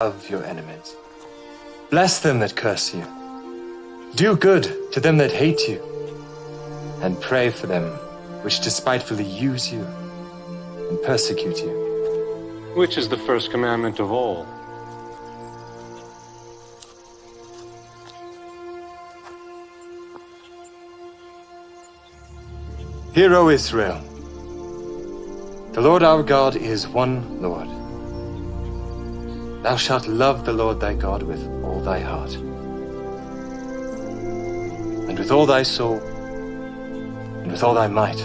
Love your enemies. Bless them that curse you. Do good to them that hate you. And pray for them which despitefully use you and persecute you. Which is the first commandment of all? Hear, O Israel, the Lord our God is one Lord. Thou shalt love the Lord thy God with all thy heart, and with all thy soul, and with all thy might,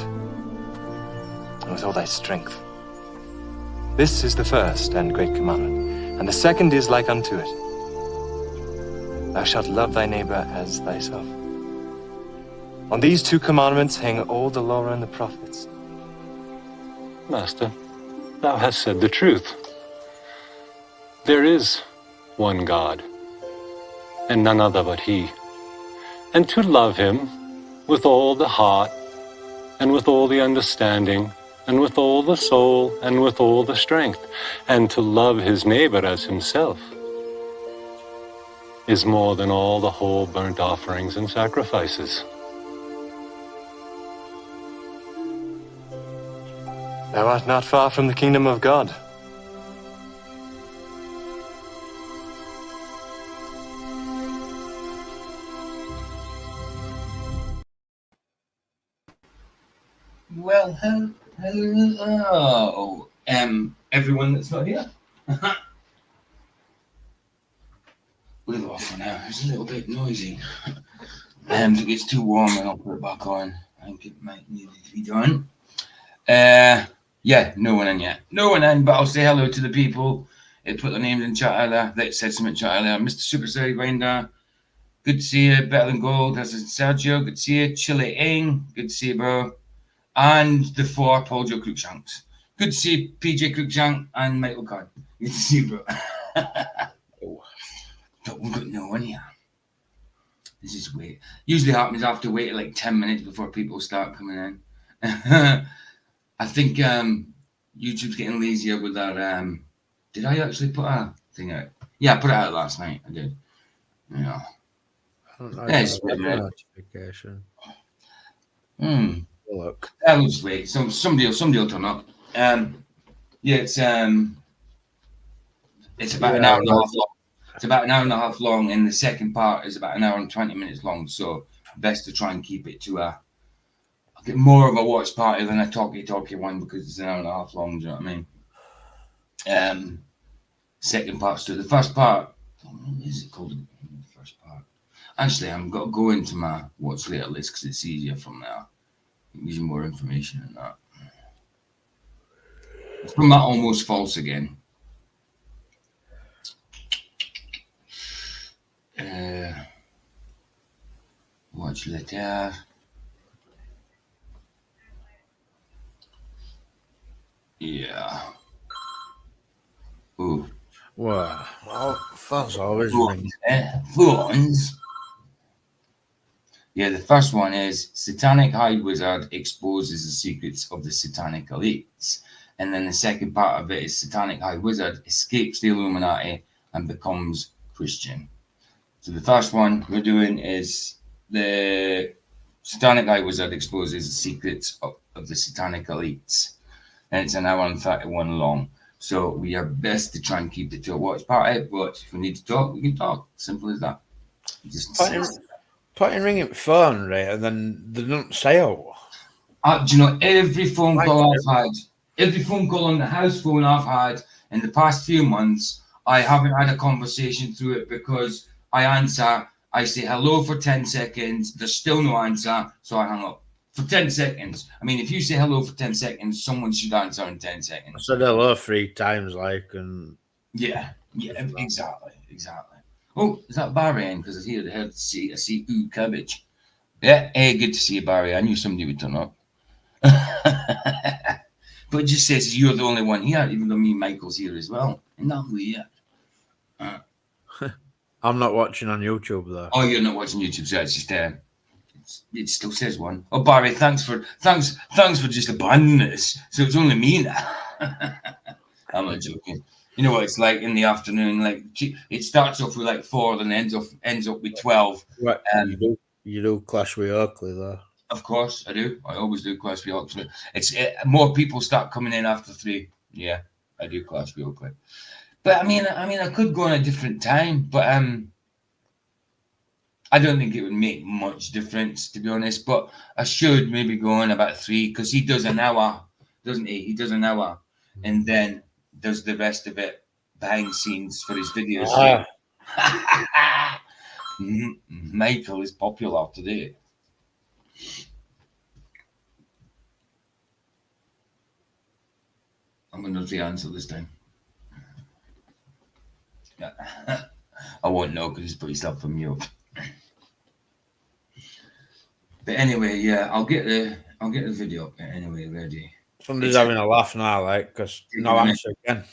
and with all thy strength. This is the first and great commandment, and the second is like unto it. Thou shalt love thy neighbor as thyself. On these two commandments hang all the law and the prophets. Master, thou hast said the truth. There is one God, and none other but He. And to love Him with all the heart, and with all the understanding, and with all the soul, and with all the strength, and to love his neighbor as himself, is more than all the whole burnt offerings and sacrifices. Thou art not far from the kingdom of God. Well, hello, everyone that's not here. Leave it off for now. It's a little bit noisy. If it gets too warm, then I'll put it back on. I think it might need to be done. Yeah, no one in yet. No one in, but I'll say hello to the people. Put their names in chat earlier. Let's say something in chat earlier. Mr. Super Sorry Grinder. Good to see you. Better Than Gold. This is Sergio. Good to see you. Chile Ing. Good to see you, bro. And the four Paul Joe Cruikshanks. Good to see PJ Cruikshank and Michael Card. Good to see you, bro. But we've got no one here. This is weird. Usually happens after waiting like 10 minutes before people start coming in. I think YouTube's getting lazier with that. Did I actually put a thing out? Yeah, I put it out last night. I did. Yeah. There's a notification. Look. I'll just wait. Somebody will turn up. Yeah, it's about an hour and a half long. It's about an hour and a half long, and the second part is about an hour and 20 minutes long. So best to try and keep it to I'll get more of a watch party than a talky one because it's an hour and a half long. Do you know what I mean? Second part's to the first part. What is it called? The first part. Actually, I'm going to go into my watch later list because it's easier from there. It gives you more information than that. It's from that Almost False again. Watch later. Yeah. Ooh. Well, phones always ring. Phones. Yeah, the first one is Satanic High Wizard exposes the secrets of the Satanic elites. And then the second part of it is Satanic High Wizard escapes the Illuminati and becomes Christian. So the first one we're doing is the Satanic High Wizard exposes the secrets of the Satanic elites. And it's an hour and 31 long. So we are best to try and keep it to a watch party. But if we need to talk, we can talk. Simple as that. Just put in ringing phone, right? And then they don't say do you know, every phone call I've had, every phone call on the house phone I've had in the past few months, I haven't had a conversation through it because I answer, I say hello for 10 seconds, there's still no answer, so I hang up. For 10 seconds. I mean, if you say hello for 10 seconds, someone should answer in 10 seconds. I said hello 3 times, and... Yeah, exactly. Oh, is that Barry in? Because I see ooh, cabbage. Yeah, hey, good to see you, Barry. I knew somebody would turn up. But it just says you're the only one here, even though me and Michael's here as well. And not weird. I'm not watching on YouTube, though. Oh, you're not watching YouTube, so it's just it still says one. Oh, Barry, thanks for just abandoning us. So it's only me now. I'm not joking. You know what it's like in the afternoon. Like it starts off with like 4, then ends up with 12. Right, you do clash with Oakley though. Of course, I do. I always do clash with Oakley. More people start coming in after 3. Yeah, I do clash with Oakley. But I mean, I could go on a different time, but I don't think it would make much difference, to be honest. But I should maybe go on about 3 because he does an hour, doesn't he? He does an hour, and then does the rest of it behind scenes for his videos. Michael is popular today. I'm going to know the answer this time. Yeah. I won't know because he's put himself on mute. But anyway, yeah, I'll get the video up anyway ready. Somebody's having a laugh now, like, because no answer again.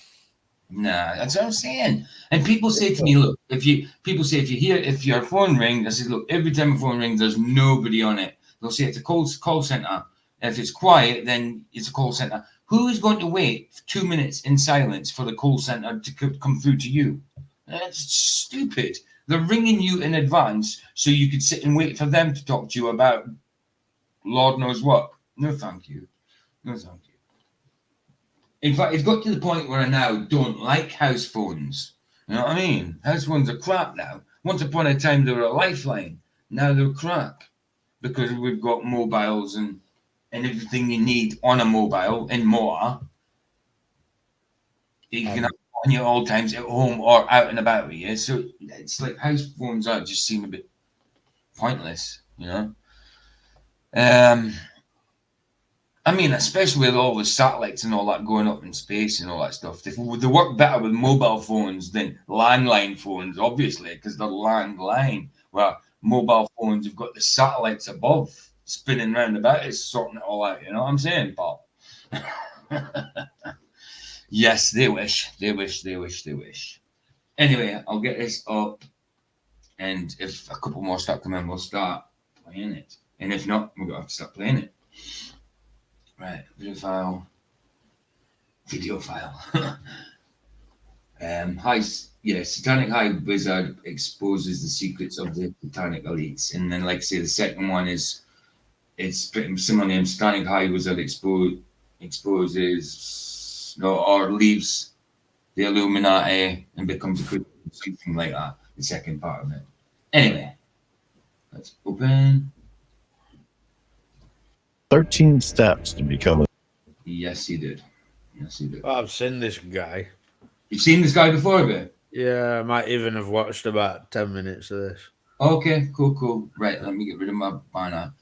Nah, that's what I'm saying. And people say to me, look, if your phone rings, I said, look, every time a phone rings, there's nobody on it. They'll say it's a call center. And if it's quiet, then it's a call center. Who is going to wait 2 minutes in silence for the call center to come through to you? That's stupid. They're ringing you in advance so you could sit and wait for them to talk to you about Lord knows what. No, thank you. No, thank you. In fact, it's got to the point where I now don't like house phones. You know what I mean? House phones are crap now. Once upon a time, they were a lifeline. Now they're crap because we've got mobiles and everything you need on a mobile and more. You can have on you all times at home or out and about with you. So it's like house phones are just seem a bit pointless, you know? I mean, especially with all the satellites and all that going up in space and all that stuff. They work better with mobile phones than landline phones, obviously, because they're landline. Where mobile phones have got the satellites above spinning round about it, sorting it all out. You know what I'm saying, Paul? Yes, they wish. They wish. They wish. They wish. Anyway, I'll get this up, and if a couple more start coming, we'll start playing it. And if not, we're gonna have to start playing it. Right, video file. Satanic High Wizard exposes the secrets of the Satanic elites, and then, like I say, the second one is it's pretty similar name. Satanic High Wizard exposes or leaves the Illuminati and becomes a Christian, something like that. The second part of it. Anyway, let's open. 13 steps to become a... Yes, he did. Yes, he did. I've seen this guy. You've seen this guy before, bit? Yeah, I might even have watched about 10 minutes of this. Okay, cool. Right, let me get rid of my banner.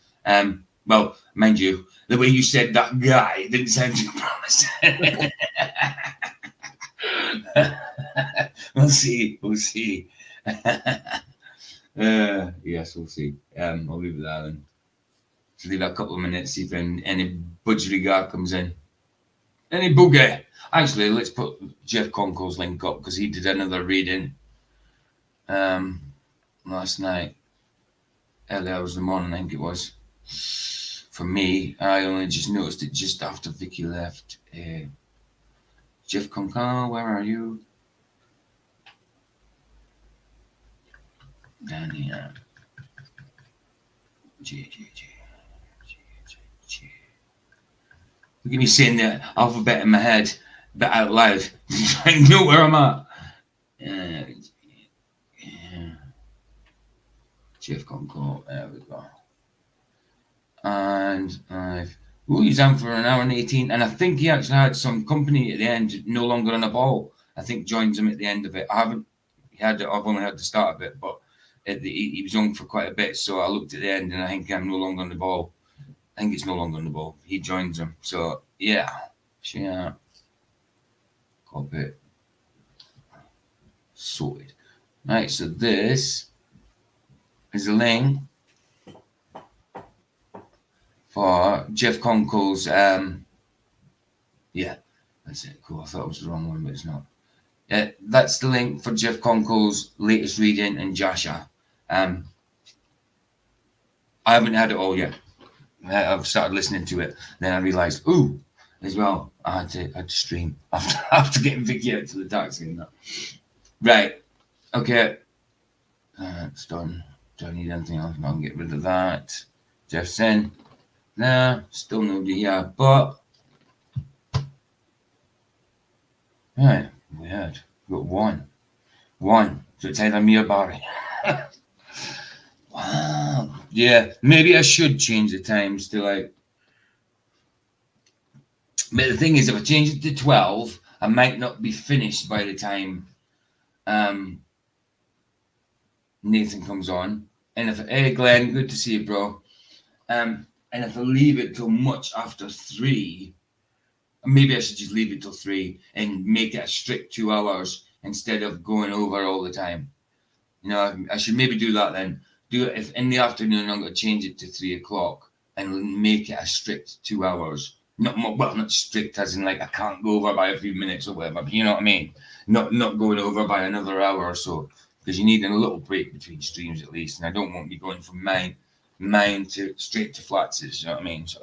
Well, mind you, the way you said that guy didn't sound too promising. We'll see. Yes, we'll see. I'll leave it there then. So leave it a couple of minutes, see if any budgerigar comes in. Any boogie. Actually, let's put Jeff Conco's link up because he did another reading last night. Early hours of the morning, I think it was. For me, I only just noticed it just after Vicky left. Jeff Conco, where are you? Down here. G. Look at me saying the alphabet in my head, but out loud. I know where I'm at. Jeff Conco, there we go. And he's on for an hour and 18. And I think he actually had some company at the end, no longer on a ball. I think joins him at the end of it. I've only had the start of it, but he was on for quite a bit. So I looked at the end and I think I'm no longer on the ball. I think it's no longer on the ball. He joins him. So, yeah. Share. Copy. Sorted. Right, so this is a link for Jeff Conco's, yeah, that's it. Cool. I thought it was the wrong one, but it's not. That's the link for Jeff Conco's latest reading in Jasha. I haven't had it all yet. I've started listening to it. Then I realized, as well. I had to stream after getting Vicky out to the taxi and that. Right. Okay. It's done. Don't need anything else. I can get rid of that. Jeff's in. Nah, still nobody here. But right, we had got one. So it's either me or Barry. Wow. Yeah, maybe I should change the times to like. But the thing is, if I change it to 12, I might not be finished by the time Nathan comes on. And if hey Glenn, good to see you, bro. And if I leave it till much after 3, maybe I should just leave it till 3 and make it a strict 2 hours instead of going over all the time. You know, I should maybe do that then. Do it if in the afternoon I'm going to change it to 3 o'clock and make it a strict 2 hours. Not strict as in like I can't go over by a few minutes or whatever, but you know what I mean. Not going over by another hour or so, because you need a little break between streams at least. And I don't want to be going from mine to straight to Flats's. You know what I mean? So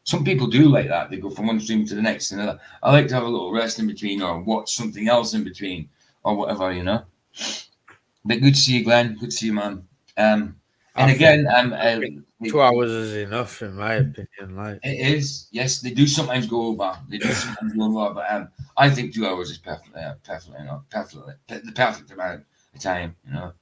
some people do like that. They go from one stream to the next and another. I like to have a little rest in between or watch something else in between or whatever, you know. But good to see you, Glenn. Good to see you, man. And again, 2 hours is enough, in my opinion. Like it is. Yes, they do sometimes go over. But I think 2 hours is perfectly the perfect amount of time. You know.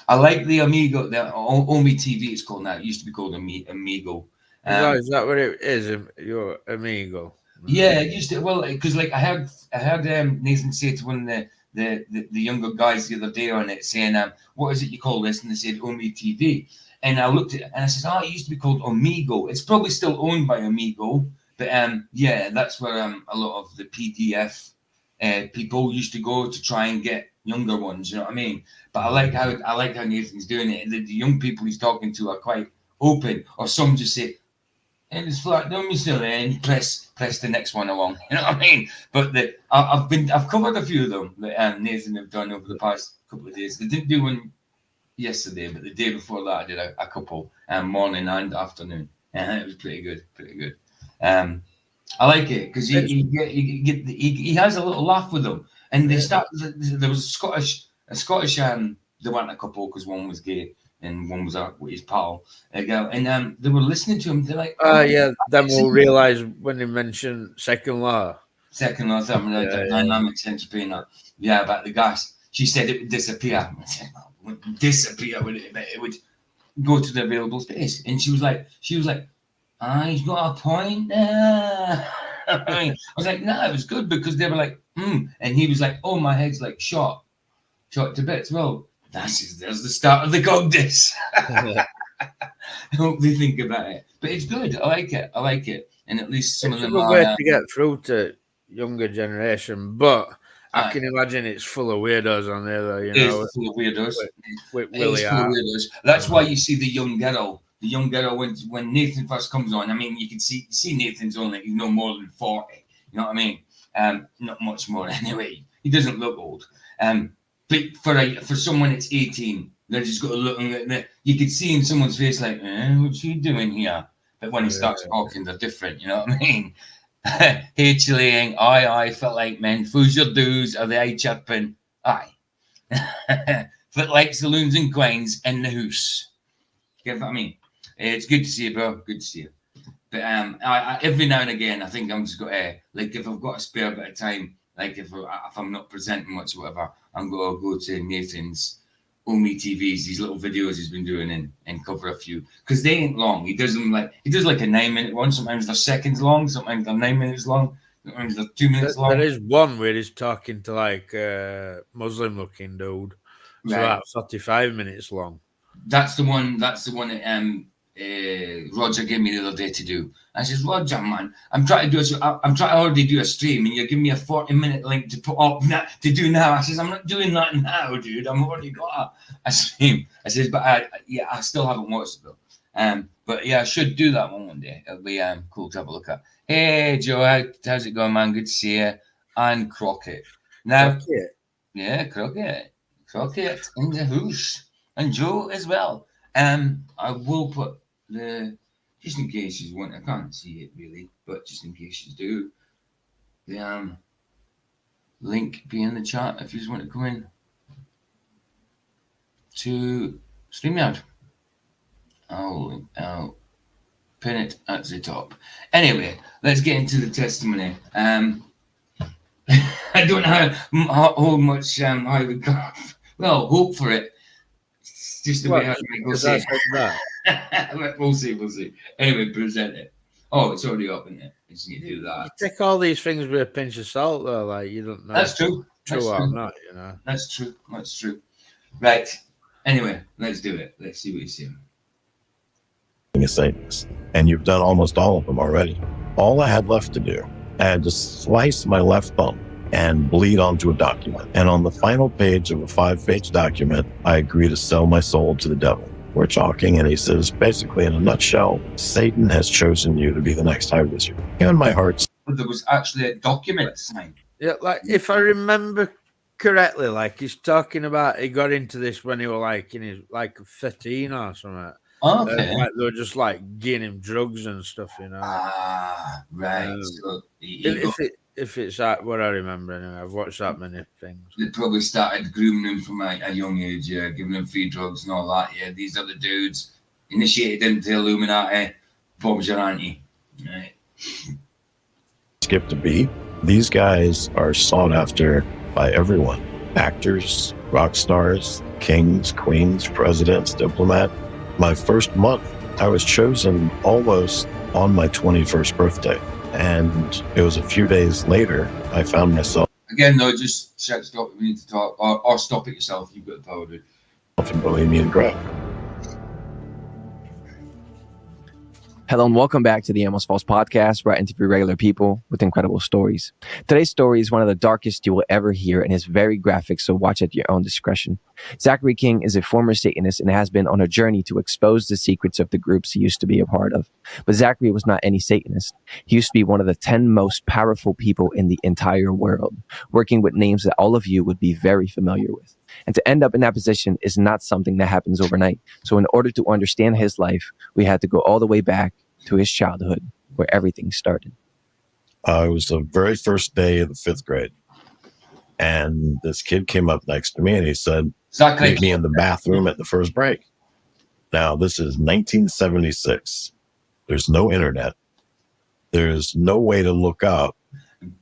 I like the Amigo, the Omi TV. It's called now. It used to be called Amigo. is that what it is? Your Amigo? Yeah, it used to. Well, because like I heard Nathan say to one of the younger guys the other day on it saying, what is it you call this? And they said Omi TV. And I looked at it and I said, oh, it used to be called Amigo. It's probably still owned by Amigo, but yeah, that's where a lot of the PDF people used to go to try and get younger ones. You know what I mean? But I like how Nathan's doing it. The young people he's talking to are quite open, or some just say, and it's flat, don't be silly, and press the next one along. You know what I mean? But I've covered a few of them that Nathan have done over the past couple of days. They didn't do one yesterday, but the day before that I did a couple, morning and afternoon, and it was pretty good. I like it because he has a little laugh with them, and they start. There was a Scottish. There weren't a couple because one was gay and one was with his pal. And they were listening to him. They're like, yeah. Then we'll realise when they mention second law. Second law, the dynamics entropy. Yeah, about the gas. She said it would disappear. I said, it wouldn't disappear, would it? But it would go to the available space. And she was like, he's got a point there. I was like, no, it was good because they were like, and he was like, oh, my head's like shot to bits. Well, there's the start of the god diss. I hope they think about it, but it's good. I like it, and at least some of them are a way to get through to younger generation, but I can imagine it's full of weirdos on there, though. You know, it's full of weirdos. With Willie Hart. That's why you see the young girl. The young girl when Nathan first comes on. I mean, you can see Nathan's only he's no more than 40. You know what I mean? Not much more anyway. He doesn't look old. But for someone that's 18, they're just got to look and you can see in someone's face like, what's she doing here? But when he starts talking, they're different. You know what I mean? Hey, Chilean, I felt like men. Who's your dues? Are they chirping? Aye. Foot like saloons and quines in the house. Get what I mean? It's good to see you, bro. Good to see you. But I every now and again, I think I'm just got like if I've got a spare bit of time, like if I'm not presenting much or whatever, I'm gonna go to Nathan's Omi TVs, these little videos he's been doing and cover a few because they ain't long. He does like a 9-minute one. Sometimes they're seconds long. Sometimes they're 9 minutes long. Sometimes they're 2 minutes long. There is one where he's talking to like a Muslim-looking dude. So that's 35 minutes long. That's the one that Roger gave me the other day to do. I says, Roger, man, I'm trying to already do a stream, and you're giving me a 40-minute link to put up to do now. I says, I'm not doing that now, dude. I've already got a stream. I says, but I still haven't watched it though. But yeah, I should do that one day. It'll be cool to have a look at. Hey, Joe, how's it going, man? Good to see you. And Crockett. Now, Crockett. Yeah, Crockett in the house, and Joe as well. I will put the just in case you want, I can't see it really, but just in case you do, the link be in the chat if you just want to come in to StreamYard. I'll pin it at the top. Anyway, let's get into the testimony. I don't know how much I would go. Well, hope for it. It's just the way I go say it. We'll see. Anyway, present it. Oh, it's already up, isn't it? I just need to do that. You take all these things with a pinch of salt, though. Like, you don't know. That's true. True or not, you know. That's true. Right. Anyway, let's do it. Let's see what you see. A Satanist, and you've done almost all of them already. All I had left to do, I had to slice my left thumb and bleed onto a document. And on the final page of a 5-page document, I agree to sell my soul to the devil. We're talking, and he says, basically in a nutshell, Satan has chosen you to be the next high wizard. And my heart. There was actually a document signed. Yeah, like if I remember correctly, like he's talking about he got into this when he was like in his like 15 or something. Okay. Like they were just like giving him drugs and stuff, you know. Ah, right. So if it's that what I remember anyway, I've watched that many things. They probably started grooming him from a young age, yeah, giving him free drugs and all that. Yeah, these are the dudes initiated into Illuminati. Bob's your auntie, right? Skip to B. These guys are sought after by everyone: actors, rock stars, kings, queens, presidents, diplomats. My first month, I was chosen almost on my 21st birthday. And it was a few days later, I found myself. Again, though, just shout stop if you need to talk, or stop it yourself. You've got the power to do it. In Bohemian Grove. Hello and welcome back to the Almost False podcast, where I interview regular people with incredible stories. Today's story is one of the darkest you will ever hear and is very graphic, so watch at your own discretion. Zachary King is a former Satanist and has been on a journey to expose the secrets of the groups he used to be a part of. But Zachary was not any Satanist. He used to be one of the 10 most powerful people in the entire world, working with names that all of you would be very familiar with. And to end up in that position is not something that happens overnight. So in order to understand his life, we had to go all the way back to his childhood, where everything started. It was the very first day of the 5th grade. And this kid came up next to me and he said, meet me in the bathroom at the first break. Now, this is 1976. There's no internet. There's no way to look up.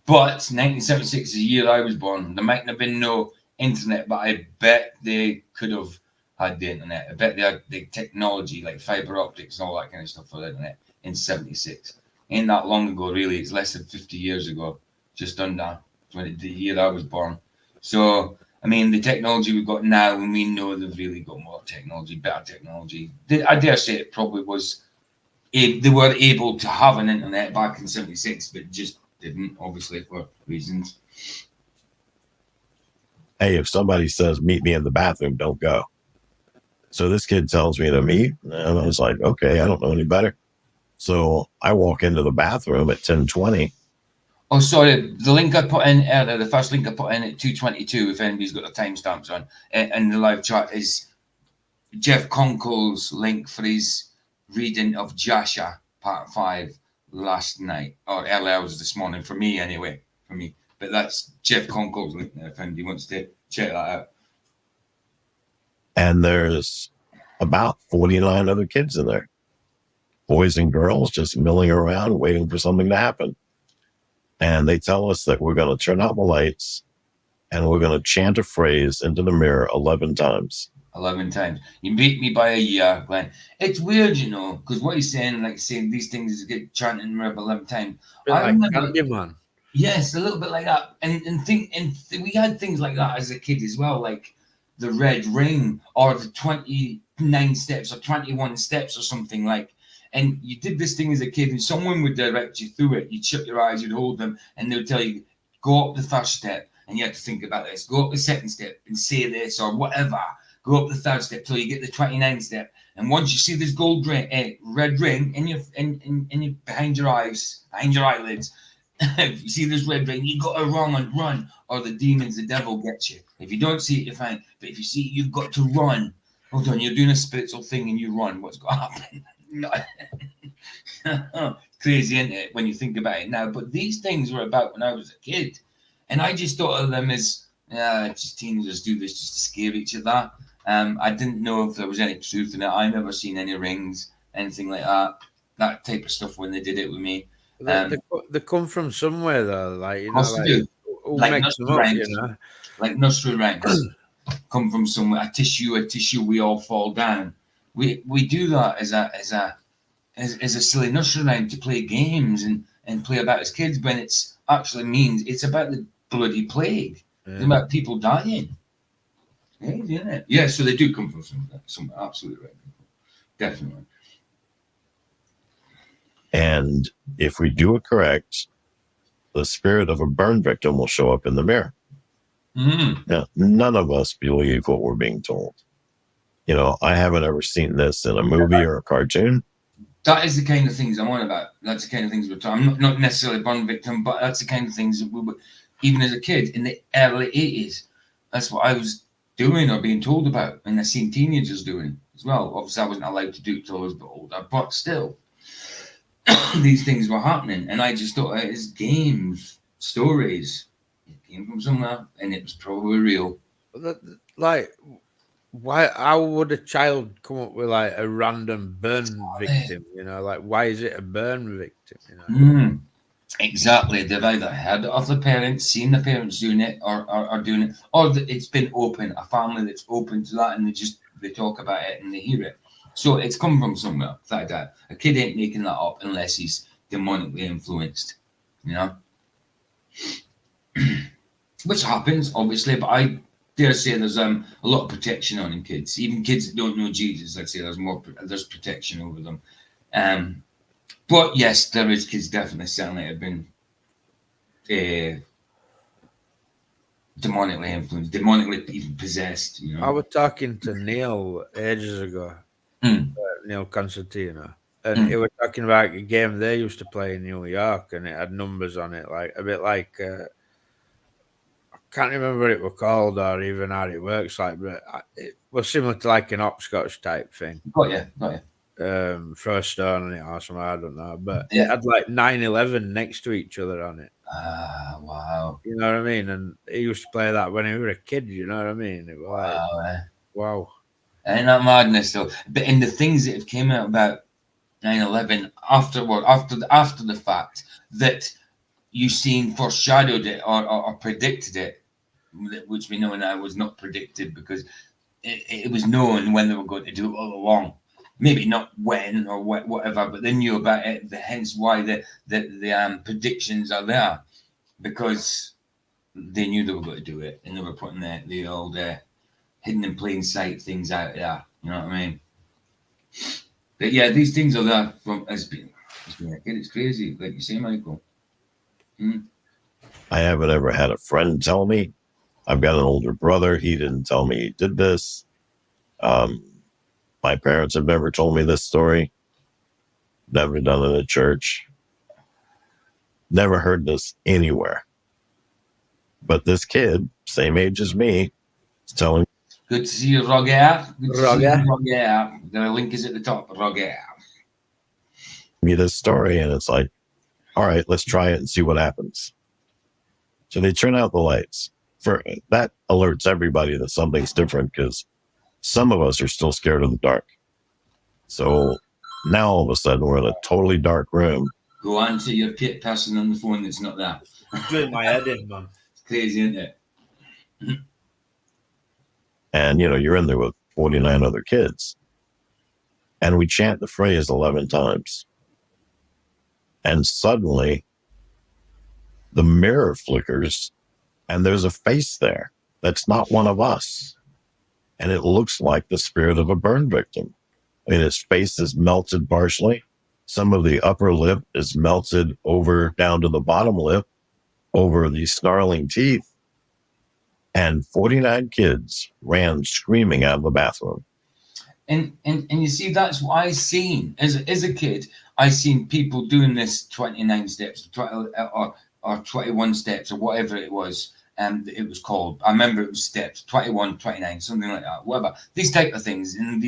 But 1976 is the year I was born. There might have been no internet, but I bet they could have had the internet. I bet they had the technology like fiber optics and all that kind of stuff for the internet in 76. Ain't that long ago, really. It's less than 50 years ago, just under the year I was born. So, I mean, the technology we've got now, and we know they've really got more technology, better technology. I dare say it probably was, they were able to have an internet back in 76, but just didn't, obviously, for reasons. Hey, if somebody says, meet me in the bathroom, don't go. So this kid tells me to meet, and I was like, okay, I don't know any better. So I walk into the bathroom at 10:20. Oh, sorry, the link I put in earlier, the first link I put in at 2:22, if anybody's got the timestamps on, in the live chat, is Jeff Conkel's link for his reading of Jasha, part 5, last night, or early hours this morning, for me anyway, But that's Jeff Conkel's link there, if anybody wants to check that out. And there's about 49 other kids in there. Boys and girls just milling around, waiting for something to happen. And they tell us that we're going to turn out the lights and we're going to chant a phrase into the mirror 11 times. 11 times. You beat me by a year, Glenn. It's weird, you know, because what he's saying, like saying these things get chanted in the mirror 11 times. I remember, man. Yes, a little bit like that. And we had things like that as a kid as well, like the red ring or the 29 steps or 21 steps or something like. And you did this thing as a kid and someone would direct you through it. You'd shut your eyes, you'd hold them, and they would tell you, go up the first step and you had to think about this. Go up the second step and say this or whatever. Go up the third step till you get the 29th step. And once you see this red ring in your behind your eyes, behind your eyelids, if you see this red ring, you got to run, or the demons, the devil gets you. If you don't see it, you're fine. But if you see it, you've got to run. Hold on, you're doing a spiritual thing and you run. What's going to happen? Crazy, isn't it, when you think about it now? But these things were about when I was a kid, and I just thought of them as just teenagers do this just to scare each other. I didn't know if there was any truth in it. I never seen any rings, anything like that type of stuff when they did it with me. They come from somewhere though, like Of course they do. who Like makes them up, nursery rhymes. Like nursery rhymes come from somewhere. A tissue, we all fall down. We do that as a silly nursery rhyme to play games and play about as kids, when it's actually means it's about the bloody plague. Yeah. It's about people dying. Yeah, isn't it? Yeah, so they do come from somewhere. Absolutely right. Definitely. And if we do it correct, the spirit of a burn victim will show up in the mirror. Mm-hmm. Now, none of us believe what we're being told. You know, I haven't ever seen this in a movie or a cartoon. That is the kind of things I'm on about. That's the kind of things we're talking. I'm not necessarily a burn victim, but that's the kind of things that we were, even as a kid in the early 80s, that's what I was doing or being told about, and I've seen teenagers doing as well. Obviously, I wasn't allowed to do it till I was a bit older, but still, these things were happening, and I just thought it was games, stories. It came from somewhere, and it was probably real. Like, why? How would a child come up with like a random burn victim? You know, like why is it a burn victim? You know. Exactly. They've either heard of the parents, seen the parents doing it, or doing it, or it's been open. A family that's open to that, and they talk about it and they hear it. So it's come from somewhere. Like that. A kid ain't making that up unless he's demonically influenced. You know, which happens obviously, but I dare say there's a lot of protection on in kids. Even kids that don't know Jesus, I'd say there's protection over them. But yes, there is kids definitely certainly have been demonically influenced, demonically even possessed. You know, I was talking to Neil ages ago, Neil Constantino, and he was talking about a game they used to play in New York, and it had numbers on it, like a bit like I can't remember what it was called or even how it works, like, but it was similar to like an hopscotch type thing. Got you. Throw a stone on it or something, I don't know, but it had like 9/11 next to each other on it. Ah, wow. You know what I mean? And he used to play that when he was a kid, you know what I mean? It was like, wow. Ain't that madness though? But in the things that have came out about 9/11 after the fact, that you seen foreshadowed it or predicted it, which we know now was not predicted, because it was known when they were going to do it all along. Maybe not when or whatever, but they knew about it. Hence why the predictions are there, because they knew they were going to do it, and they were putting the old hidden in plain sight things out there. You know what I mean? But yeah, these things are there from as being a kid. It's crazy, like you say, Michael. I haven't ever had a friend tell me. I've got an older brother. He didn't tell me he did this. My parents have never told me this story. Never done it at church. Never heard this anywhere. But this kid, same age as me, is telling me. Good to see you, Roger. Good to see you, Roger. The link is at the top, Roger. Me this story, and it's like, all right, let's try it and see what happens. So they turn out the lights. That alerts everybody that something's different, because some of us are still scared of the dark. So now all of a sudden we're in a totally dark room. Go on to your person on the phone that's not there. Doing my head in, man. It's crazy, isn't it? And, you know, you're in there with 49 other kids. And we chant the phrase 11 times. And suddenly the mirror flickers and there's a face there that's not one of us. And it looks like the spirit of a burn victim. I mean, his face is melted partially. Some of the upper lip is melted over down to the bottom lip, over the snarling teeth. And 49 kids ran screaming out of the bathroom. And you see, that's what I seen as a kid. I seen people doing this 29 steps or 21 steps or whatever it was. And it was called, I remember it was steps, 21, 29, something like that, whatever. These type of things. And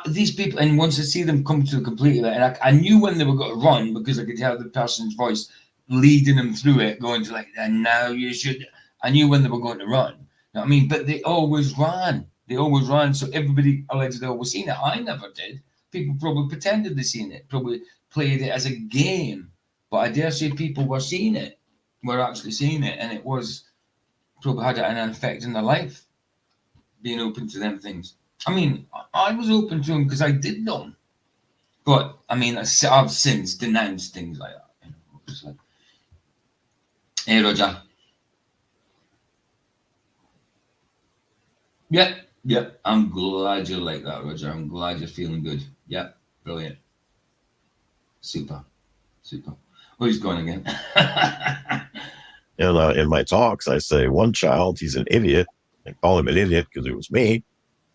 these people, and once I see them come to completely, and I knew when they were going to run because I could hear the person's voice leading them through it, going to like, and now you should. I knew when they were going to run. You know what I mean? But they always ran. They always ran. So everybody allegedly always seen it. I never did. People probably pretended they seen it, probably played it as a game. But I dare say people were seeing it, were actually seeing it, and it was probably had an effect in their life, being open to them things. I mean, I was open to them because I did them. But, I mean, I've since denounced things like that. You know, it's like, hey, Roger. Yep. I'm glad you're like that, Roger. I'm glad you're feeling good. Yep. Brilliant. Super. Oh, he's going again. In my talks, I say one child, he's an idiot. I call him an idiot because it was me.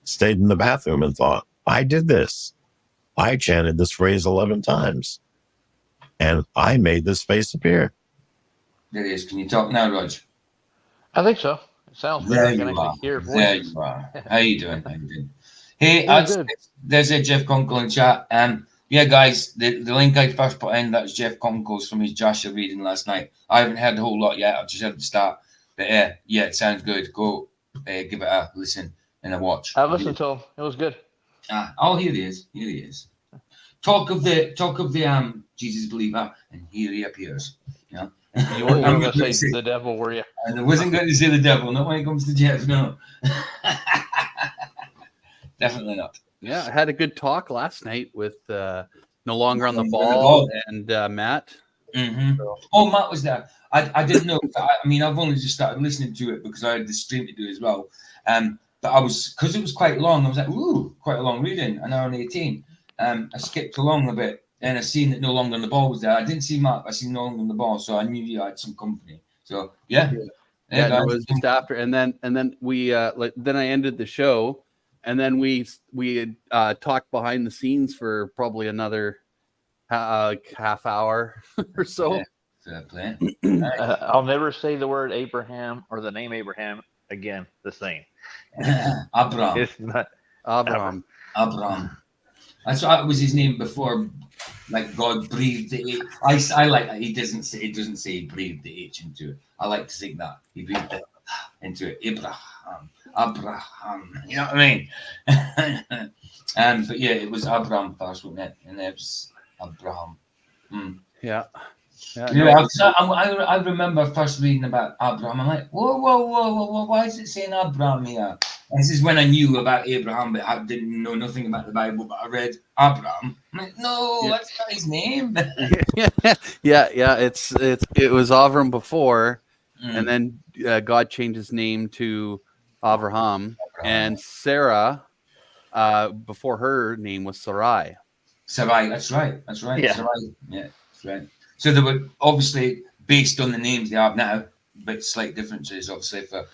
Stayed in the bathroom and thought, I did this. I chanted this phrase 11 times. And I made this face appear. There he is. Can you talk now, Roger? I think so. It sounds better. I can actually hear voices. There you are. How you doing? Hey, Good. there's a Jeff Conkle in chat. Yeah, guys, the link I first put in, that's Jeff Conkle's from his Joshua reading last night. I haven't heard the whole lot yet. I've just heard the start. But yeah, it sounds good. Go give it a listen and a watch. I listened to him. It was good. Oh, here he is. Talk of the Jesus believer, and here he appears. Yeah. You weren't going to say the devil, were you? And I wasn't going to say the devil, not when it comes to Jeff, no. Definitely not. Yeah, I had a good talk last night with No Longer on the Ball and Matt. Mm-hmm. Oh, Matt was there. I didn't know. I mean, I've only just started listening to it because I had the stream to do as well. But I was, because it was quite long, I was like, ooh, quite a long reading, an hour and 18. I skipped along a bit, and I seen that No Longer on the Ball was there. I didn't see Matt, I seen No Longer on the Ball, so I knew you had some company. So yeah, it was just after, and then we then I ended the show. And then we talked behind the scenes for probably another half hour or so. Yeah. I'll never say the word Abraham or the name Abraham again the same. Abraham. It's not Abraham. That's what was his name before. Like God breathed the H. I like that. It doesn't say he breathed the H into it. I like to think that he breathed it into it. Abraham, you know what I mean? But yeah, it was Abraham first, wasn't it? And it was Abraham. Yeah. I remember first reading about Abraham. I'm like, whoa, why is it saying Abraham here? And this is when I knew about Abraham, but I didn't know nothing about the Bible. But I read Abraham. I'm like, no, that's not his name. yeah. It was Avram before, and then God changed his name to Abraham, and Sarah, before her name was Sarai. Sarai, that's right. Yeah. Sarai. Yeah, that's right. So they were obviously based on the names they have now, but slight differences, obviously, for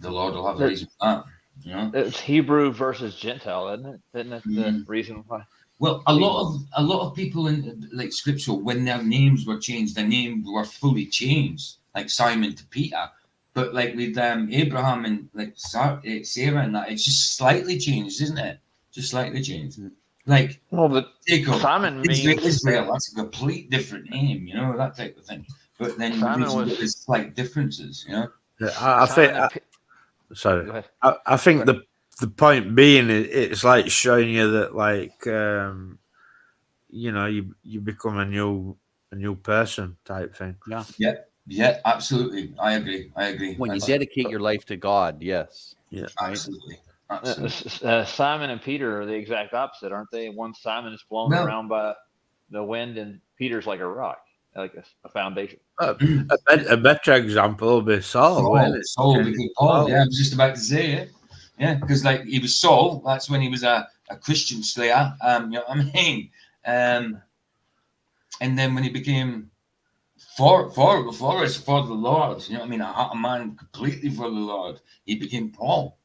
the Lord will have a reason for that. You know? It's Hebrew versus Gentile, isn't it? Isn't it the reason why? Well, a lot of people in like scripture, when their names were changed, their names were fully changed, like Simon to Peter. But like with Abraham and like Sarah and that, it's just slightly changed, isn't it? Just slightly changed. Like Jacob, Simon means Israel. That's a complete different name, you know, that type of thing. But then there's slight differences, you know. I think the point being, it's like showing you that, like, you know, you become a new person type thing. Yeah, absolutely. I agree. When you dedicate your life to God, yes. Yeah, absolutely. Simon and Peter are the exact opposite, aren't they? One Simon is blown around by the wind, and Peter's like a rock, like a foundation. A better example would be Saul. Saul became Paul. Yeah, I was just about to say it. Yeah, because like he was Saul. That's when he was a Christian slayer. You know what I mean? And then when he became for the Lord, you know what I mean? A man completely for the Lord. He became Paul.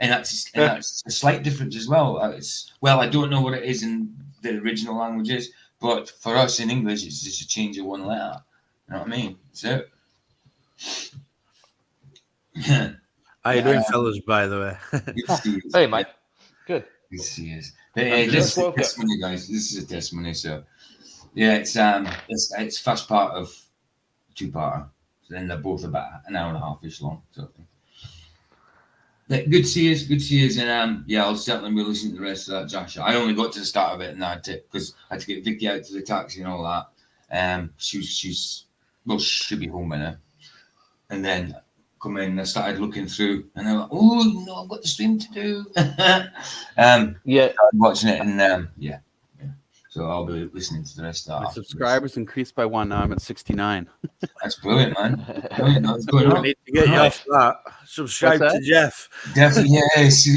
And that's a slight difference as well. I don't know what it is in the original languages, but for us in English, it's just a change of one letter. You know what I mean? So, how you doing, fellas? By the way, hey, Mike. Good. Yes, he is. But, this is a testimony, guys. This is a testimony. So, yeah, it's first part of 2-parter. So then they're both about an hour and a half-ish long. So, good to see you. Good to see you. And yeah, I'll certainly be listening to the rest of that, Josh. I only got to the start of it, and I had to, because I had to get Vicky out to the taxi and all that. She's well, she should be home by now. And then come in and I started looking through, and I'm like, oh no, I've got the stream to do. I'm watching it, and yeah. So I'll be listening to the rest of that. My subscribers increased by 1. Now I'm at 69. That's brilliant, man. Brilliant. That's going on. Need to get you off that. Subscribe to Jeff. Definitely,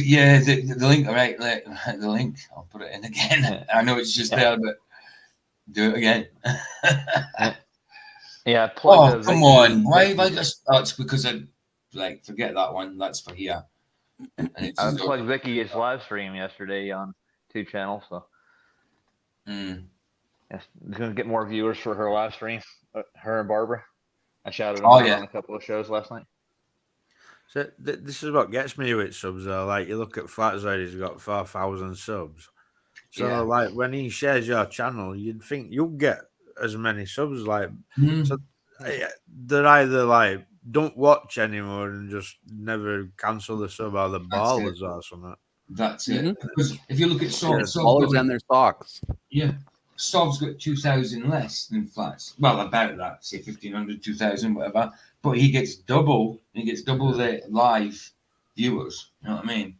yeah. The link, all right. The link. I'll put it in again. I know it's just there, but do it again. Yeah. Oh, come on. Why have I got? Oh, it's because I forget that one. That's for here. I plugged Vicky's live stream yesterday on 2 channels, so. Yes, gonna get more viewers for her live stream. Her and Barbara. I shouted them out on a couple of shows last night. So this is what gets me with subs, though. Like, you look at Flatzide, he's got 4,000 subs. So like, when he shares your channel, you'd think you'll get as many subs. Like, so they're either like don't watch anymore and just never cancel the sub, or the ballers or something. That's it. Because if you look at ballers and their socks. Yeah. Sov's got 2,000 less than Flats. Well, about that, say 1,500, 2,000, whatever. But he gets double. He gets double the live viewers. You know what I mean?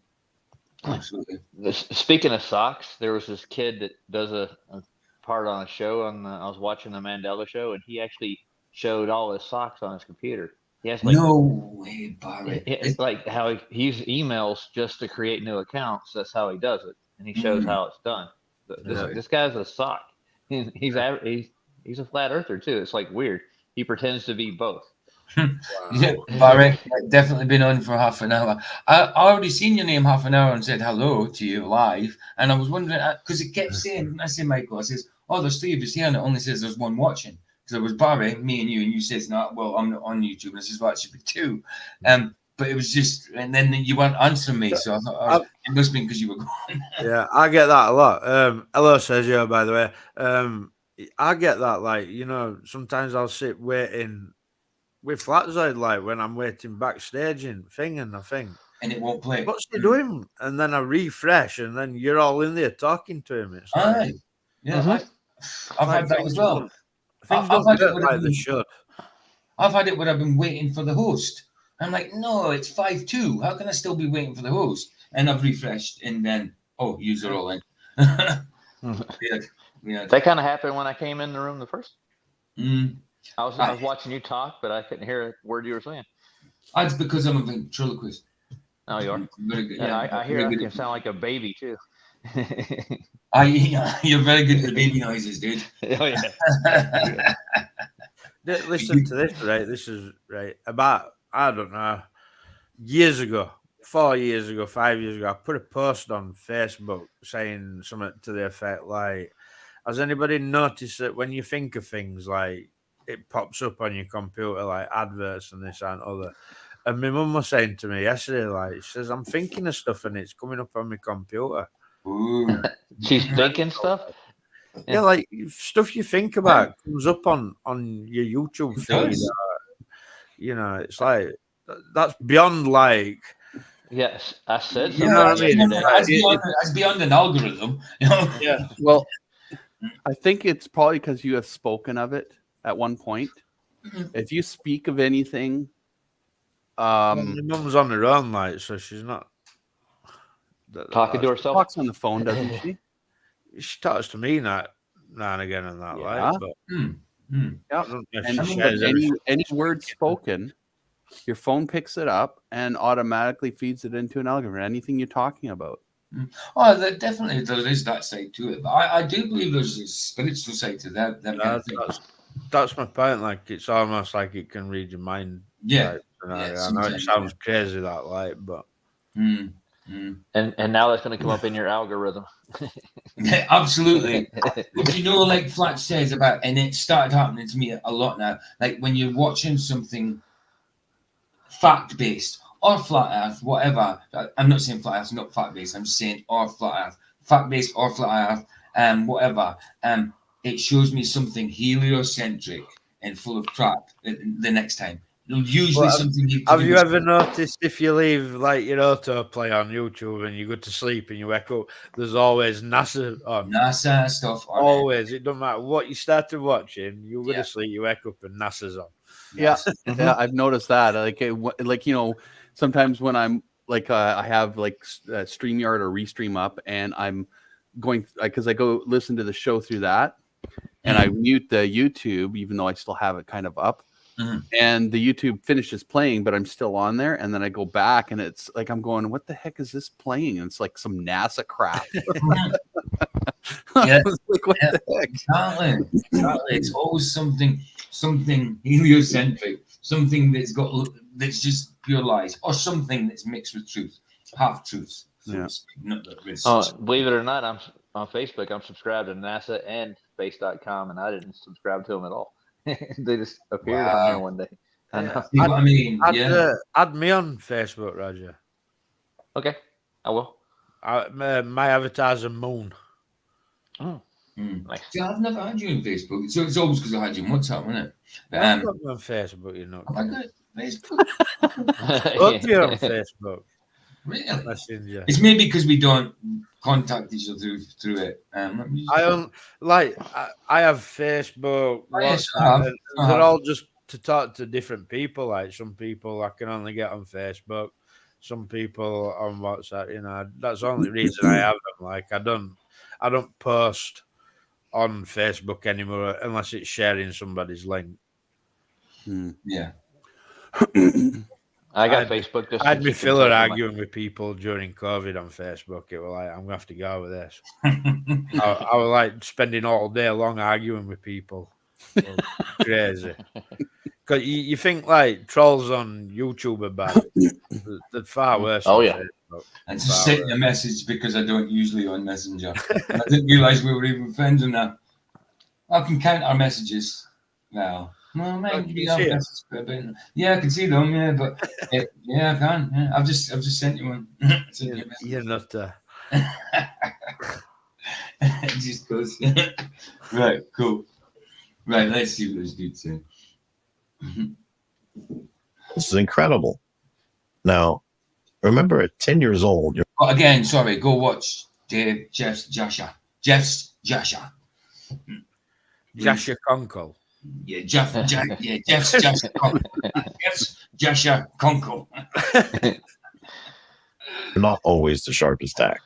Absolutely. Speaking of socks, there was this kid that does a part on a show. I was watching the Mandela Show, and he actually showed all his socks on his computer. He has no way, Barry. It's like how he uses emails just to create new accounts. That's how he does it, and he shows how it's done. This guy's a sock. He's a flat earther too. It's like weird. He pretends to be both. Yeah, Barry, I've definitely been on for half an hour. I already seen your name half an hour and said hello to you live, and I was wondering because it kept saying, I say Michael, I says, oh, there's 3 of us here, and it only says there's 1 watching. So it was Barry, me, and you says, no, well, I'm not on YouTube, and I says, well, it should be 2. But it was just, and then you weren't answering me, so I thought it must have been because you were gone. Yeah, I get that a lot. Hello, Sergio, by the way. I get that, like, you know, sometimes I'll sit waiting with Flatzide, like when I'm waiting backstage and I think, and it won't play. What's he doing? And then I refresh, and then you're all in there talking to him. It's like, I've had that as well. Things don't work like they should. I've had it where I've been waiting for the host. I'm like, no, it's 5-2. How can I still be waiting for the host? And I've refreshed, and then you're all in. Yeah. That kind of happened when I came in the room the first. I was watching you talk, but I couldn't hear a word you were saying. That's because I'm a ventriloquist. Oh, you are? Very good. Yeah, I hear you sound like a baby, too. You're very good at the baby noises, dude. Oh, yeah. Listen to this, right? This is, right, about, I don't know, years ago, 4 years ago, 5 years ago, I put a post on Facebook saying something to the effect like, has anybody noticed that when you think of things, like, it pops up on your computer, like adverts and this and other? And my mum was saying to me yesterday, like, she says, I'm thinking of stuff and it's coming up on my computer. Ooh. She's thinking stuff? Yeah, like stuff you think about comes up on your YouTube feed. You know, it's like, that's beyond like. Yes, I said you know what I mean? That's beyond an algorithm. You know? Yeah. Well, I think it's probably because you have spoken of it at one point. If you speak of anything, my mum's on her own, like, so she's not talking to herself. Talks on the phone, doesn't she? She talks to me now and again and that, like. But and any word spoken, your phone picks it up and automatically feeds it into an algorithm. Anything you're talking about. Oh, there is that side to it, but I do believe there's a spiritual side to that. That's my point. Like, it's almost like it can read your mind. Yeah. I know it sounds crazy, that, like, but. And now that's going to come up in your algorithm. Yeah, absolutely. But you know, like Flat says about, and it started happening to me a lot now. Like when you're watching something fact-based, or flat Earth, whatever. I'm not saying flat Earth, not fact based. I'm just saying or flat Earth, fact based or flat Earth, whatever. It shows me something heliocentric and full of crap the next time. Usually something. Have you ever noticed if you leave like your autoplay on YouTube and you go to sleep and you wake up, there's always NASA on. NASA stuff on always. It doesn't matter what you started watching, you go to sleep, you wake up and NASA's on. Yeah, yeah, I've noticed that. Like you know, sometimes when I'm like I have like StreamYard or Restream up, and I'm going because I go listen to the show through that, and I mute the YouTube even though I still have it kind of up. And the YouTube finishes playing, but I'm still on there. And then I go back and it's like, I'm going, what the heck is this playing? And it's like some NASA crap. Yeah. Like, what the heck? Exactly. It's always something heliocentric, something that's just pure lies, or something that's mixed with truth, half truths. Yeah. Believe it or not, I'm on Facebook. I'm subscribed to NASA and Space.com, and I didn't subscribe to them at all. They just appeared on there one day. I know. I mean, add me on Facebook, Roger. Okay, I will. My avatar's a moon. Oh, nice. See, I've never had you on Facebook. So it's always because I had you on WhatsApp, isn't it? I'm not on Facebook, you know. Have I got Facebook? Both you on Facebook. Really? Messenger. It's maybe because we don't contact each other through it. I have Facebook, WhatsApp, they're all just to talk to different people. Like some people I can only get on Facebook, some people on WhatsApp. You know, that's the only reason I have them. Like I don't post on Facebook anymore unless it's sharing somebody's link. Yeah. I got Facebook. I had me filler arguing with people during COVID on Facebook. It was like, I'm going to have to go with this. I was like spending all day long arguing with people. Crazy. Because you think like trolls on YouTube are bad. They're far worse. Oh, yeah. Facebook. And just sent a message because I don't usually on Messenger. I didn't realise we were even friends on that. I can count our messages now. Well, maybe yeah, I can see them. Yeah, but yeah, I can. Yeah. I've just sent you one. You're not. It just goes. Right, cool. Right, let's see what this dude said. This is incredible. Now, remember at 10 years old. Again, sorry. Go watch Jeff's Jasha. Jasha Conkle. Yeah, Jeff's Jasha Conkle. Not always the sharpest tack.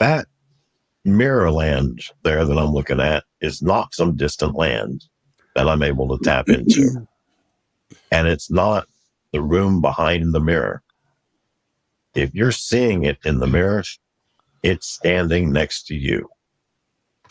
That mirror land there that I'm looking at is not some distant land that I'm able to tap into. And it's not the room behind the mirror. If you're seeing it in the mirror, it's standing next to you.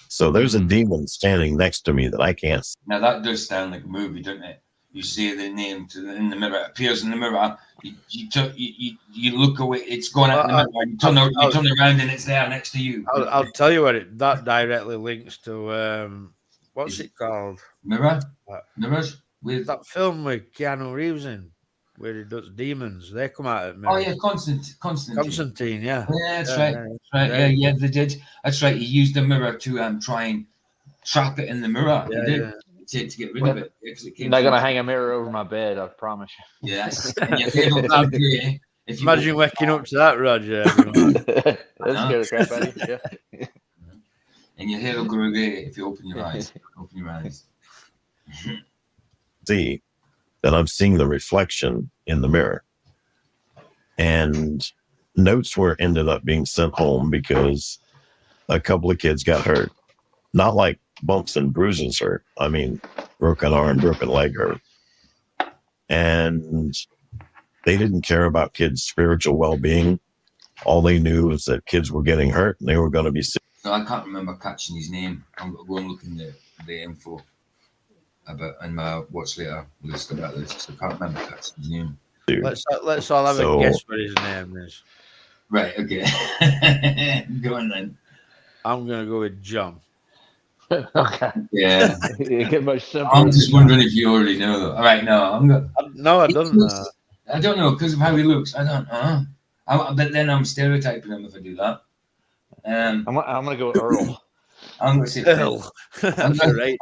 So there's a demon standing next to me that I can't see. Now that does sound like a movie, doesn't it? You say the name in the mirror, it appears in the mirror. You look away, it's gone out the mirror. You turn around and it's there next to you. I'll tell you what that directly links to. What's it called? Mirrors with that film with Keanu Reeves in, where he does demons. They come out at mirror. Oh yeah, Constantine. Yeah. Yeah, that's right. Yeah, they did. That's right. He used the mirror to try and trap it in the mirror. Yeah, he did. To get rid of it. You're not going to hang a mirror over my bed, I promise you. Yes. Imagine waking up to that, Roger. That's scary crap out of you. Yeah. And your hair will grow grey if you open your eyes. See that I'm seeing the reflection in the mirror. And notes ended up being sent home because a couple of kids got hurt. Not like bumps and bruises hurt. I mean, broken arm, broken leg hurt. And they didn't care about kids' spiritual well-being. All they knew was that kids were getting hurt and they were going to be sick. No, I can't remember catching his name. I'm going to go and look in the info in my watch later list about this. So I can't remember catching his name. Let's all have a guess what his name is. Right, okay. Go on then. I'm going to go with John. Okay. Yeah. You get much simpler. I'm just wondering if you already know. All right, no, I'm going. No, it doesn't. I don't know because of how he looks. I don't know. But then I'm stereotyping him if I do that. I'm gonna go Earl. I'm going to say Earl. I'm That's right.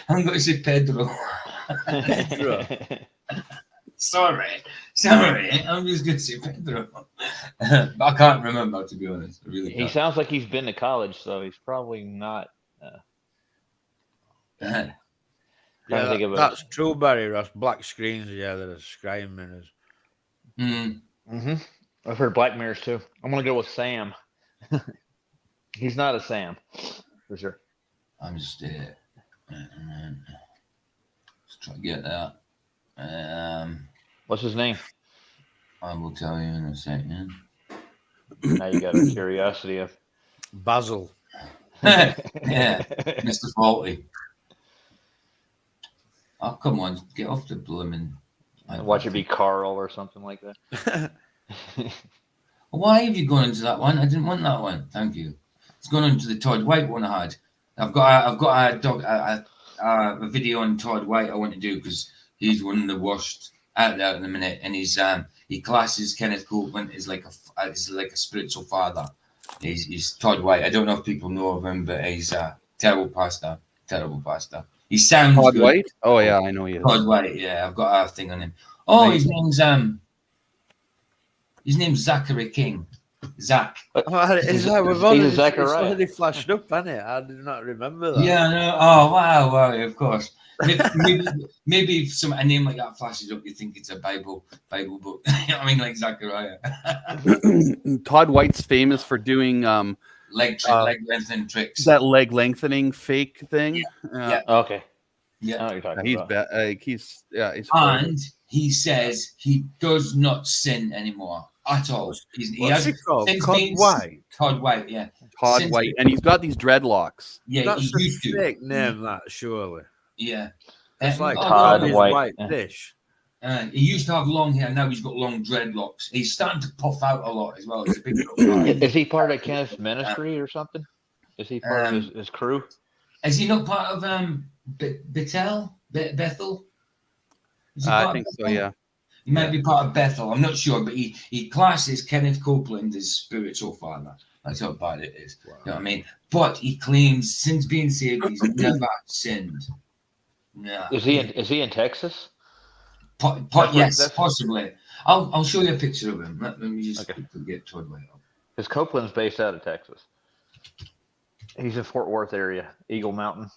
going to say Pedro. Pedro. Sorry. I'm just going to say Pedro. But I can't remember, to be honest. I really He can't. sounds like he's been to college, so he's probably not. Yeah, Think that's true, Barry Ross. Black screens, that are scrying mirrors. I've heard black mirrors too. I'm gonna go with Sam. He's not a Sam, for sure. I'm just try to get that. What's his name? I will tell you in a second. Now you got a curiosity of Basil. Yeah, Mr. Faulty. Oh, come on, get off the blooming. Watch it be Carl or something like that. Why have you gone into that one? I didn't want that one. Thank you. It's gone into the Todd White one I had. I've got a video on Todd White I want to do because he's one of the worst out there at the minute, and he classes Kenneth Copeland as like a spiritual father. He's Todd White. I don't know if people know of him, but he's a terrible pastor. He sounds Todd good. White? Oh yeah, I know he is. Todd White, yeah, I've got a thing on him. Oh, his name's Zachary King. Zach. Is that He's it's Zachariah. already flashed up, hasn't it? I did not remember that. Yeah, no. Oh, wow, of course. Maybe if a name like that flashes up, you think it's a Bible book. I mean, like Zachariah. Todd White's famous for doing leg lengthening tricks. That leg lengthening fake thing. Yeah. Okay. Yeah. I know what you're talking about. He's and he says he does not sin anymore at all. What's he called? Todd White. Todd White, yeah. Todd White, and he's got these dreadlocks. Yeah, that's he a fake name, that surely. Yeah. It's like Todd White dish. He used to have long hair. Now he's got long dreadlocks. He's starting to puff out a lot as well. He's a big Is he part of Kenneth's ministry or something? Is he part of his crew? Is he not part of Bethel? I think so, yeah. He might be part of Bethel. I'm not sure, but he classes Kenneth Copeland as spiritual father. That's how bad it is. Wow. You know what I mean? But he claims since being saved, he's never sinned. No. Is he in Texas? Yes, possibly. I'll show you a picture of him. Let me just get Todd White up. Because Copeland's based out of Texas. He's in Fort Worth area, Eagle Mountain.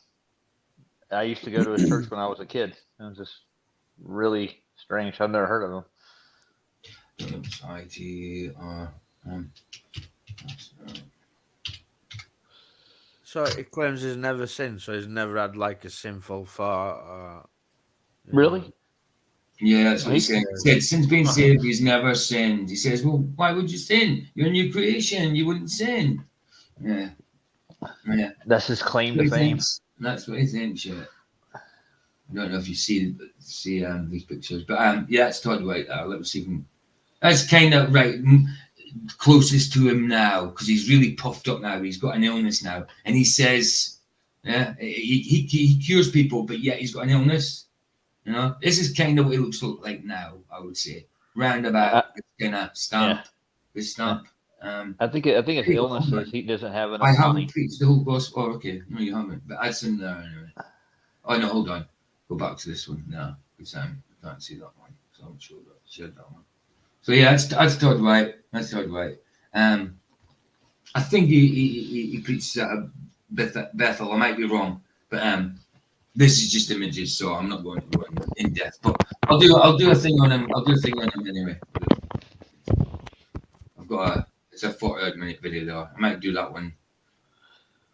I used to go to his church when I was a kid. It was just really strange. I've never heard of him. So he claims he's never sinned, so he's never had like a sinful thought. Really? Yeah, that's what he said. He said, since being saved, he's never sinned. He says, well, why would you sin? You're a new creation. You wouldn't sin. Yeah. That's his claim to fame. That's what he thinks, yeah. I don't know if you see these pictures, but yeah, it's Todd White there. Let me see if that's kind of right closest to him now because he's really puffed up now. He's got an illness now, and he says, yeah, he cures people, but yet he's got an illness. You know, this is kind of what it looks like now. I would say roundabout kind of stamp. This stamp. I think his illness is he doesn't have enough money. I money. haven't preached the whole gospel. Oh, okay. No, you haven't. But that's in there anyway. Oh, no, hold on. Go back to this one. No, because I can't see that one. So I'm sure that shared that one. So yeah, that's Todd White. That's Todd White. I think he preaches at Bethel. I might be wrong, but this is just images, so I'm not going to go in depth. But I'll do a thing on him. I'll do a thing on him anyway. I've got it's a 40-minute video though. I might do that one.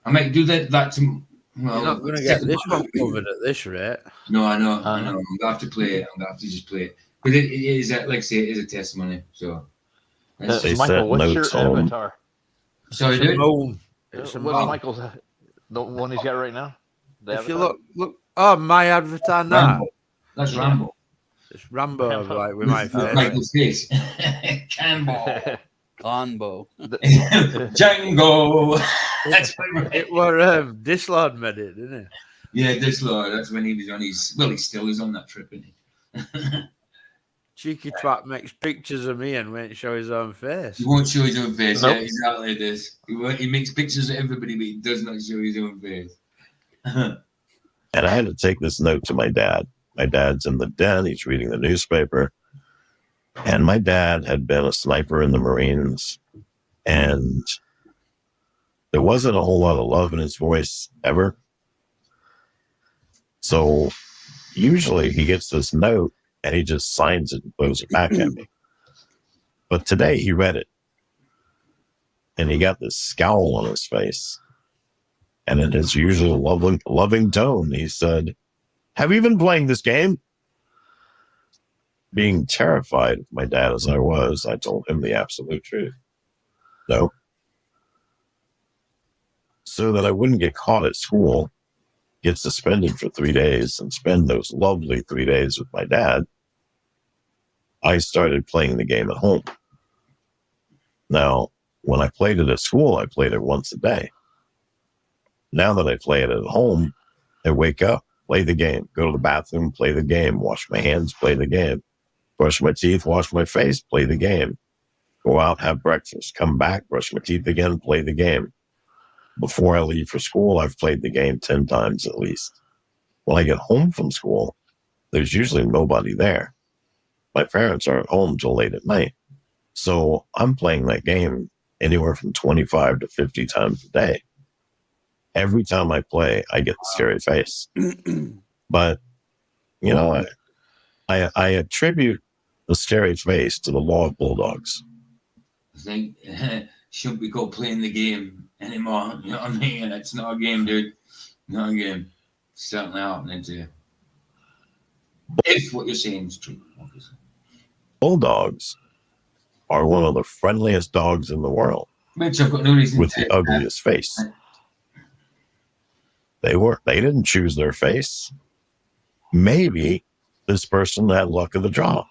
I might do that to. Well, you're not going to get this one covered at this rate. No, I know. I'm going to have to play it. I'm going to have to just play it. But it is, like I say, it is a testimony. So, Michael, what's your avatar? Sorry, dude. What's Michael's the one he's got right now? If you look. Oh, my avatar now. Rambo. That's Rambo. It's Rambo, like with my face. Michael's face. Cambo. Conbo. Django. That's what it was Dislord made it, didn't it? Yeah, Dislord. That's when he was on his. Well, he still is on that trip, isn't he? Cheeky twat makes pictures of me and won't show his own face. He won't show his own face. Nope. Yeah, exactly this. He makes pictures of everybody, but he does not show his own face. And I had to take this note to my dad. My dad's in the den. He's reading the newspaper. And my dad had been a sniper in the Marines. And there wasn't a whole lot of love in his voice ever. So usually he gets this note and he just signs it and throws it back at me. But today he read it. And he got this scowl on his face. And in his usual loving tone, he said, "Have you been playing this game?" Being terrified of my dad as I was, I told him the absolute truth. No. So that I wouldn't get caught at school, get suspended for 3 days, and spend those lovely 3 days with my dad, I started playing the game at home. Now, when I played it at school, I played it once a day. Now that I play it at home, I wake up, play the game, go to the bathroom, play the game, wash my hands, play the game, brush my teeth, wash my face, play the game, go out, have breakfast, come back, brush my teeth again, play the game. Before I leave for school, I've played the game 10 times at least. When I get home from school, there's usually nobody there. My parents aren't home till late at night. So I'm playing that game anywhere from 25 to 50 times a day. Every time I play, I get the scary face. But, you know, I attribute the scary face to the law of bulldogs. I think shouldn't be called playing the game anymore. You know what I mean? It's not a game, dude. Not a game. It's certainly happening to you. If what you're saying is true, obviously. Bulldogs are one of the friendliest dogs in the world. Which I've got no reason with to the ugliest face. They didn't choose their face. Maybe this person had luck of the draw.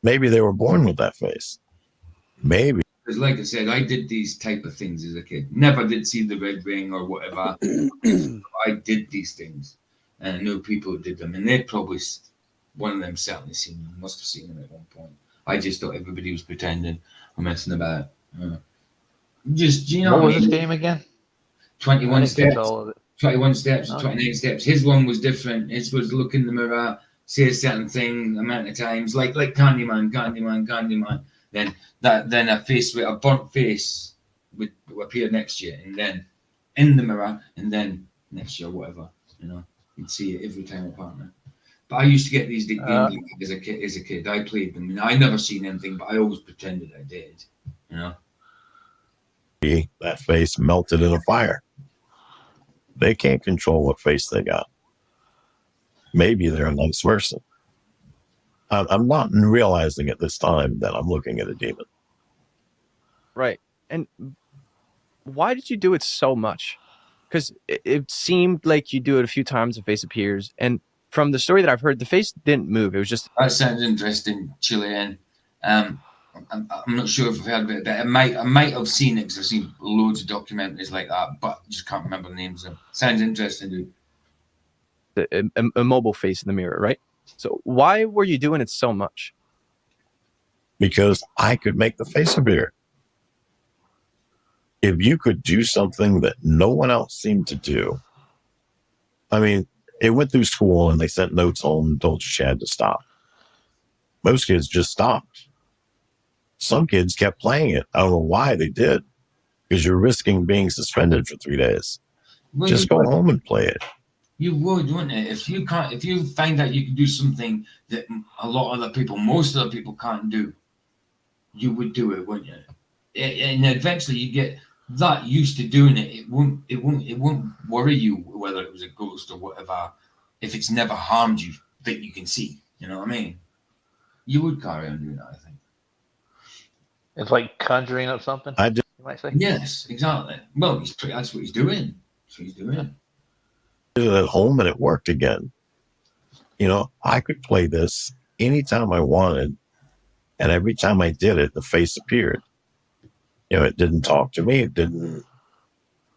Maybe they were born with that face. Maybe. Because like I said, I did these type of things as a kid. Never did see the red ring or whatever. I did these things. And I know people who did them. And they'd probably, one of them certainly seen them, must have seen them at one point. I just thought everybody was pretending or messing about. Just, you know what was I mean? this game again? 21 steps. All of it. 21 steps, Okay. 29 steps. His one was different. His was look in the mirror, say a certain thing amount of times, like Candyman. Then a face with a burnt face would appear next year, and then in the mirror, and then next year, whatever. You know, you'd see it every time apart. But I used to get these games as a kid. I played them, and I never seen anything, but I always pretended I did. You know, that face melted in a fire. They can't control what face they got. Maybe they're a nice person. I'm not realizing at this time that I'm looking at a demon. Right. And why did you do it so much? Because it seemed like you do it a few times, the face appears. And from the story that I've heard, the face didn't move. It was just... That sounds interesting, Chilean. I'm not sure if I've heard of it, but I might have seen it because I've seen loads of documentaries like that, but just can't remember the names of them. Sounds interesting, dude. A mobile face in the mirror, right? So why were you doing it so much? Because I could make the face appear. If you could do something that no one else seemed to do, I mean, it went through school and they sent notes home and told you she had to stop. Most kids just stopped. Some kids kept playing it. I don't know why they did, because you're risking being suspended for 3 days. Well, just go home and play it. You would, wouldn't it? If you find out you can do something that most other people can't do, you would do it, wouldn't you? And eventually you get that used to doing it. It won't worry you whether it was a ghost or whatever, if it's never harmed you that you can see. You know what I mean? You would carry on doing that, I think. It's like conjuring up something. I did. You might say. Yes, exactly. Well, that's what he's doing. That's what he's doing. Did it at home and it worked again. You know, I could play this anytime I wanted, and every time I did it, the face appeared. You know, it didn't talk to me.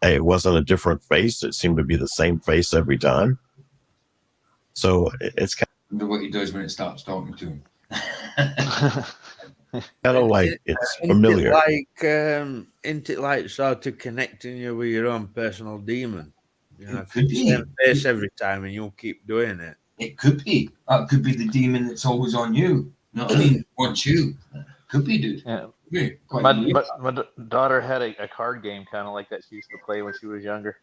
It wasn't a different face. It seemed to be the same face every time. So it's kind wonder what he does when it starts talking to him. Kind of like it's Isn't familiar. isn't it like sort of connecting you with your own personal demon? You know, It if could it's the be. same face every time and you'll keep doing it. It could be. That could be the demon that's always on you. You know what I mean? Wants you. Could be, dude. Yeah. Could be. Quite My weird. daughter had a card game kind of like that she used to play when she was younger.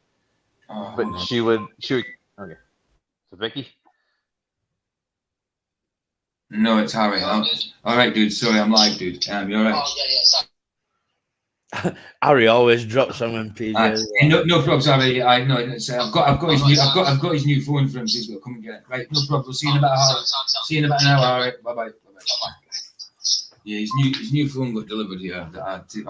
Oh, But hold on. she would. Okay. So Vicky. No, it's Harry. All right, dude. Sorry, I'm live, dude. You're right. Harry always drops them in PJs. No problems, Harry. I've got his new phone for him. So he's got to come and get it. Right, no problem. See you in about an hour, Harry. Bye bye. Yeah, his new phone got delivered here. I had to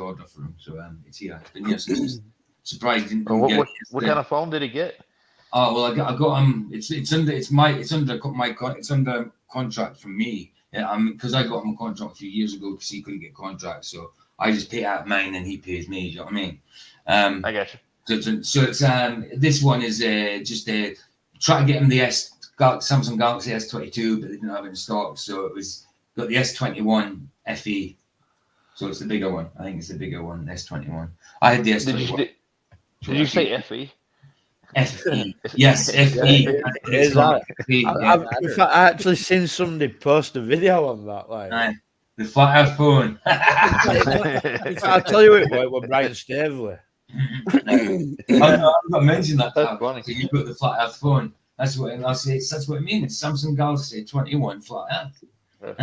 order for him, so it's here. It's been here since. Surprised didn't get it. What kind of phone did he get? Oh well, I got him. It's under contract from me. Yeah, because I got him a contract a few years ago because he couldn't get contracts, so I just pay out mine and he pays me. You know what I mean? I got you. So it's this one is just try to get him the Samsung Galaxy S22, but they didn't have it in stock, so it was got the S21 FE. So it's the bigger one. I think it's the bigger one, S21. I had the S21. Did you say FE? FE. Yes, FE. I've actually seen somebody post a video on that. Like the flat Earth phone. I'll tell you it was Brian Staveley. I'm not mentioning that. That's funny. So you got the flat Earth phone. That's what I'll say. That's what it means. Samsung Galaxy 21 flat Earth.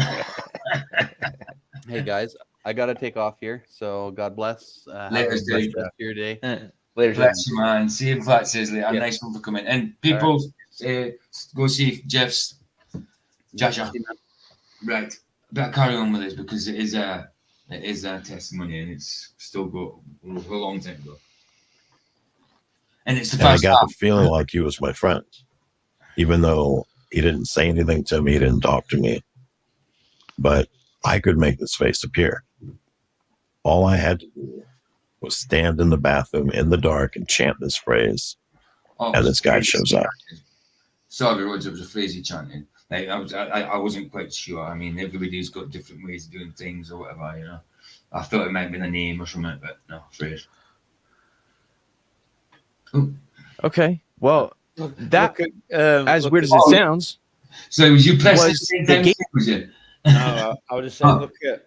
Hey guys, I gotta take off here. So God bless. Later, have a blessed rest of your day. Later, bless you, man. See you, Flat Sizzly. Yeah. Nice one for coming. And people, go see Jeff's Jasha. Right, better carry on with this because it is a testimony and it's still got a long time to go. And it's the And I first got time. the feeling like he was my friend, even though he didn't say anything to me, he didn't talk to me. But I could make this face appear. All I had to do was stand in the bathroom in the dark and chant this phrase, and this guy shows up. Sorry, Roger, it was a phrase he chanted. Like, I wasn't quite sure. I mean, everybody's got different ways of doing things or whatever, you know. I thought it might have been a name or something, but no, phrase. Ooh. Okay. Well, that as weird as it sounds. So was you pressing the same time? Was it? No, I would just say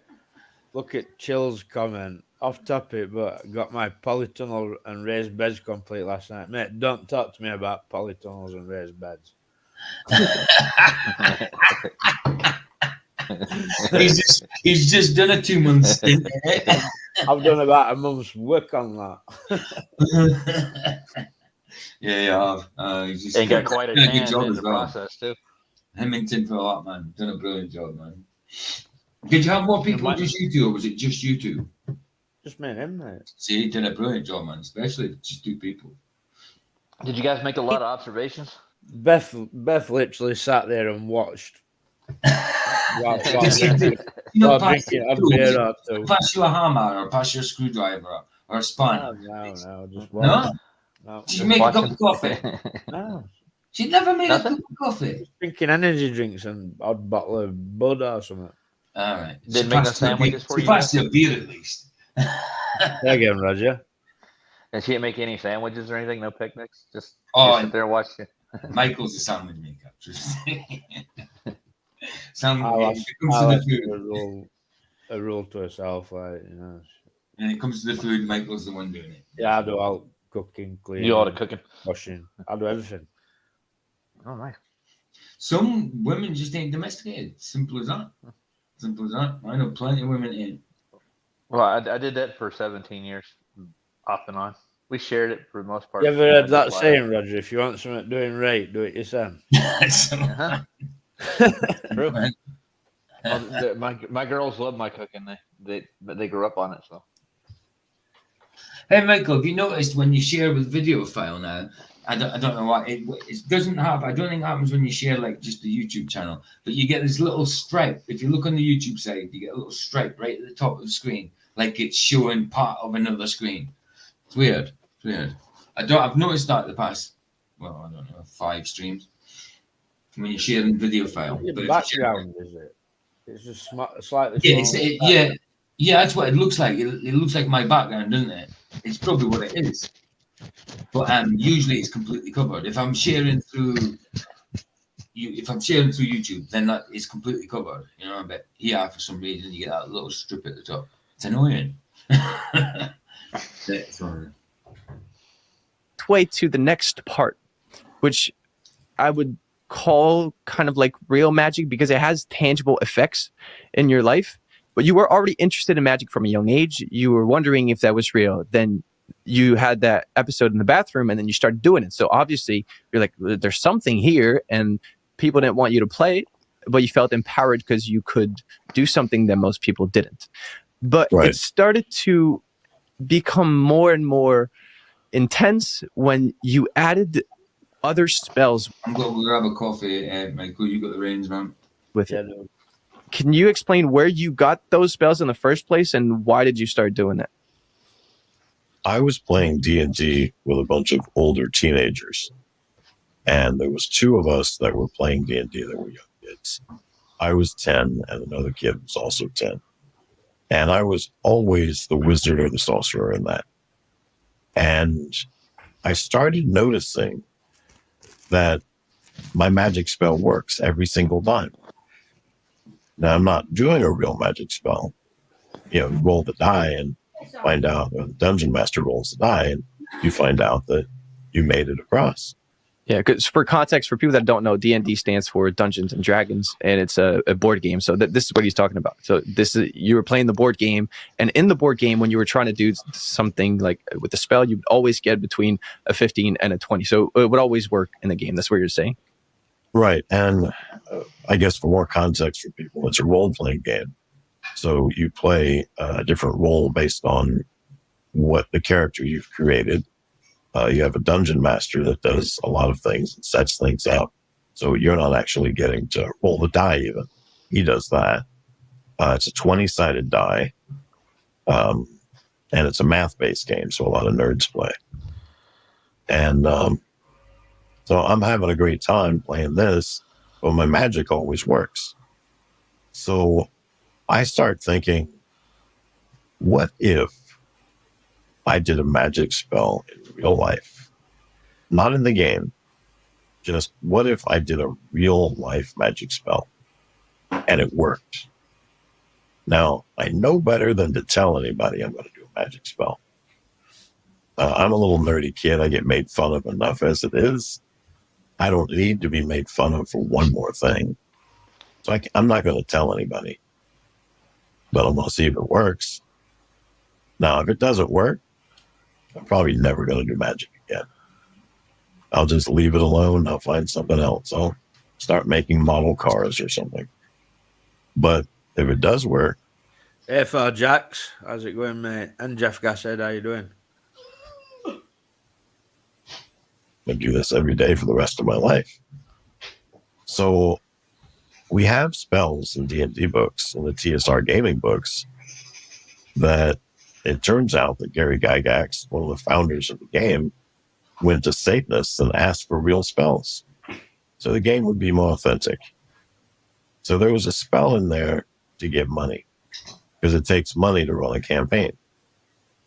look at Chill's comment off topic, but got my polytunnel and raised beds complete last night. Mate, don't talk to me about polytunnels and raised beds. he's just done a 2-month stint. I've done about a month's work on that. Yeah, he's just got quite a good job in as the well. process too. Hemmington for a lot, man. Done a brilliant job, man. Did you have more people just you two, or was it just you two? Just me and him, mate. See, he did a brilliant job, man. Especially just 2 people. Did you guys make a lot of observations? Beth literally sat there and watched. Pass you a hammer or pass you a screwdriver or a spanner? No, just no. Did you make a cup of coffee? No. She never made a cup of coffee. Drinking energy drinks and a bottle of Bud or something. All right. Didn't make no sandwiches for you? She passed you a beer at least. Again, Roger. And she didn't make any sandwiches or anything? No picnics? Just sit there and watch you. Michael's a sandwich maker. A rule to herself, like, you know. When it comes to the food, Michael's the one doing it. Yeah, I do all cooking, cleaning. You do all the cooking? Washing. I do everything. Oh, nice. Some women just ain't domesticated. Simple as that. Simple as that. I know plenty of women ain't. Well, I did that for 17 years, off and on. We shared it for the most part. You ever heard that saying, Roger? If you want something doing right, do it yourself. True. Well, my girls love my cooking. They grew up on it. So. Hey Michael, have you noticed when you share with video file now? I don't know why it doesn't happen. I don't think it happens when you share like just the YouTube channel, but you get this little stripe. If you look on the YouTube side, you get a little stripe right at the top of the screen, like it's showing part of another screen. It's weird. It's weird. I've noticed that the past, well, I don't know, 5 streams. when you're sharing video file. Your But background, is it? It's just slightly yeah, smaller. yeah, that's what it looks like. It looks like my background, doesn't it? It's probably what it is. But usually it's completely covered. If I'm sharing through YouTube, then that is completely covered. You know, but here for some reason you get that little strip at the top. It's annoying. Way to the next part, which I would call kind of like real magic because it has tangible effects in your life. But you were already interested in magic from a young age. You were wondering if that was real. Then you had that episode in the bathroom and then you started doing it. So obviously you're like, there's something here, and people didn't want you to play it, but you felt empowered because you could do something that most people didn't. But It started to become more and more intense when you added other spells. I'm going to grab a coffee, Michael. You got the reins, man. With it. Can you explain where you got those spells in the first place and why did you start doing that? I was playing D&D with a bunch of older teenagers, and there was 2 of us that were playing D&D that were young kids. I was 10, and another kid was also 10. And I was always the wizard or the sorcerer in that. And I started noticing that my magic spell works every single time. Now, I'm not doing a real magic spell. You roll the die and find out, or the dungeon master rolls the die, and you find out that you made it across. Yeah, because for context, for people that don't know, D&D stands for Dungeons and Dragons, and it's a board game. So this is what he's talking about. So you were playing the board game, and in the board game, when you were trying to do something like with the spell, you would always get between a 15 and a 20. So it would always work in the game. That's what you're saying. Right, and I guess for more context for people, it's a role-playing game. So you play a different role based on what the character you've created. You have a dungeon master that does a lot of things and sets things up. So you're not actually getting to roll the die even. He does that. It's a 20-sided die. And it's a math-based game, so a lot of nerds play. And so I'm having a great time playing this, but my magic always works. So I start thinking, what if I did a magic spell in real life? Not in the game. Just what if I did a real life magic spell and it worked? Now, I know better than to tell anybody I'm going to do a magic spell. I'm a little nerdy kid. I get made fun of enough as it is. I don't need to be made fun of for one more thing. So I'm not going to tell anybody. But I'm going to see if it works. Now, if it doesn't work, I'm probably never going to do magic again. I'll just leave it alone. I'll find something else. I'll start making model cars or something. But if it does work. Hey, Jax, how's it going, mate? And Jeff Gasshead, how you doing? I do this every day for the rest of my life. So we have spells in D&D books and the TSR gaming books that it turns out that Gary Gygax, one of the founders of the game, went to Satanists and asked for real spells. So the game would be more authentic. So there was a spell in there to give money because it takes money to run a campaign.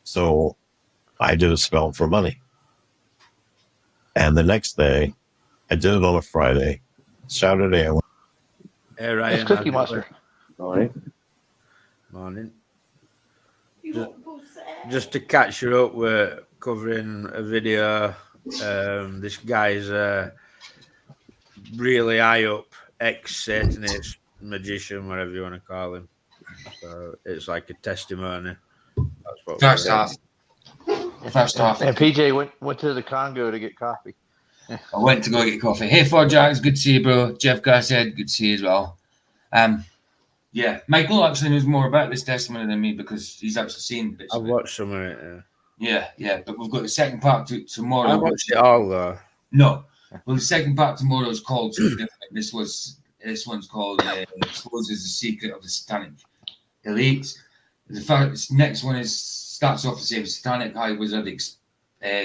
So I did a spell for money. And the next day, I did it on a Friday. Saturday, I went. Hey, Ryan. It's Cookie Monster. Morning. Morning. Just to catch you up, we're covering a video. This guy's really high up, ex-Satanist, magician, whatever you want to call him. So it's like a testimony. That's what First off. And PJ went to the Congo to get coffee. I went to go get coffee. Hey, Ford Jags, good to see you, bro. Jeff Gasshead, good to see you as well. Yeah, Michael actually knows more about this testimony than me because he's actually seen bits I've of it. watched some of it. Yeah, but we've got the second part tomorrow. I watched it all though. No, well, the second part tomorrow is called something different. This one's called "Exposes the Secret of the Satanic Elites." The next one starts off the same. Satanic High Wizard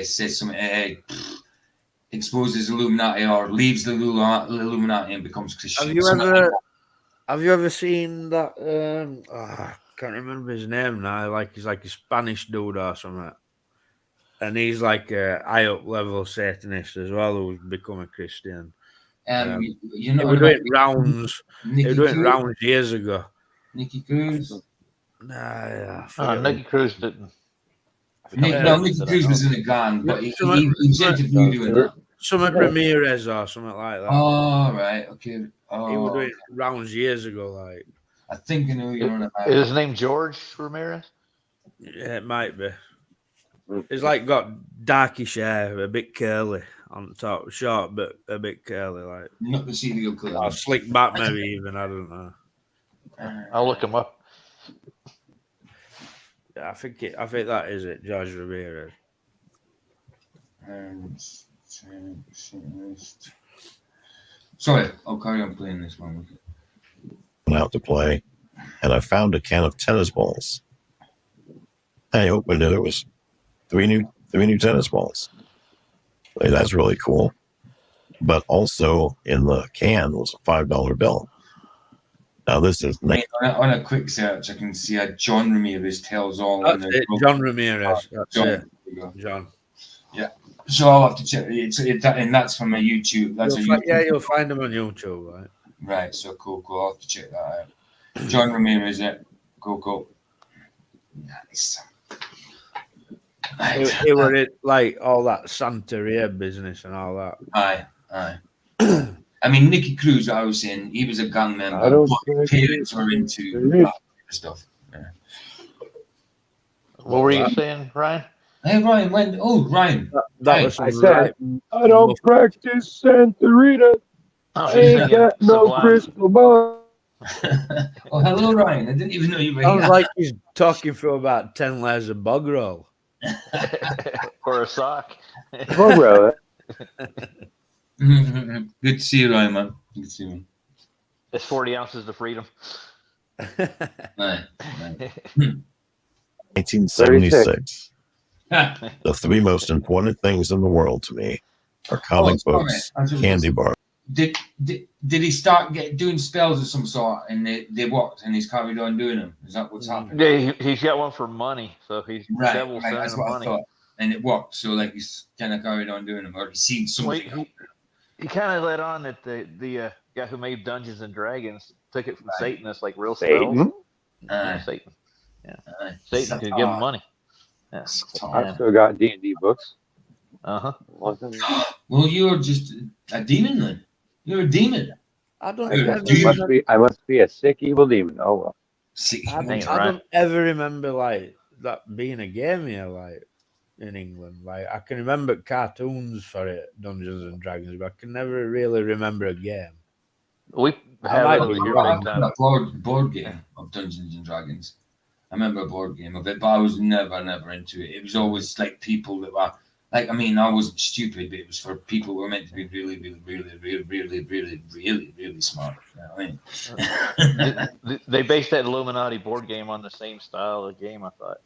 says something. exposes Illuminati or leaves the Illuminati and becomes Christian. Have you ever seen that? I can't remember his name now. Like he's like a Spanish dude or something, and he's like a high up level Satanist as well, who's become a Christian. You know, he was doing rounds. Nicky He was doing Cruz? rounds years ago. Nicky Cruz? Nicky Cruz didn't. Nicky Cruz was in the gang, but he was interviewed doing that. Something Ramirez or something like that. Oh, right, okay. He was doing rounds years ago, like. I think I know you're on about. Is his name George Ramirez? Yeah, it might be. He's like got darkish hair, a bit curly on top, short but a bit curly, like. Not the serial killer. Or slick back, maybe even. I don't know. I'll look him up. Yeah, I think that is it, George Ramirez. Sorry, I'll carry on playing this one. Went out to play, and I found a can of tennis balls. I opened it. It was three new tennis balls. Hey, that's really cool. But also in the can was a $5 bill. Now this is nice. On a quick search, I can see John Ramirez tells all. That's it, John Ramirez. That's it. John. Yeah. So I'll have to check. And that's from a YouTube. That's you'll find him on YouTube, right? Right. So cool. I'll have to check that out. John Ramirez. Yeah. Cool. Nice. He were it like all that Santeria business and all that. Aye. I mean, Nicky Cruz, I was saying, he was a gang member. But parents were into that stuff. Yeah. What were you saying, Ryan? Hey, Ryan, Ryan. That was I said, I don't practice Santeria. I ain't got no crystal ball. Oh, hello, Ryan. I didn't even know you were here. Sounds like he's talking for about 10 layers of bog roll. Or a sock. Bog roll. Good to see you, Ryan, man. Good to see you. It's 40 ounces of freedom. Right. 1976. The three most important things in the world to me are comic books, candy bars. Did he start doing spells of some sort and they worked and he's carried on doing them? Is that what's happening? Yeah, he's got one for money, so he's right. That's what money. I thought, and it worked. So like he's kind of carried on doing them, or he's seen something. He kind of let on that the guy who made Dungeons and Dragons took it from Satan as like real spells. Satan. Yeah, Satan could give him money. Yeah. I've still got D&D books. Well, you're just a demon then. You're a demon. I must be a sick evil demon. Oh well. I don't ever remember like that being a game here, like in England. Like I can remember cartoons for it, Dungeons and Dragons, but I can never really remember a game. We have a board game of Dungeons and Dragons. I remember a board game of it, but I was never into it. It was always like people that were like, I mean, I wasn't stupid, but it was for people who were meant to be really smart. You know what I mean? They based that Illuminati board game on the same style of game, I thought.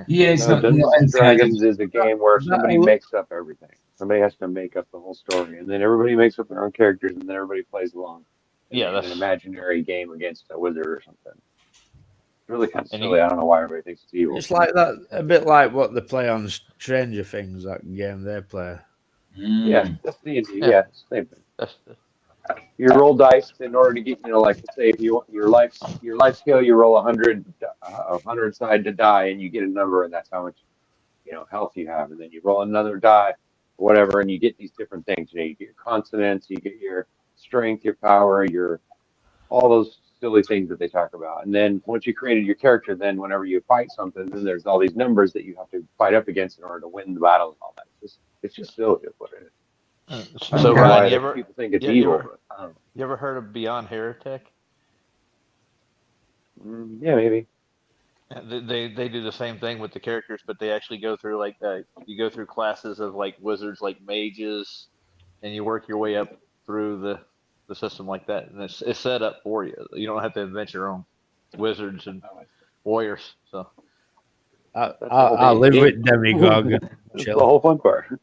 Yeah, it's Dungeons and Dragons is a game where somebody makes up everything. Somebody has to make up the whole story, and then everybody makes up their own characters, and then everybody plays along. Yeah, that's an imaginary game against a wizard or something. It's really kind of silly. I don't know why everybody thinks it's evil. It's like that, a bit like what they play on Stranger Things, that game they play. Yeah, that's the same thing. You roll dice in order to get, like say if you want your life scale, you roll 100 side to die, and you get a number, and that's how much health you have, and then you roll another die, or whatever, and you get these different things. You get your consonants, you get your strength, your power, your all those silly things that they talk about. And then once you created your character, then whenever you fight something, then there's all these numbers that you have to fight up against in order to win the battle and all that. It's just silly is what it is. So Ryan, people think it's evil. You ever heard of Beyond Heretic? Yeah, maybe. They do the same thing with the characters, but they actually go through like you go through classes of like wizards, like mages, and you work your way up through the system like that, and it's set up for you. You don't have to invent your own wizards and warriors. So I'll live with Demigod. That's the whole fun part.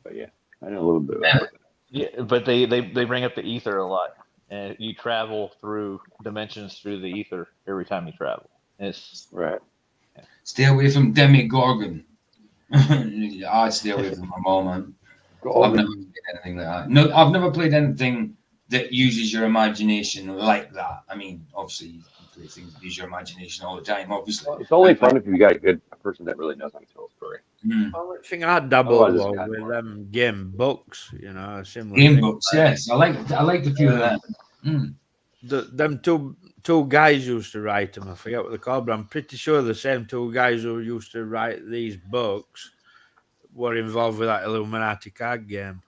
But yeah, I know a little bit about that. Yeah, but they bring up the ether a lot, and you travel through dimensions through the ether every time you travel. It's Right. Stay away from Demogorgon. I'd stay away from my mom, man. I've never played anything like that. No, I've never played anything that uses your imagination like that. I mean, obviously, you play things that use your imagination all the time, obviously. Well, it's only fun if you got a person that really knows how to tell a story. The only thing I dabble with them game books, you know, similar game thing, books. Yes, I like a few of them. Them two guys used to write them. I forget what they're called, but I'm pretty sure the same two guys who used to write these books were involved with that Illuminati card game.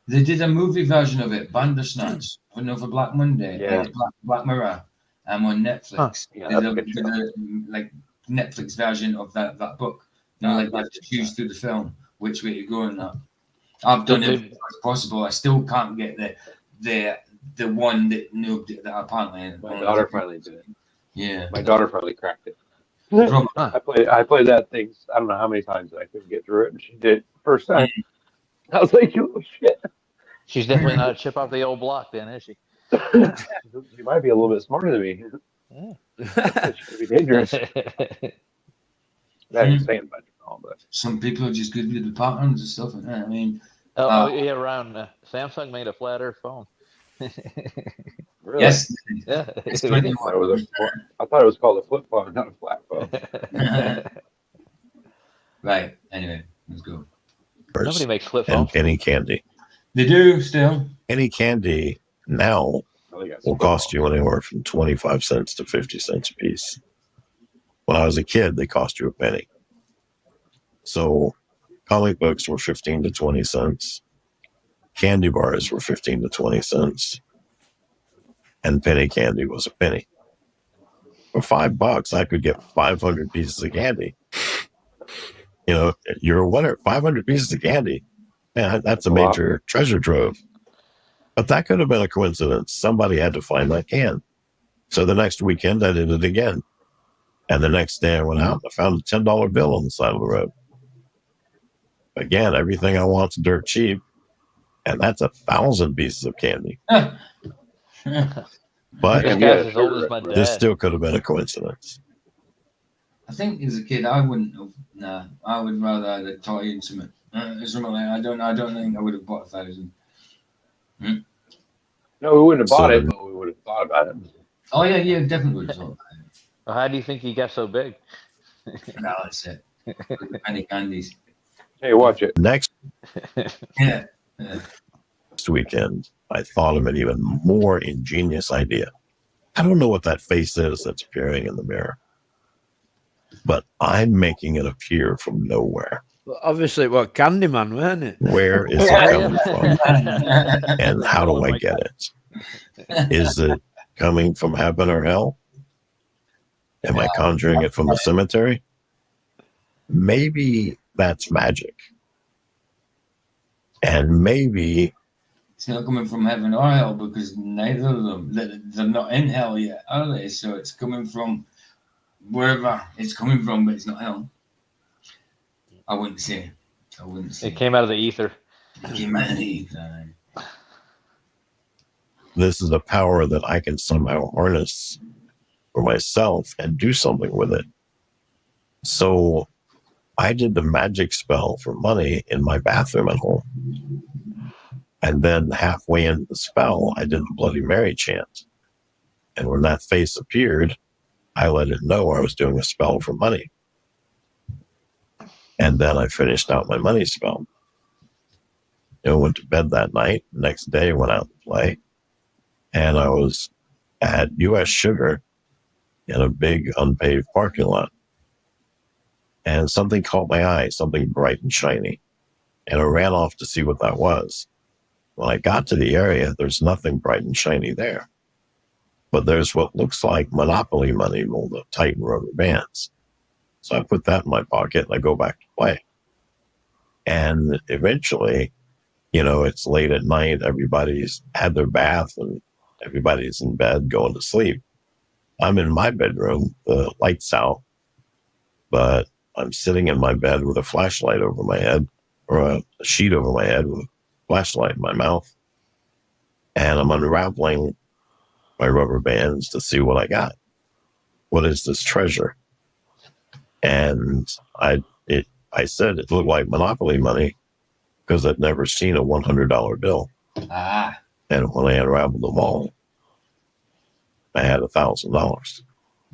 They did a movie version of it, Bandersnatch, for Black Monday, Black Mirror, on Netflix. Yeah, they did a like Netflix version of that book. You know, like you have to choose through the film which way to go in that. I've done everything as possible. I still can't get the one that nobody that apparently. My daughter finally did it. Yeah, my daughter finally cracked it. I played that thing. I don't know how many times I couldn't get through it, and she did first time. I was like, "Oh shit!" She's definitely not a chip off the old block, then, is she? She might be a little bit smarter than me. She could be dangerous. That ain't saying much, but some people are just good with the patterns and stuff like that. I mean, Ron, Samsung made a flat Earth phone. Really? Yes. Yeah. I thought it was called a flip phone, not a flat phone. Right. Anyway, let's go. Nobody makes flip and phones. penny candy. They do still. Penny candy now will cost you anywhere from 25 cents to 50 cents a piece. When I was a kid, they cost you a penny. So comic books were 15 to 20 cents. Candy bars were 15 to 20 cents. And penny candy was a penny. For $5, I could get 500 pieces of candy. You know, you're a winner. 500 pieces of candy. Man, that's a major treasure trove. But that could have been a coincidence. Somebody had to find that can. So the next weekend, I did it again. And the next day I went out and I found a $10 bill on the side of the road. Again, everything I want's dirt cheap. And that's 1,000 pieces of candy. But this still could have been a coincidence. I think as a kid, I wouldn't have. Nah, I would rather have a toy instrument. Something like I don't think I would have bought 1,000. No, we wouldn't have bought it, but we would have thought about it. Oh yeah, definitely would have thought about it. Well, how do you think he got so big? No, that's it. Penny candies. Hey, watch it. Next Yeah. weekend, I thought of an even more ingenious idea. I don't know what that face is that's appearing in the mirror, but I'm making it appear from nowhere. Well, obviously, Candyman, weren't it? Where is it coming from? And how do I get it? Is it coming from heaven or hell? Am I conjuring it from the cemetery? Maybe that's magic. And maybe it's not coming from heaven or hell because neither of them, they're not in hell yet, are they? So it's coming from wherever it's coming from, but it's not hell. I wouldn't say. It came out of the ether. It came out of the ether. This is a power that I can somehow harness for myself and do something with it. So I did the magic spell for money in my bathroom at home. And then halfway into the spell, I did the Bloody Mary chant. And when that face appeared, I let it know I was doing a spell for money. And then I finished out my money spell. I went to bed that night. Next day, I went out to play. And I was at U.S. Sugar in a big unpaved parking lot. And something caught my eye, something bright and shiny. And I ran off to see what that was. When I got to the area, there's nothing bright and shiny there. But there's what looks like Monopoly money rolled up tight in rubber bands. So I put that in my pocket and I go back to play. And eventually, it's late at night. Everybody's had their bath and everybody's in bed going to sleep. I'm in my bedroom, the light's out, but I'm sitting in my bed with a flashlight over my head, or a sheet over my head with a flashlight in my mouth. And I'm unraveling my rubber bands to see what I got. What is this treasure? And I said it looked like Monopoly money because I'd never seen a $100 bill. Ah. And when I unraveled them all, I had $1,000.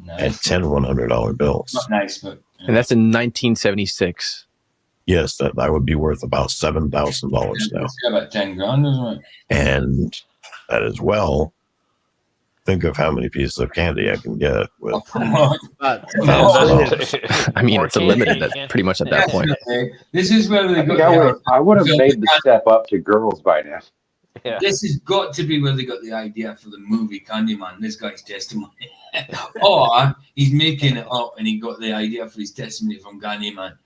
Nice. And 10 $100 bills. Not nice, but... And that's in 1976. Yes, that would be worth about $7,000 now. It's about 10 grand, isn't it? And that as well, think of how many pieces of candy I can get with $1,000. I mean, it's limited pretty much at that point. This is where they got I would have made the step up to girls by now. Yeah. This has got to be where they got the idea for the movie Candyman, this guy's testimony. Or he's making it up and he got the idea for his testimony from Candyman.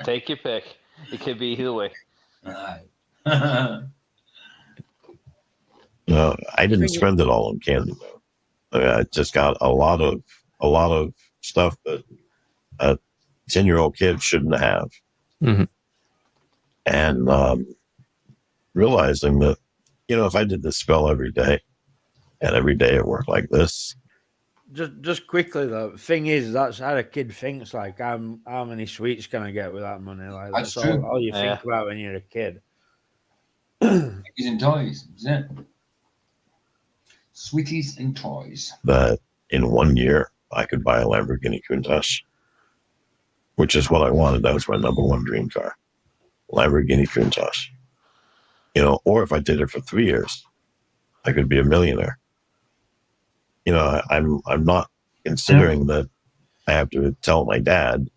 Take your pick. It could be either way. No, I didn't spend it all on candy though. I mean, I just got a lot of stuff that a 10-year-old kid shouldn't have. Mm-hmm. And realizing that, if I did this spell every day and every day it worked like this. Just quickly though, the thing is, that's how a kid thinks. Like, how many sweets can I get with that money? Like, that's all you think about when you're a kid. Sweeties and toys, is it? Sweeties and toys. That in 1 year I could buy a Lamborghini Countach, which is what I wanted. That was my number one dream car, Lamborghini Countach. Or if I did it for 3 years, I could be a millionaire. I'm not considering that I have to tell my dad,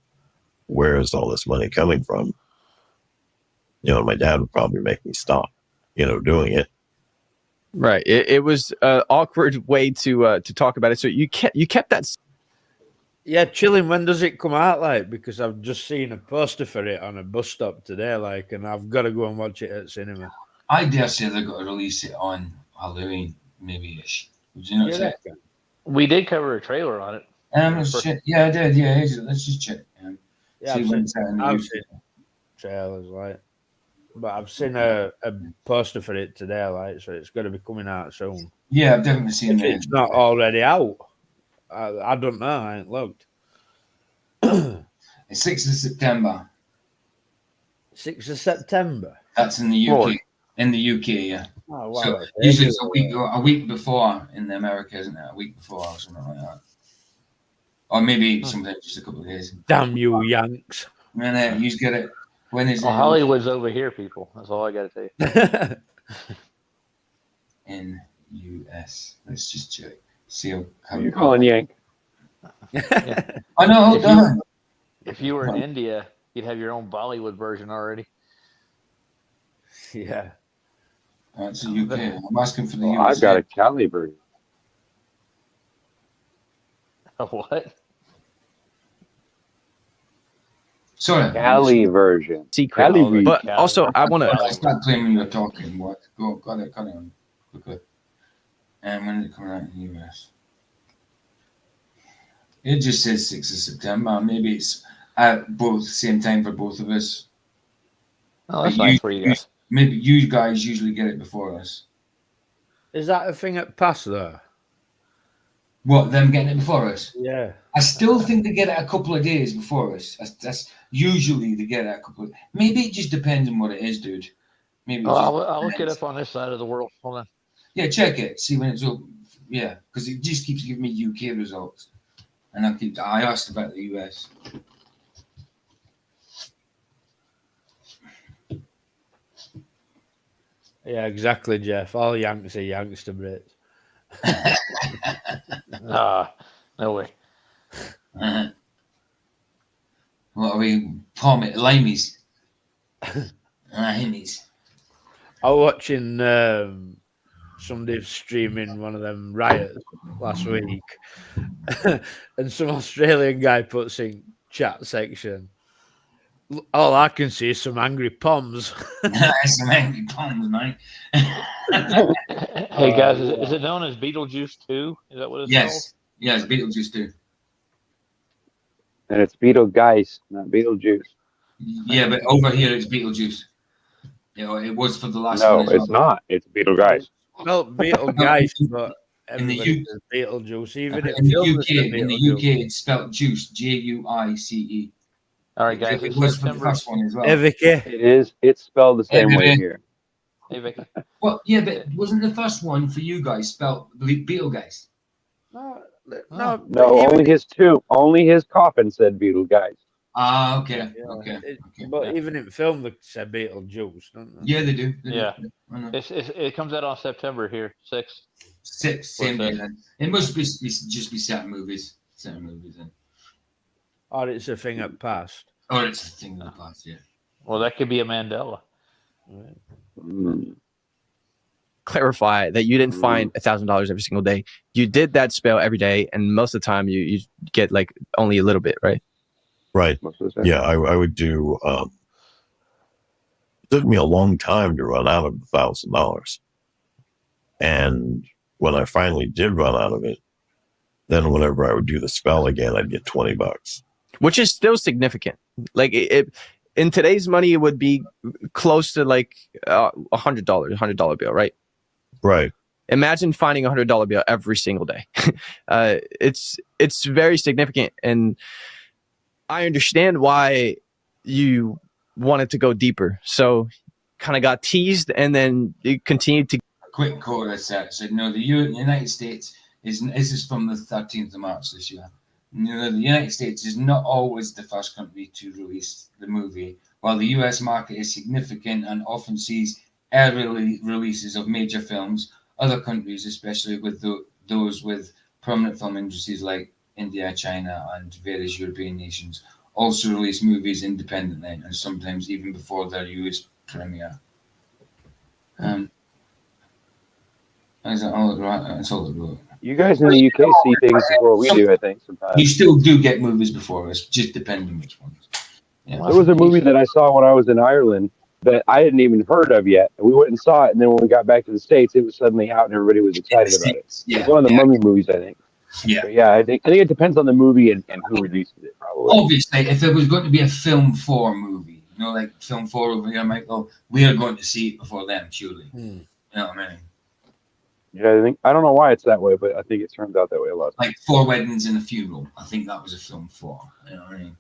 where is all this money coming from? My dad would probably make me stop, doing it. Right. It was an awkward way to talk about it. So you kept that. Yeah, Chilling. When does it come out? Like, because I've just seen a poster for it on a bus stop today. Like, and I've got to go and watch it at cinema. I dare say they're going to release it on Halloween, maybe-ish. Would you not say? We did cover a trailer on it. Yeah, I did. Yeah, let's just check. I've seen trailers, like, but I've seen a poster for it today, like, so it's going to be coming out soon. Yeah, I've definitely seen it. It's not already out. I don't know. I ain't looked. It's 6th of September. 6th of September. That's in the UK. Lord. In the UK, yeah. Oh, wow. So usually it's a week before in America, isn't it? A week before or something like that. Or maybe sometimes just a couple of days. Damn you, Yanks. Man, you just get it. When is it? Hollywood's over here, people. That's all I got to tell you. In US. Let's just check. See how you're calling Yank. I know, hold on. If you were in India, you'd have your own Bollywood version already. Yeah. That's the UK. I'm asking for the US. US. I've got a Cali version. A what? Sorry. Cali version. Secret. Cali version. But also, I want to. Start claiming you're talking. What? Got it on quickly. And when did it come out in the US? It just says 6th of September. Maybe it's at both same time for both of us. Oh, that's nice for you guys. Maybe you guys usually get it before us. Is that a thing at Pass though? What, them getting it before us? Yeah. I still think they get it a couple of days before us. That's usually they get it a couple of... Maybe it just depends on what it is, dude. Maybe. I'll look it up on this side of the world. Hold on. Yeah, check it. See when it's up. Yeah, because it just keeps giving me UK results. And I asked about the US. Yeah, exactly, Jeff. All Yanks are Yanks to Brits. No way. What are we? Limeys. Limeys. I was watching somebody streaming one of them riots last week, and some Australian guy puts in chat section, all I can see is some angry poms. Some angry poms, mate. Hey guys, is it known as Beetlejuice 2? Is that what it's called? Yes, Beetlejuice 2. And it's Beetlegeist, not Beetlejuice. Yeah, but over here it's Beetlejuice. You know, it was for the last No, one as it's well. not. It's Beetlegeist. Well, Beetlegeist, but In the everybody U- says Beetlejuice. Even in the film, UK, in the UK, it's spelled juice, Juice. All right, guys. It It's was for the September. first one as well. Hey, Vicky. It is. It's spelled the same way Vicky. here. Hey, Vicky. Well, yeah, but wasn't the first one for you guys spelled Beetlegeist? No, No, only his coffin said Beetlegeist. Ah, okay. But even in film, they say Beetlejuice, don't they? Yeah, they do. Yeah. It comes out on September here, 6th. 6th, same day then. It must be just be certain movies. Then. Or it's a thing that passed. Or it's a thing that passed, yeah. Well, that could be a Mandela. Clarify that you didn't find $1,000 every single day. You did that spell every day, and most of the time you get like only a little bit, right? Right. Yeah, I would do. It took me a long time to run out of $1,000, and when I finally did run out of it, then whenever I would do the spell again, I'd get $20, which is still significant. Like it in today's money, it would be close to like $100 bill, right? Right. Imagine finding $100 bill every single day. It's very significant, and I understand why you wanted to go deeper. So kind of got teased, and then you continued to. A quick chorus said, no, the United States this is from the 13th of March this year. No, the United States is not always the first country to release the movie. While the US market is significant and often sees early releases of major films, other countries, especially with those with permanent film industries like India, China, and various European nations, also release movies independently and sometimes even before their US premiere. That's all it wrote. You guys in the UK see things before we do, I think, sometimes. You still do get movies before us, just depending which ones. Yeah. There was a movie that I saw when I was in Ireland that I hadn't even heard of yet. We went and saw it, and then when we got back to the States, it was suddenly out and everybody was excited about it. Yeah. It's one of the Mummy movies, I think. Yeah. But yeah, I think it depends on the movie and who releases it, probably. Obviously, if it was going to be a Film 4 movie, like Film 4 over here, Michael, we are going to see it before them, surely. You know what I mean? Yeah, I don't know why it's that way, but I think it turns out that way a lot. Like 4 Weddings and a Funeral. I think that was a Film 4. You know what I mean?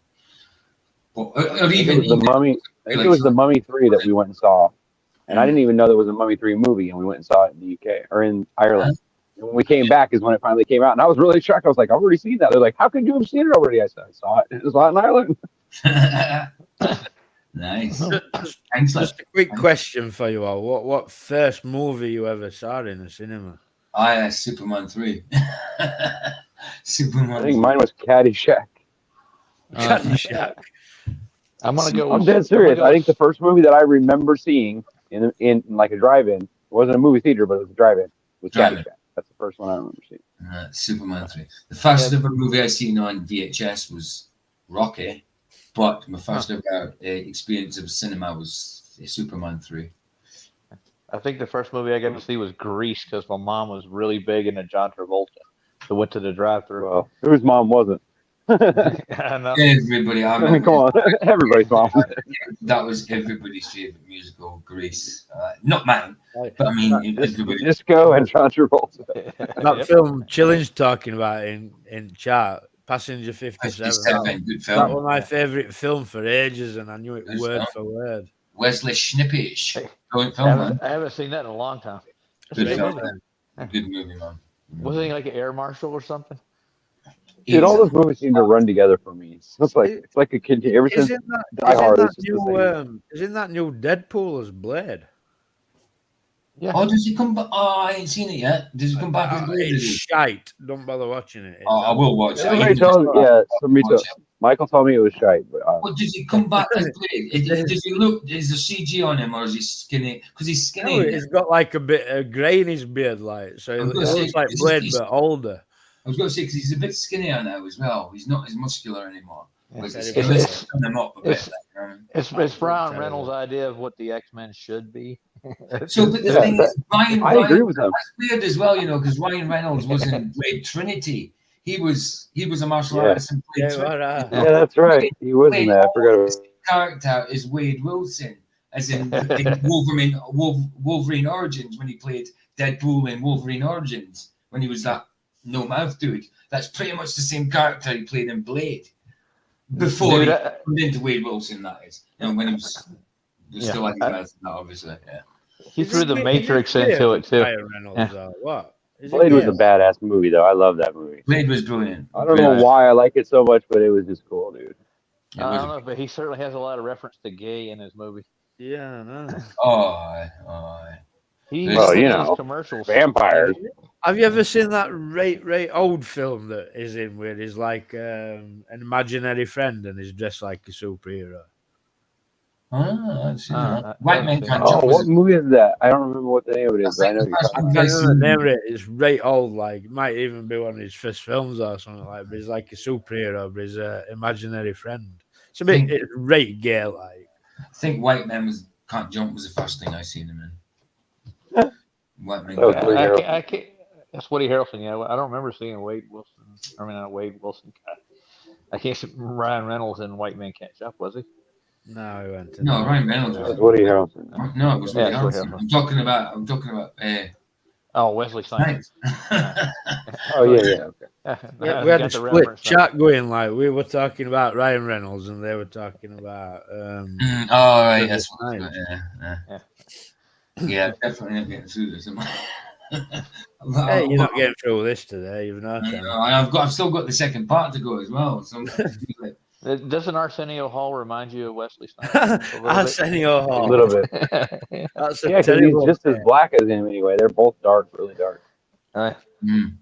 But, or even the Mummy. I think it was the Mummy 3 that we went and saw, and I didn't even know there was a Mummy 3 movie, and we went and saw it in the UK or in Ireland. And when we came back is when it finally came out, and I was really shocked. I was like, I've already seen that. They're like, how could you have seen it already? I said, I saw it. It was out in Ireland. Nice. Just a quick question for you all. What first movie you ever saw in the cinema? Superman 3. Superman. I think mine was Caddyshack. Caddyshack. I'm dead serious. I think the first movie that I remember seeing in like a drive-in, it wasn't a movie theater, but it was a drive-in, was Caddyshack. That's the first one I remember seeing. Superman 3. The first ever movie I seen on VHS was Rocky, but my first ever experience of cinema was Superman 3. I think the first movie I got to see was Grease because my mom was really big into John Travolta. So went to the drive-thru. Well, whose mom wasn't? I know. Everybody, I mean, come on, everybody's mom. That was everybody's favorite musical, Grease. Not mine, but I mean, everybody. Disco and John Travolta. That film Chilling's talking about in chat, Passenger 57. Good film. That was my favourite film for ages, and I knew it word for word. Wesley Snippish. I haven't seen that in a long time. Good film. Good movie, man. Wasn't he like an air marshal or something? Dude, all those movies seem to run together for me. It's like a kid. Ever since Die Hard, isn't that new Deadpool as Blade? Yeah. Oh, does he come back? Oh, I ain't seen it yet. Does he come back as Blade? It's shite. Don't bother watching it. I will watch it. Michael told me it was shite. But does he come back as Blade? Does he look? Is there CG on him, or is he skinny? Because he's skinny. No, he's got like a bit of grey in his beard, so it looks like Blade, but older. I was going to say because he's a bit skinnier now as well. He's not as muscular anymore. It's Ryan Reynolds' idea of what the X-Men should be. So, but the thing is, I agree with him. That's weird as well, because Ryan Reynolds was in Blade Trinity. he was a martial artist and played Yeah, that's right. He was in that. I forgot about his character is Wade Wilson, as in Wolverine Origins, when he played Deadpool in Wolverine Origins, when he was that no mouth dude. That's pretty much the same character he played in Blade. Before he turned into Wade Wilson, that is. When he was still like his mouth, obviously. Yeah. He threw the Matrix into it too. What? Blade was a badass movie, though. I love that movie. Blade was brilliant. I don't know why I like it so much, but it was just cool, dude. I don't know, but he certainly has a lot of reference to gay in his movie. Yeah, I know. Commercials. Vampires. Have you ever seen that right old film that is in where he's like an imaginary friend and he's dressed like a superhero? White Man Can't Jump. What movie is that? I don't remember what the name of it is. But I know the name of it is right old. Like, it might even be one of his first films or something like. But he's like a superhero, but he's an imaginary friend. It's a bit right gay, like. I think White Man Can't Jump was the first thing I seen him in. White Man. I can't. That's Woody Harrelson. Yeah, I don't remember seeing Wade Wilson. I mean, not Wade Wilson. I can't see Ryan Reynolds in White Man Can't Jump, was he? No, he went. No, Ryan Reynolds. It was Woody Harrelson. No, it was Woody Harrelson. I'm talking about. Wesley Snipes. Oh yeah. Okay. We had a split chat going. Like, we were talking about Ryan Reynolds, and they were talking about. Right. That's what. Yeah, definitely not getting through this. Hey, you're not getting through this today. You've not. I've still got the second part to go as well. So doesn't Arsenio Hall remind you of Wesley Snipes? Arsenio Hall, a little bit. That's because he's just as black as him anyway. They're both dark, really dark.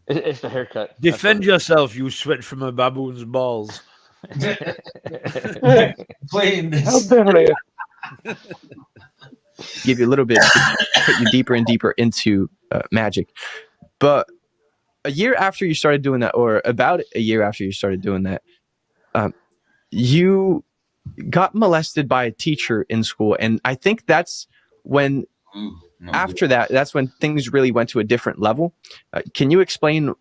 It's the haircut. Defend yourself, you sweat from a baboon's balls. Playing this. How dare you? Give you a little bit, put you deeper and deeper into magic. But a year after you started doing that, or about a year after you started doing that, you got molested by a teacher in school. And I think that's when, that's when things really went to a different level. Can you explain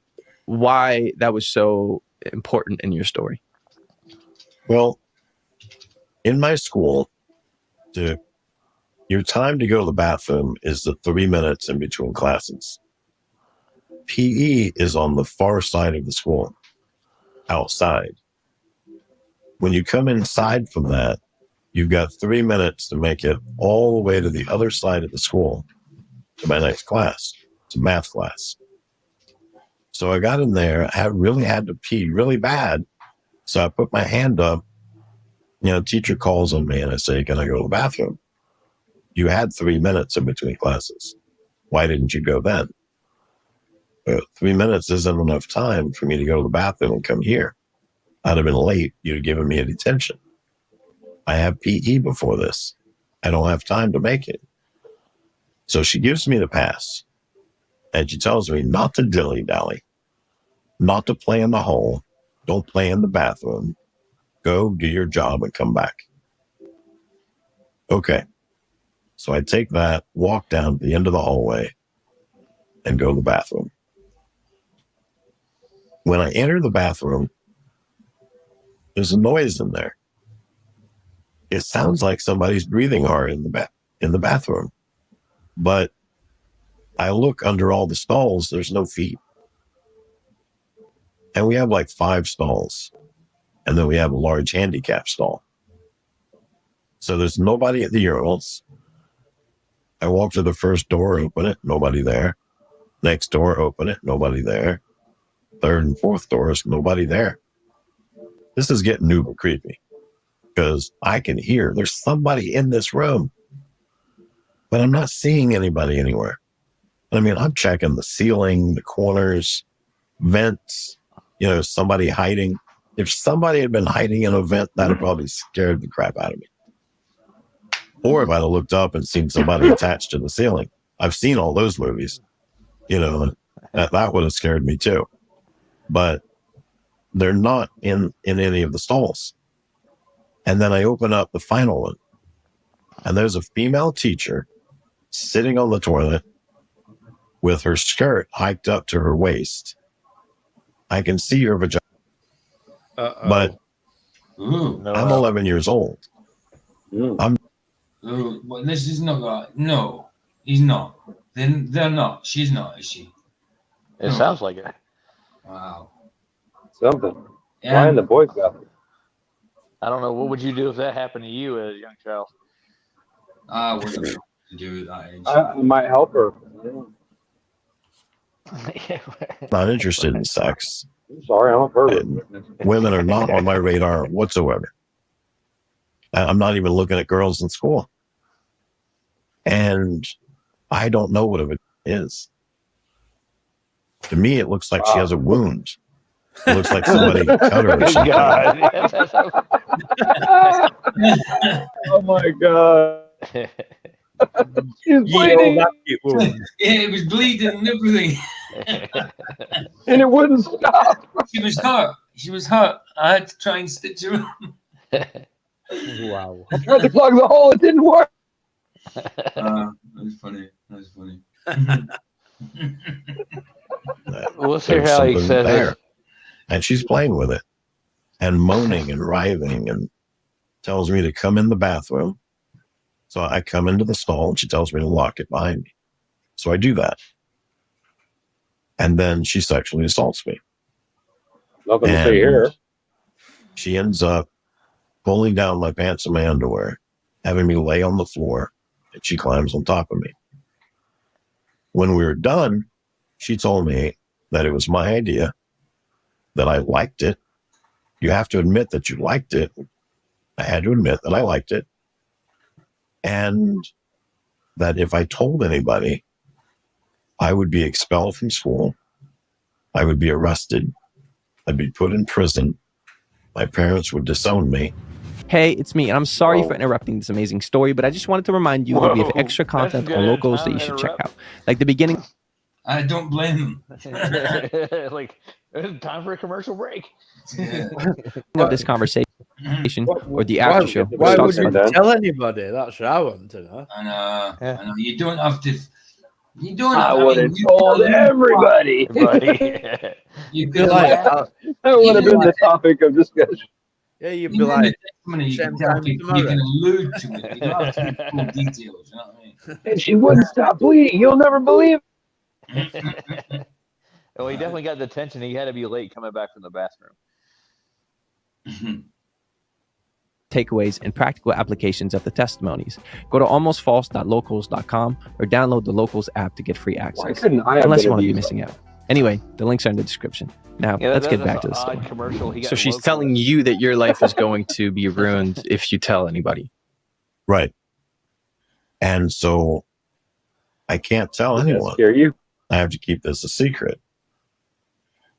why that was so important in your story? Well, in my school, your time to go to the bathroom is the 3 minutes in between classes. PE is on the far side of the school, outside. When you come inside from that, you've got 3 minutes to make it all the way to the other side of the school to my next class. It's a math class. So I got in there. I really had to pee really bad. So I put my hand up. Teacher calls on me and I say, "Can I go to the bathroom?" You had 3 minutes in between classes. Why didn't you go then? 3 minutes isn't enough time for me to go to the bathroom and come here. I'd have been late. You'd have given me a detention. I have PE before this. I don't have time to make it. So she gives me the pass. And she tells me not to dilly-dally, not to play in the hole. Don't play in the bathroom. Go do your job and come back. Okay. So I take that, walk down to the end of the hallway, and go to the bathroom. When I enter the bathroom, there's a noise in there. It sounds like somebody's breathing hard in the bathroom. But I look under all the stalls, there's no feet. And we have like 5 stalls. And then we have a large handicap stall. So there's nobody at the urinals. I walk to the first door, open it, nobody there. Next door, open it, nobody there. Third and fourth doors, nobody there. This is getting uber creepy because I can hear there's somebody in this room, but I'm not seeing anybody anywhere. I mean, I'm checking the ceiling, the corners, vents, somebody hiding. If somebody had been hiding in a vent, that'd probably scared the crap out of me. Or if I'd have looked up and seen somebody attached to the ceiling. I've seen all those movies, that would have scared me too. But they're not in any of the stalls. And then I open up the final one. And there's a female teacher sitting on the toilet with her skirt hiked up to her waist. I can see your vagina. But I'm 11 years old. Well, this is not right. No, he's not. Then they're not. She's not, is she? It sounds like it. Wow. Something. Why in the Boy Scout? I don't know. What would you do if that happened to you as a young child? I wouldn't know what to do at that age. I might help her. Not interested in sex. I'm sorry, I'm a pervert. Women are not on my radar whatsoever. I'm not even looking at girls in school. And I don't know what it is. To me, it looks like she has a wound. It looks like somebody cut her or something. Oh my God. She's bleeding. It was bleeding and everything. And it wouldn't stop. She was hurt. She was hurt. I had to try and stitch her up. Wow. I tried to plug the hole. It didn't work. That was funny. That was funny. Let's hear how he says it. And she's playing with it and moaning and writhing and tells me to come in the bathroom. So I come into the stall and she tells me to lock it behind me. So I do that. And then she sexually assaults me. Nothing to say here. She ends up pulling down my pants and my underwear, having me lay on the floor, and she climbs on top of me. When we were done, she told me that it was my idea, that I liked it. You have to admit that you liked it. I had to admit that I liked it. And that if I told anybody, I would be expelled from school. I would be arrested. I'd be put in prison. My parents would disown me. Hey, it's me, and I'm sorry for interrupting this amazing story, but I just wanted to remind you that we have extra content on Locals that you should check out. Like the beginning. I don't blame him. Like, it's time for a commercial break. Yeah. Of this conversation or the after show. Why would you tell anybody? That's what I want to know. I know. You don't have to. You don't. I would have told everybody. You could that would have been the topic of discussion. Yeah, you'd be like, you can allude to it. You don't have to give full details. You know what I mean? And she wouldn't stop bleeding. You'll never believe. Well, he definitely got the attention. He had to be late coming back from the bathroom. Takeaways and practical applications of the testimonies. Go to almostfalse.locals.com or download the Locals app to get free access. Unless you want to be missing out. Anyway, the links are in the description. Now, let's get back to the story. So she's telling you that your life is going to be ruined if you tell anybody. Right. And so I can't tell anyone. Scare you? I have to keep this a secret.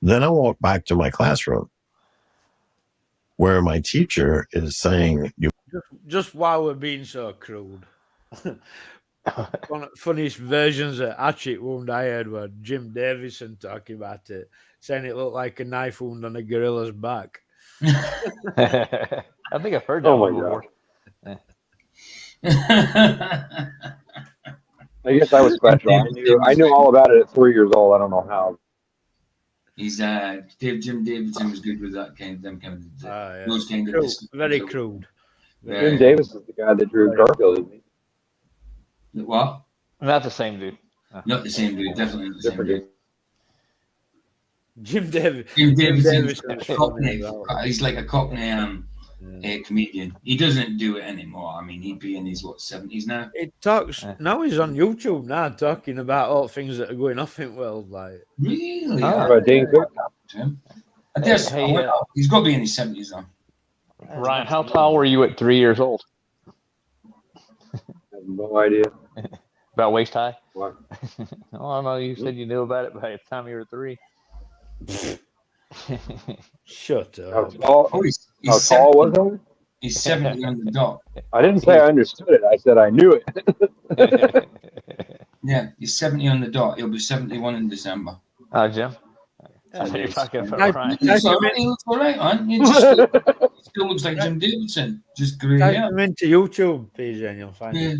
Then I walk back to my classroom where my teacher is saying, just why we're being so crude. One of the funniest versions of Hatchet Wound I heard were Jim Davison talking about it, saying it looked like a knife wound on a gorilla's back. I think I've heard that one before. I guess I was special. I knew all about it at 3 years old. I don't know how. He's Jim Davidson was good with that kind of those kind of very crude. Jim Davis is the guy that drew Garfield, isn't he? What? Not the same dude. Not the same dude. Definitely not the same dude. Jim Davis. Jim Davis. He's like a Cockney comedian. He doesn't do it anymore. I mean, he'd be in his 70s now. He talks now. He's on YouTube now, talking about all things that are going off in the world. Like really? About Dane Cook. I guess he's got to be in his 70s now. Ryan, how tall were you at 3 years old? I have no idea. About waist high? What? I don't know. You said you knew about it by the time you were 3. Shut up. How tall was I? He's 70 on the dot. I didn't say I understood it. I said I knew it. Yeah, he's 70 on the dot. He'll be 71 in December. Jim? You're talking about Ryan. He looks all right, man. He still looks like Jim Davidson. Just grey hair. Type him into YouTube, PJ, and you'll find it.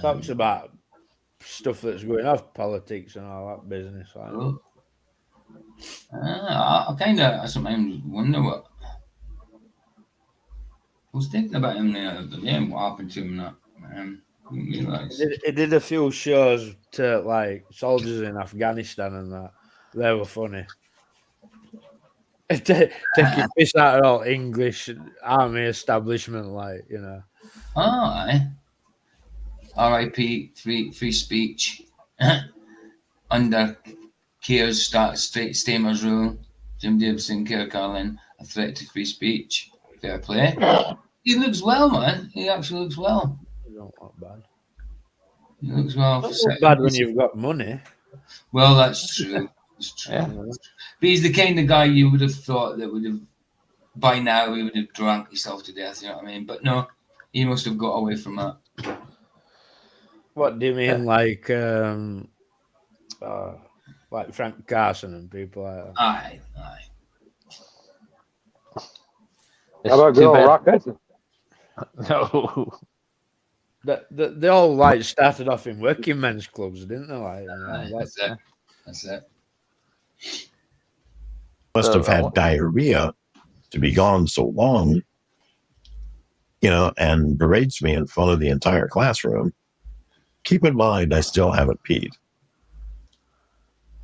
Talks about stuff that's going off, politics and all that business. Like. Oh. I kind of sometimes wonder what I was thinking about him the other day. What happened to him? That didn't realize. He did a few shows to like soldiers in Afghanistan and that. They were funny. Taking piss out of all English army establishment, like, you know. Oh, aye. R.I.P. Free speech. Under Keir Starmer's rule, Jim Davidson, Keir Carlin, a threat to free speech. Fair play. He looks well, man. He actually looks well. He don't look bad. He looks well. Don't look bad when you've got money. Well, that's true. It's true. Yeah. But he's the kind of guy you would have thought that would have, by now, he would have drunk himself to death, you know what I mean? But no, he must have got away from that. What do you mean, like Frank Carson and people like that? Aye. How about good old Rock Hudson? No. They all like started off in working men's clubs, didn't they? Like, That's it. Must have had diarrhea to be gone so long, you know, and berates me in front of the entire classroom. Keep in mind, I still haven't peed.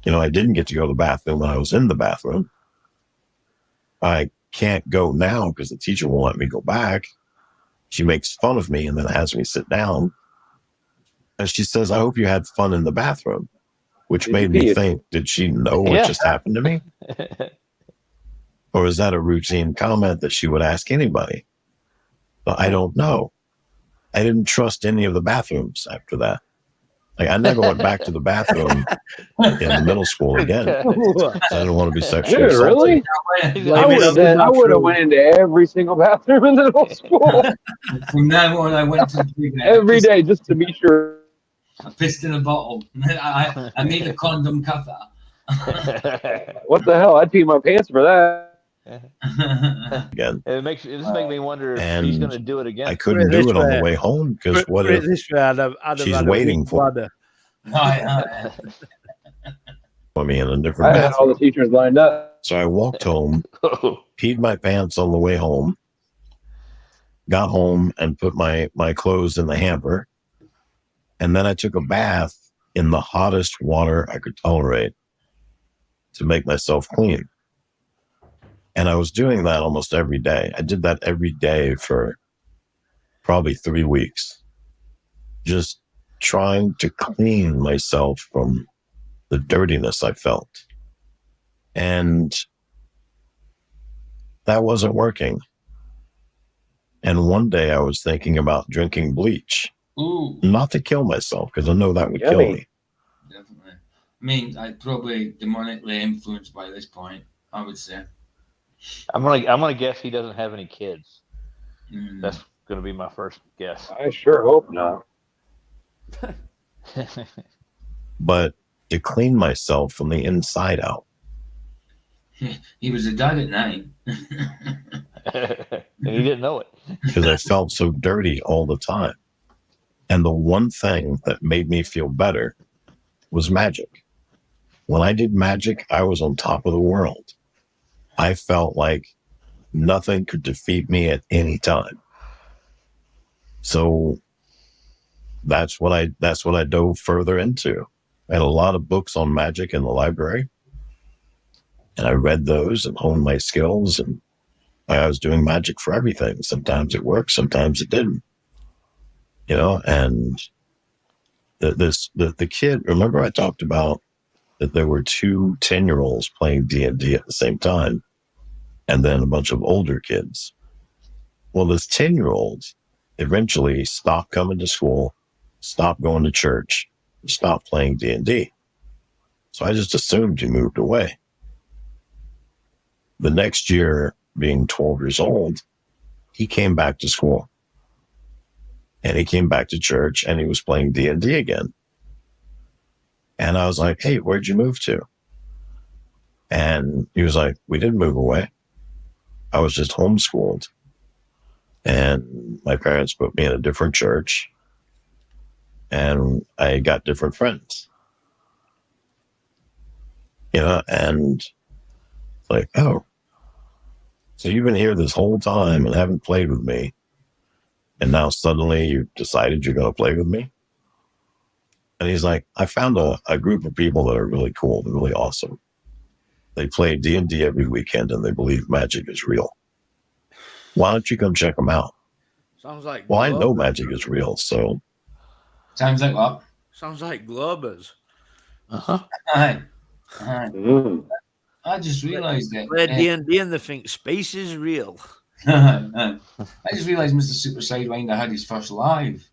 You know, I didn't get to go to the bathroom when I was in the bathroom. I can't go now because the teacher won't let me go back. She makes fun of me and then has me sit down. And she says, I hope you had fun in the bathroom, which made me think, did she know what just happened to me? Or is that a routine comment that she would ask anybody? But I don't know. I didn't trust any of the bathrooms after that. Like, I never went back to the bathroom in middle school again. I didn't want to be sexually assaulted. Really? I would have went into every single bathroom in the middle school. From now on, I went to every day just to be sure. I pissed in a bottle. I made a condom cover. What the hell? I'd pee my pants for that. Again. It just makes me wonder if he's going to do it again. I couldn't do it on the way home because what if she's waiting for me in a different bathroom? I had all the teachers lined up. So I walked home, peed my pants on the way home, got home and put my clothes in the hamper, and then I took a bath in the hottest water I could tolerate to make myself clean. And I was doing that almost every day. I did that every day for probably 3 weeks, just trying to clean myself from the dirtiness I felt. And that wasn't working. And one day I was thinking about drinking bleach. Ooh. Not to kill myself, because I know that would kill me. Definitely. I mean, I'm probably demonically influenced by this point, I would say. I'm gonna guess he doesn't have any kids. That's gonna be my first guess. I sure hope not. But to clean myself from the inside out. He was a dad at 9. And he didn't know it. Because I felt so dirty all the time. And the one thing that made me feel better was magic. When I did magic, I was on top of the world. I felt like nothing could defeat me at any time. So that's what I dove further into. I had a lot of books on magic in the library, and I read those and honed my skills, and I was doing magic for everything. Sometimes it worked, sometimes it didn't. You know, and the kid, remember I talked about that there were 2 10-year-olds playing D&D at the same time, and then a bunch of older kids. Well, this 10-year-old eventually stopped coming to school, stopped going to church, stopped playing D&D. So I just assumed he moved away. The next year, being 12 years old, he came back to school. And he came back to church, and he was playing D&D again. And I was like, hey, where'd you move to? And he was like, we didn't move away. I was just homeschooled. And my parents put me in a different church. and I got different friends. And like, oh, so you've been here this whole time and haven't played with me, and now suddenly you've decided you're going to play with me? And he's like, I found a group of people that are really cool. They're really awesome. They play D&D every weekend, and they believe magic is real. Why don't you come check them out? Sounds like I know magic is real, so. Sounds like what? Sounds like Globers. Uh-huh. Hi. I just realized that. Play D&D and they think space is real. I just realized Mr. Super Sidewinder had his first live.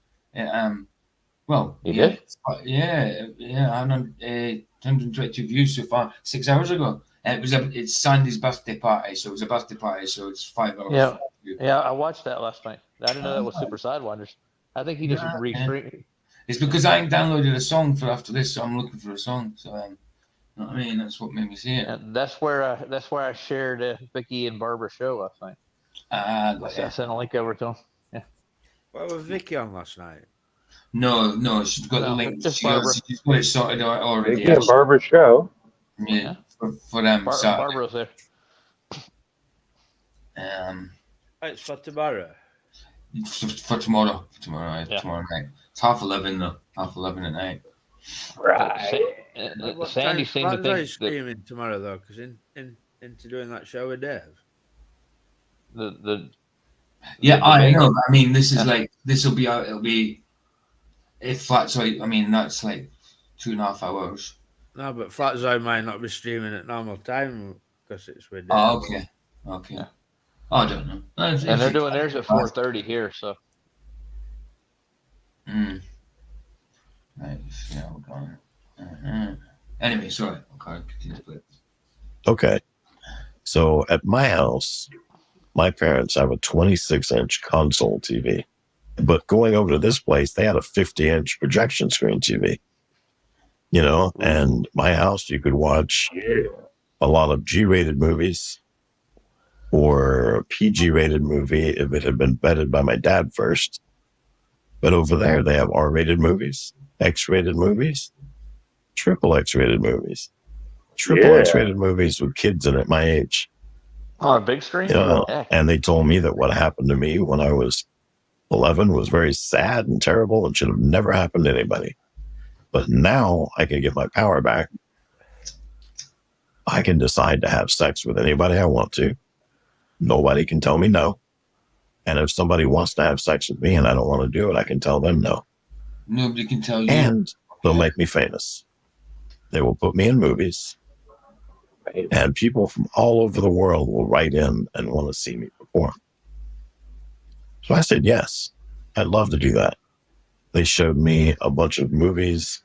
Well, he did? Yeah, 122 views so far, 6 hours ago. It's Sandy's birthday party, so it was a birthday party, so it's 5 hours. Yeah, I watched that last night. I didn't know that was Super Sidewinders. I think he just restreamed. It's because I downloaded a song for after this, so I'm looking for a song. So, you know what I mean? That's what made me see it. And that's where I shared Vicky and Barbara's show last night. I sent a link over to them. Yeah. What was Vicky on last night? No, she's got the link. She's got it sorted out already. Vicky and Barbara's show. Yeah, for them. Barbara's there. It's for tomorrow. For tomorrow. Tomorrow night. It's 11:30 though. 11:30 at night. Right. Sandy seemed to think streaming tomorrow though, because into doing that show with Dave. I know. I mean, this is like this will be out. It'll be if Flat's out. I mean, that's like 2.5 hours. No, but Flat Zone might not be streaming at normal time because it's with Dave. Oh, okay. Yeah. I don't know. And they're doing theirs at 4:30 here, so. Right. Yeah, we're going. Anyway, sorry. Okay. So at my house, my parents have a 26-inch console TV. But going over to this place, they had a 50-inch projection screen TV. And my house, you could watch a lot of G-rated movies or a PG-rated movie if it had been vetted by my dad first. But over there, they have R-rated movies, X-rated movies, triple X-rated movies, triple X-rated movies with kids in it my age. On a big screen? And they told me that what happened to me when I was 11 was very sad and terrible and should have never happened to anybody. But now I can get my power back. I can decide to have sex with anybody I want to. Nobody can tell me no. And if somebody wants to have sex with me and I don't want to do it, I can tell them no. Nobody can tell you. And they'll make me famous. They will put me in movies. And people from all over the world will write in and want to see me perform. So I said, yes, I'd love to do that. They showed me a bunch of movies,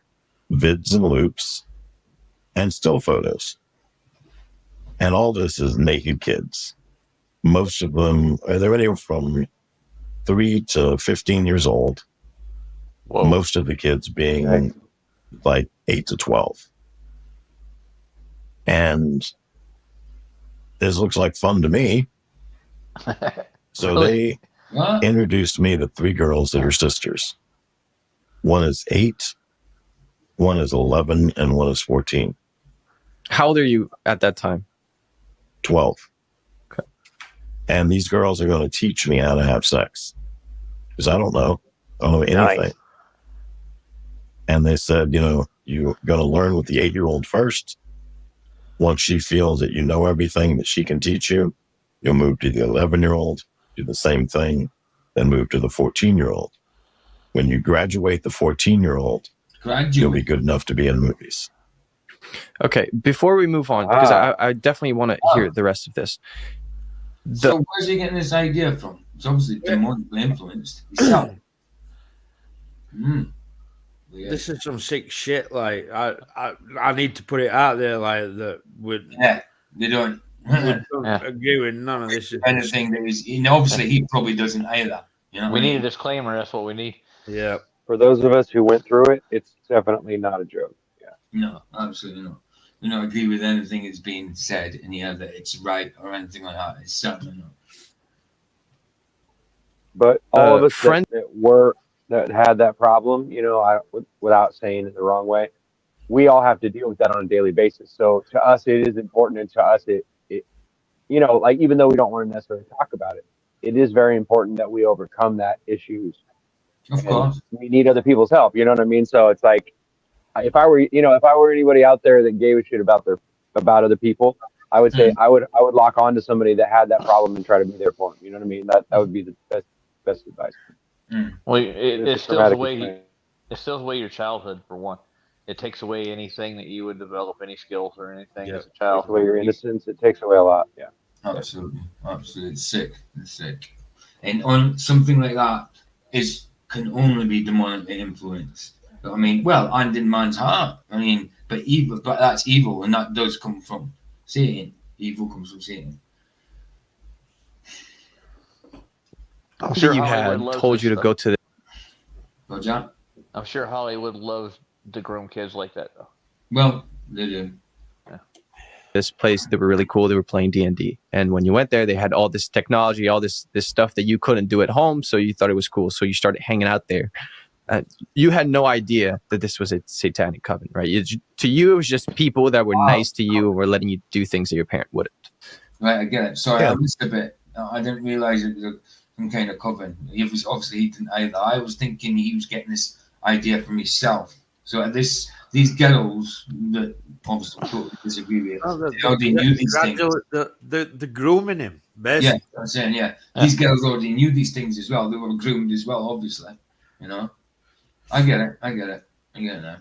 vids and loops, and still photos. And all this is naked kids. Most of them, they're anywhere from 3 to 15 years old. Whoa. Most of the kids being like 8 to 12. And this looks like fun to me. So Really? they introduced me to 3 girls that are sisters. One is 8, one is 11, and one is 14. How old are you at that time? 12. Okay. And these girls are going to teach me how to have sex. Because I don't know. I don't know anything. Nice. And they said, you're going to learn with the 8-year-old first. Once she feels that you know everything that she can teach you, you'll move to the 11-year-old, do the same thing, then move to the 14-year-old. When you graduate the 14-year-old, you'll be good enough to be in movies. Okay, before we move on, because I definitely want to hear the rest of this. So where's he getting this idea from? It's obviously demonically influenced. This is some sick shit. Like I need to put it out there. Like that would. Yeah, they don't. Agree with none of this. Anything that is, obviously he probably doesn't either. We need a disclaimer. That's what we need. Yeah. For those of us who went through it, it's definitely not a joke. Yeah. No, absolutely not. We don't agree with anything that's being said in here that it's right or anything like that. It's certainly not. But all of us that were that had that problem, without saying it the wrong way, we all have to deal with that on a daily basis. So to us, it is important, and to us, it like, even though we don't want to necessarily talk about it, it is very important that we overcome that issues, Of and course. we need other people's help. You know what I mean? So it's like, if I were anybody out there that gave a shit about other people, I would say I would lock on to somebody that had that problem and try to be there for them. You know what I mean? That would be the best advice. Well, it steals away. It steals away your childhood, for one. It takes away anything that you would develop, any skills or anything as a child. It takes away your innocence. It takes away a lot. Yeah. Absolutely. It's sick. It's sick. And on something like that can only be demonically influenced. I mean, well, and in man's heart. I mean, but that's evil, and that does come from Satan. Evil comes from Satan. I'm sure you had told you to go to the. What's that? I'm sure Hollywood loves to groom kids like that, though. Well, they do. Yeah. This place, they were really cool. They were playing D&D, and when you went there, they had all this technology, all this stuff that you couldn't do at home. So you thought it was cool. So you started hanging out there. You had no idea that this was a satanic coven, right? To you, it was just people that were nice to you and were letting you do things that your parent wouldn't. Right, I get it. Sorry, I missed a bit. I didn't realize it was some kind of coven. He didn't either. I was thinking he was getting this idea from himself. So these girls that obviously totally disagree with, they already knew these things. The grooming him, basically. Yeah, I'm saying, these girls already knew these things as well. They were groomed as well, obviously. I get it now.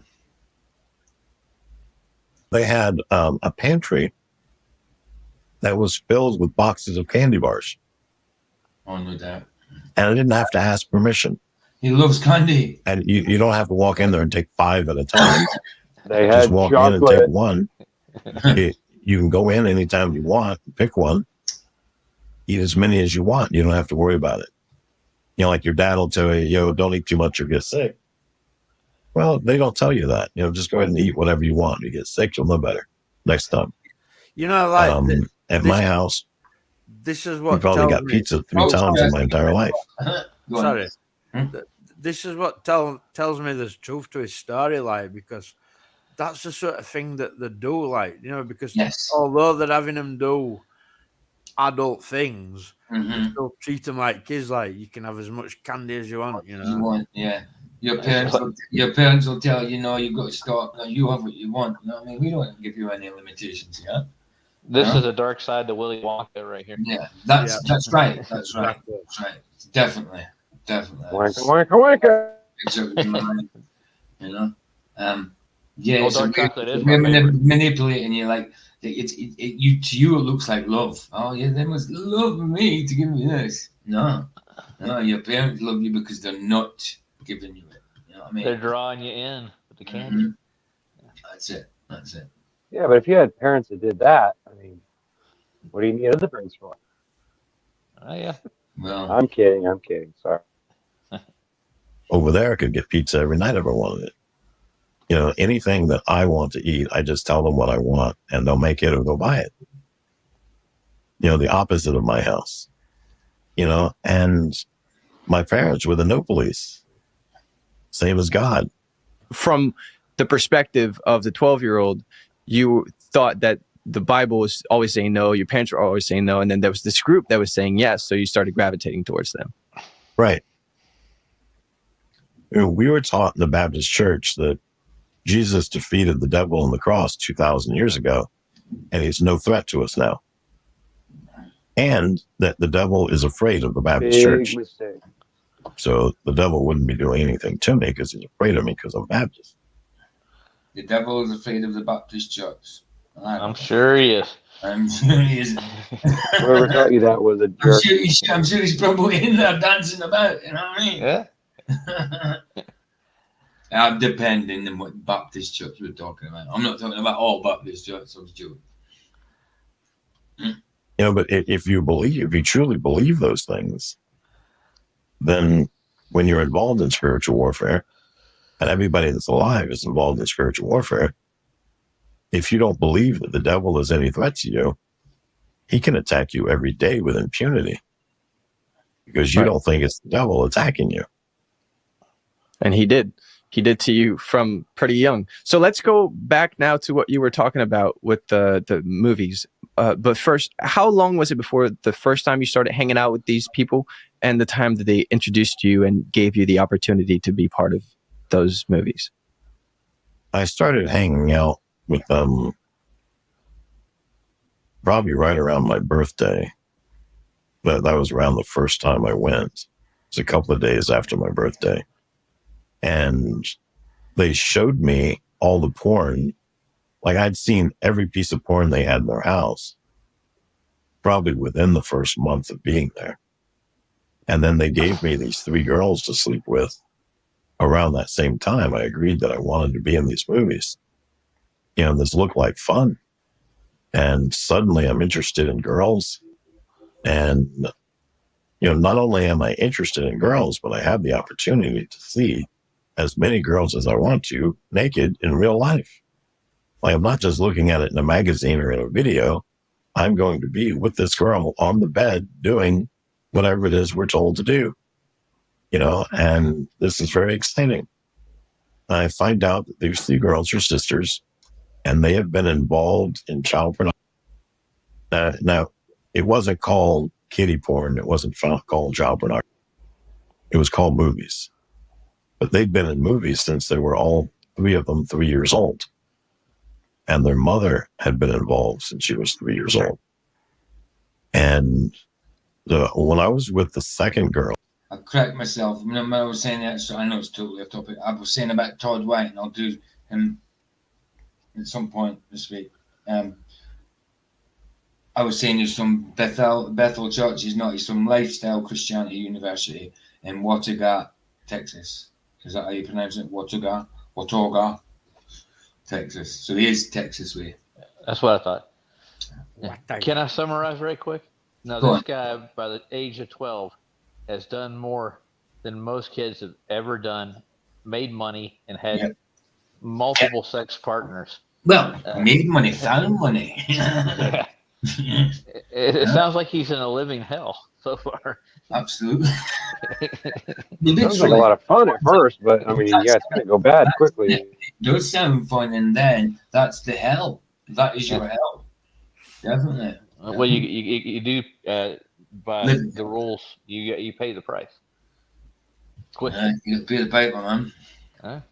They had a pantry that was filled with boxes of candy bars. Oh, no doubt. And I didn't have to ask permission. He loves candy. And you don't have to walk in there and take 5 at a time. They just had walk chocolate. in and take one. You can go in anytime you want, pick one, eat as many as you want. You don't have to worry about it. Like your dad will tell you, don't eat too much or get sick. Well, they don't tell you that. Just go ahead and eat whatever you want. You get sick, you'll know better next time. At my house, this is what we probably got pizza 3 times in my entire life. Sorry. This is what tells me there's truth to his story, because that's the sort of thing that they do, because although they're having them do adult things, they still treat them like kids. You can have as much candy as you want. You want, yeah. Your parents will tell you, you've got to stop. No, you have what you want. You know what I mean? We don't give you any limitations, yeah. This is a dark side to Willy Wonka right here. Yeah, that's right. That's right. Definitely. Wanka, wanka. Yeah. So we're manipulating you like to you. It looks like love. Oh yeah, they must love me to give me this. No, your parents love you because they're not giving you it. You know what I mean? They're drawing you in with the candy. Mm-hmm. That's it. Yeah, but if you had parents that did that, what do you need other parents for? Oh yeah. Well, I'm kidding. Sorry. Over there, I could get pizza every night if I wanted it. Anything that I want to eat, I just tell them what I want, and they'll make it or they'll buy it. The opposite of my house. And my parents were the no police. Same as God. From the perspective of the 12-year-old, you thought that the Bible was always saying no, your parents were always saying no, and then there was this group that was saying yes, so you started gravitating towards them. Right. We were taught in the Baptist church that Jesus defeated the devil on the cross 2,000 years ago, and he's no threat to us now. And that the devil is afraid of the Baptist church. Mistake. So the devil wouldn't be doing anything to me because he's afraid of me because I'm Baptist. The devil is afraid of the Baptist church. I'm sure he is. I'm sure he is. Whoever taught you that was a jerk. I'm sure he's probably in there dancing about. You know what I mean? Yeah. Depending on what Baptist church we're talking about. I'm not talking about all Baptist churches. I'm joking. But if you truly believe those things, then when you're involved in spiritual warfare, and everybody that's alive is involved in spiritual warfare, if you don't believe that the devil is any threat to you, he can attack you every day with impunity because you don't think it's the devil attacking you. And he did. He did to you from pretty young. So let's go back now to what you were talking about with the movies. But first, how long was it before the first time you started hanging out with these people and the time that they introduced you and gave you the opportunity to be part of those movies? I started hanging out with them probably right around my birthday. That was around the first time I went. It was a couple of days after my birthday. And they showed me all the porn. Like, I'd seen every piece of porn they had in their house, probably within the first month of being there. And then they gave me these 3 girls to sleep with around that same time. I agreed that I wanted to be in these movies. This looked like fun. And suddenly I'm interested in girls. And, not only am I interested in girls, but I have the opportunity to see as many girls as I want to naked in real life. Like, I'm not just looking at it in a magazine or in a video. I'm going to be with this girl on the bed doing whatever it is we're told to do, and this is very exciting. I find out that these 3 girls are sisters, and they have been involved in child pornography. Now, it wasn't called kiddie porn. It wasn't called child pornography. It was called movies. But they'd been in movies since they were all 3 of them 3 years old. And their mother had been involved since she was 3 years old. And when I was with the second girl, I cracked myself. When I was saying that, so I know it's totally off topic. I was saying about Todd White, and I'll do him at some point this week. I was saying there's some Bethel Church is not, it's some Lifestyle Christianity University in Watauga, Texas. Is that how you pronounce it? Watauga, Texas. So he is Texas way. That's what I thought. Can I summarize right quick? No, this guy, by the age of 12, has done more than most kids have ever done, made money, and had multiple sex partners. Well, made money, found money. It sounds like he's in a living hell so far. Absolutely. Sounds like a lot of fun at first, but I mean, it's going to go bad quickly. It does sound fun, and then that's the hell. That is your hell. Definitely. Well, you do by the rules. You pay the price. Quick. You pay the piper, man.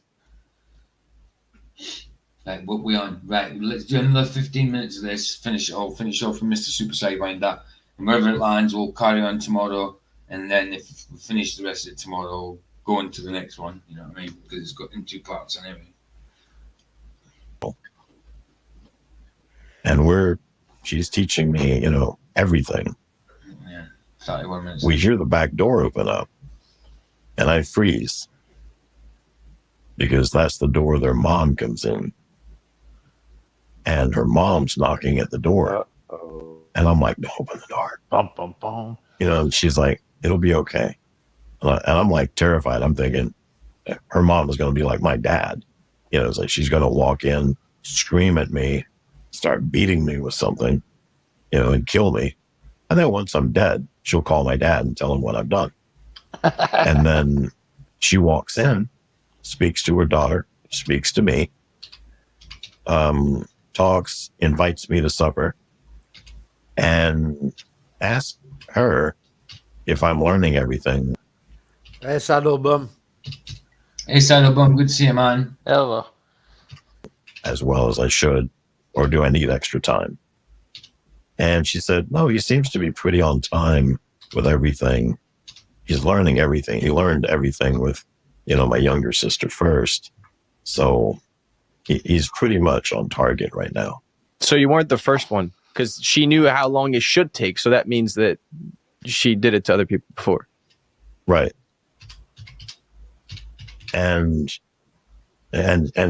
Right, what we on? Right, let's do another 15 minutes of this. Finish off with Mr. Super Sidewinder. And wherever it lands, we'll carry on tomorrow. And then if we finish the rest of it tomorrow, we'll go into the next one. You know what I mean? Because it's got in 2 parts and everything. And she's teaching me, everything. Yeah, 31 minutes. We hear the back door open up, and I freeze because that's the door their mom comes in. And her mom's knocking at the door. Uh-oh. And I'm like, no, open the door. Bum, bum, bum. And she's like, it'll be okay. And I'm like terrified. I'm thinking her mom is going to be like my dad. It's like she's going to walk in, scream at me, start beating me with something, and kill me. And then once I'm dead, she'll call my dad and tell him what I've done. And then she walks in, speaks to her daughter, speaks to me, talks, invites me to supper, and asks her if I'm learning everything. Hey, Saddle Bum. Hey, Saddle Bum. Good to see you, man. Hello. As well as I should, or do I need extra time? And she said, no, he seems to be pretty on time with everything. He's learning everything. He learned everything with, my younger sister first. So he's pretty much on target right now. So you weren't the first one, because she knew how long it should take. So that means that she did it to other people before. Right. And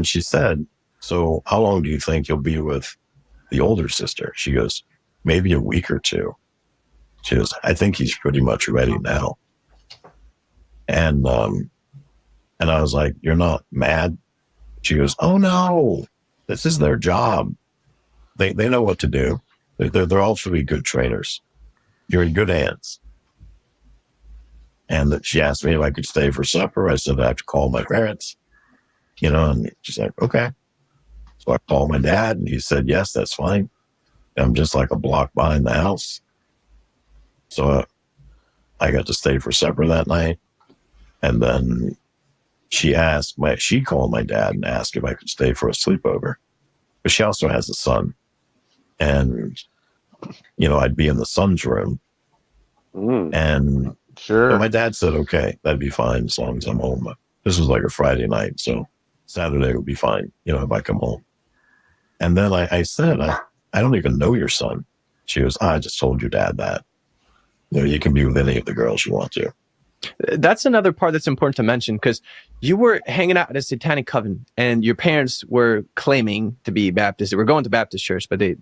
she said, so how long do you think you'll be with the older sister? She goes, maybe a week or 2. She goes, I think he's pretty much ready now. And I was like, you're not mad? She goes, oh no, this is their job. They know what to do. They're all 3 good trainers. You're in good hands. And that she asked me if I could stay for supper. I said, I have to call my parents, and she's like, okay. So I called my dad and he said, yes, that's fine. I'm just like a block behind the house. So I got to stay for supper that night. And then she called my dad and asked if I could stay for a sleepover. But she also has a son. And, I'd be in the son's room. And Sure. my dad said, okay, that'd be fine as long as I'm home. But this was like a Friday night. So Saturday would be fine, if I come home. And then I said, I don't even know your son. She goes, I just told your dad that. You can be with any of the girls you want to. That's another part that's important to mention, because you were hanging out at a Satanic coven and your parents were claiming to be Baptist. They were going to Baptist church, but they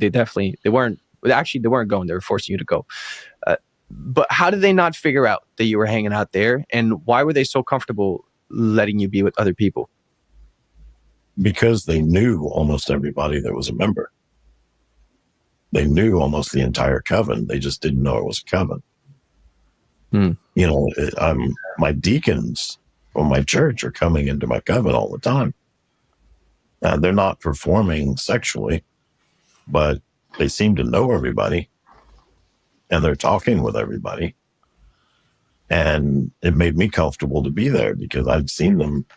weren't. Actually, they weren't going. They were forcing you to go. But how did they not figure out that you were hanging out there? And why were they so comfortable letting you be with other people? Because they knew almost everybody that was a member. They knew almost the entire coven. They just didn't know it was a coven. My deacons from my church are coming into my coven all the time. They're not performing sexually, but they seem to know everybody. And they're talking with everybody. And it made me comfortable to be there because I'd seen them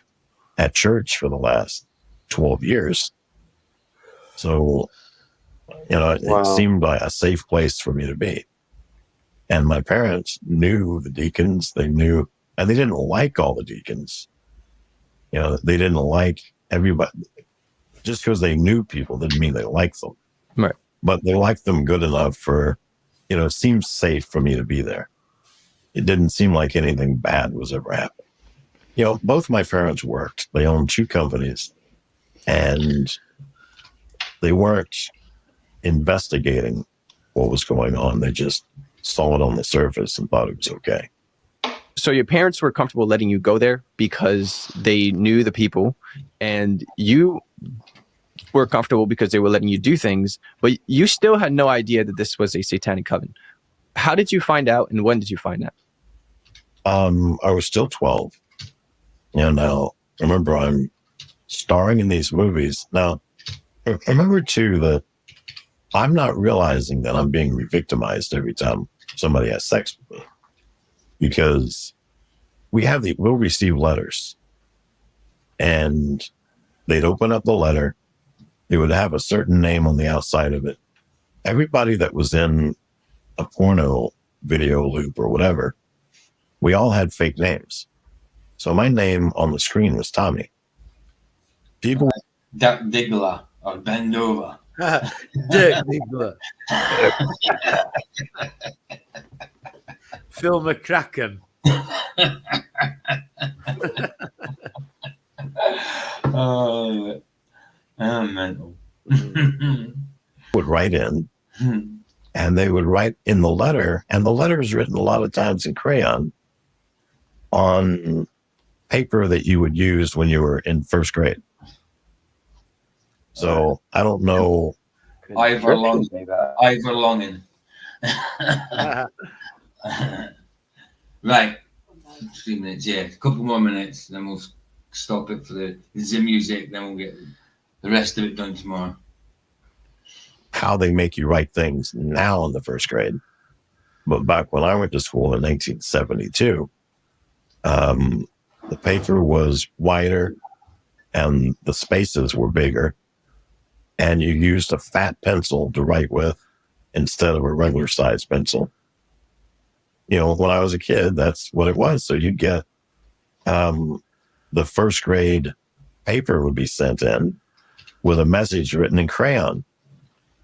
at church for the last 12 years. So, it seemed like a safe place for me to be. And my parents knew the deacons. They knew, and they didn't like all the deacons. They didn't like everybody. Just because they knew people didn't mean they liked them. Right. But they liked them good enough for, it seemed safe for me to be there. It didn't seem like anything bad was ever happening. Both my parents worked. They owned 2 companies. And they weren't investigating what was going on. They just saw it on the surface and thought it was okay. So your parents were comfortable letting you go there because they knew the people, and you were comfortable because they were letting you do things, but you still had no idea that this was a Satanic coven. How did you find out, and when did you find out? I was still 12. And I remember I'm starring in these movies. Now, I remember too that I'm not realizing that I'm being re-victimized every time somebody has sex with me, because we'll receive letters, and they'd open up the letter. They would have a certain name on the outside of it. Everybody that was in a porno video loop or whatever, we all had fake names. So my name on the screen was Tommy. People, Duck Diggler or Bend Over. Dick Diggler. Phil McCracken. Mental. would write in, and they would write in the letter, and the letter is written a lot of times in crayon on paper that you would use when you were in first grade. So I don't know. Ivor Longin. Right. 3 minutes, yeah. A couple more minutes, then we'll stop it for the music, then we'll get the rest of it done tomorrow. How they make you write things now in the first grade. But back when I went to school in 1972, the paper was wider and the spaces were bigger, and you used a fat pencil to write with instead of a regular size pencil. When I was a kid, that's what it was. So you'd get the first grade paper would be sent in with a message written in crayon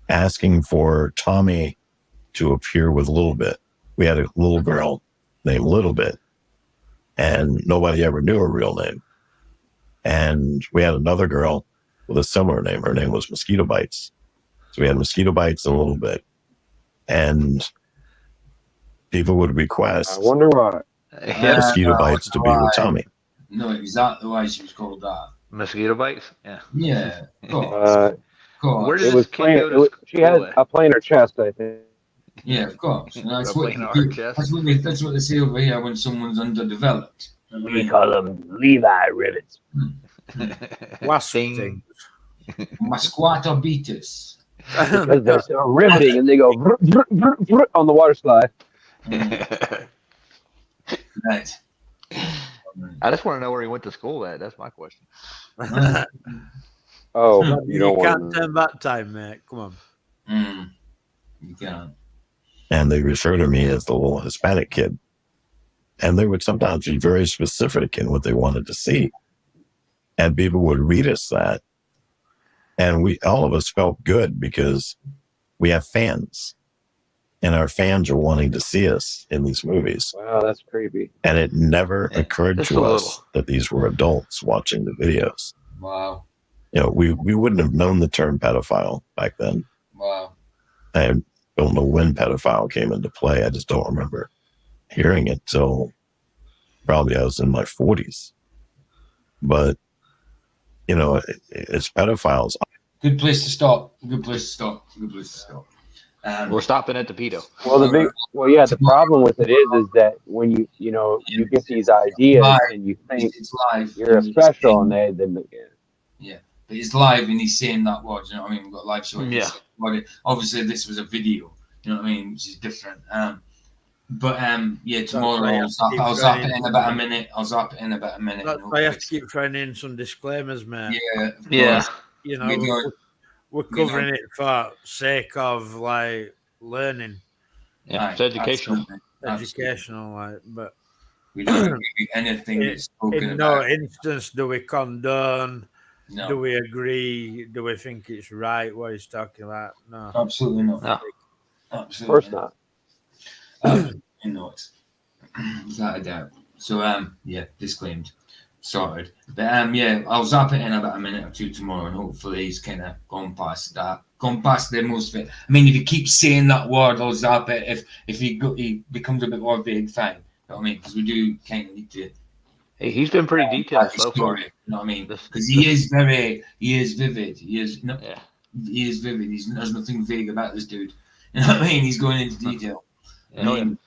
asking for Tommy to appear with Little Bit. We had a little girl named Little Bit, and nobody ever knew her real name. And we had another girl with a similar name. Her name was Mosquito Bites. So we had Mosquito Bites and Little Bit. And people would request I wonder why. Mosquito Bites to be with Tommy. No, exactly why she was called that. Mosquito bites? Yeah. Yeah. Where did It was this kid go to she had school at? a plainer chest, I think. Yeah, of course. And that's what Playing our chest. that's what they say over here when someone's underdeveloped. We call them Levi rivets. Wasp Ding. thing. Masquata beaters. Because they're so riveting and they go on the water slide. Right. I just want to know where he went to school at. That's my question. Oh, You don't can't want turn back time, mate. Come on. You can't. And they refer to me as the little Hispanic kid. And they would sometimes be very specific in what they wanted to see. And people would read us that. And all of us felt good because we have fans. And our fans are wanting to see us in these movies. Wow, that's creepy. And it never occurred just to a us that these were adults watching the videos. Wow. You know, we wouldn't have known the term pedophile back then. Wow. I don't know when pedophile came into play. I just don't remember hearing it till probably I was in my 40s. But, you know, it's pedophiles. Good place to stop. Good place to stop. We're stopping at the pedo. Well, the problem with it is that when you get these ideas and you think it's live. you're special, and Yeah, but it's live and he's saying that word. You know what I mean? We've got a live show. Yeah. Obviously, this was a video. You know what I mean? Which is different. But tomorrow I'll zap it in about a minute. That's why I have to keep throwing in some disclaimers, man. Yeah. You know, we're covering it for sake of like learning. Yeah, it's educational. Educational, like, but we don't give you anything that's spoken in about. no instance do we condone. No. Do we agree? Do we think it's right what he's talking about? No, Absolutely not. No. Absolutely. Of course not. Absolutely not. Without a doubt. So disclaimed. Sorted. But I'll zap it in about a minute or two tomorrow, and hopefully he's kind of gone past the most of it. I mean, if he keeps saying that word, I'll zap it. If he becomes a bit more vague, fine. You know what I mean? Because we do kind of need to. Hey, he's been pretty detailed so far. You know what I mean? Because he is vivid. He is vivid. He is vivid. There's nothing vague about this dude. You know what I mean? He's going into detail. I mean,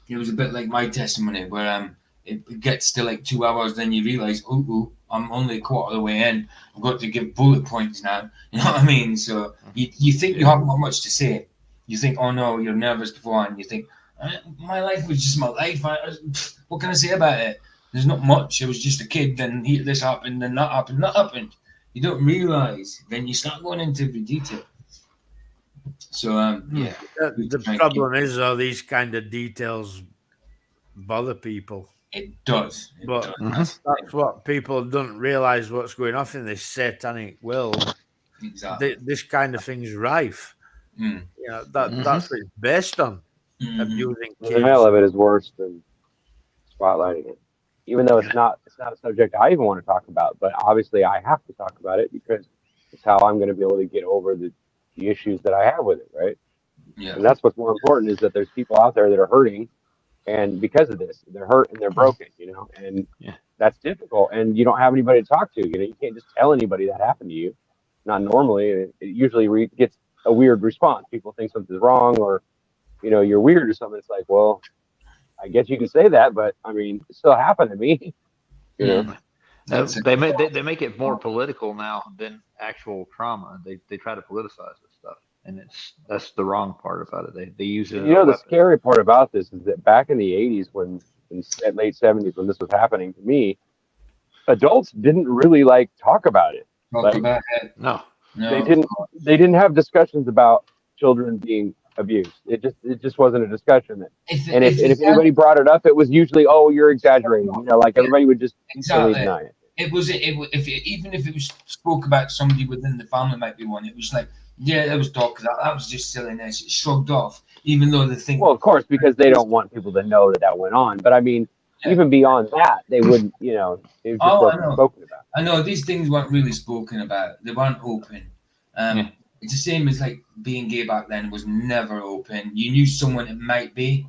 it was a bit like my testimony where it gets to like 2 hours, then you realise, I'm only a quarter of the way in. I've got to give bullet points now. You know what I mean? So you think you haven't got much to say. You think, oh no, you're nervous beforehand. You think, my life was just my life. What can I say about it? There's not much. I was just a kid. Then this happened. Then that happened. You don't realise. Then you start going into the detail. So the problem is all these kind of details bother people. It does. But that's what people don't realise what's going on in this satanic world. Exactly. This kind of thing's rife. You know, that's what it's based on. Abusing kids. The hell of it is worse than spotlighting it. Even though it's not a subject I even want to talk about, but obviously I have to talk about it because it's how I'm going to be able to get over the issues that I have with it, right? Yeah. And that's what's more important is that there's people out there that are hurting, and because of this, they're hurt and they're broken, you know, and that's difficult. And you don't have anybody to talk to. You know, you can't just tell anybody that happened to you. Not normally. It usually gets a weird response. People think something's wrong, or you know, you're weird or something. It's like, well, I guess you can say that, but I mean, it still happened to me. You know, they make it more political now than actual trauma. They try to politicize this stuff, and that's the wrong part about it. They use it. You know, the scary part about this is that back in the 80s, in late 70s, when this was happening to me, adults didn't really like talk about it. No, they didn't have discussions about children being abused. It just wasn't a discussion. If anybody brought it up, it was usually, oh, you're exaggerating. You know, like everybody would just instantly deny it. Even if it was spoke about somebody within the family, might be one. It was like, yeah, that was talk. That was just silliness. It's shrugged off, even though the thing. Well, of course, because they don't want people to know that went on. But I mean, even beyond that, they wouldn't. You know, it just wasn't spoken about. I know these things weren't really spoken about. They weren't open. It's the same as like being gay back then. It was never open. You knew someone it might be,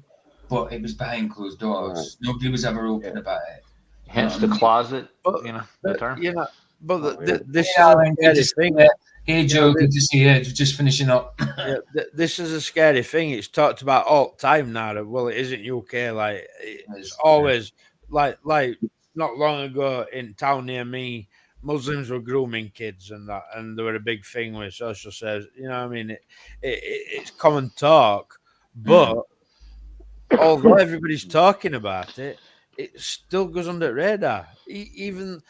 but it was behind closed doors. Right. Nobody was ever open about it. Hence the closet, you know, the term. Yeah, but this thing. Hey Joe, good to see you. Just finishing up. Yeah, this is a scary thing. It's talked about all the time now. Well, it isn't UK. Like it's always like not long ago in town near me, Muslims were grooming kids and that, and there were a big thing with social service. You know what I mean? It's common talk, but although everybody's talking about it, it still goes under the radar. Even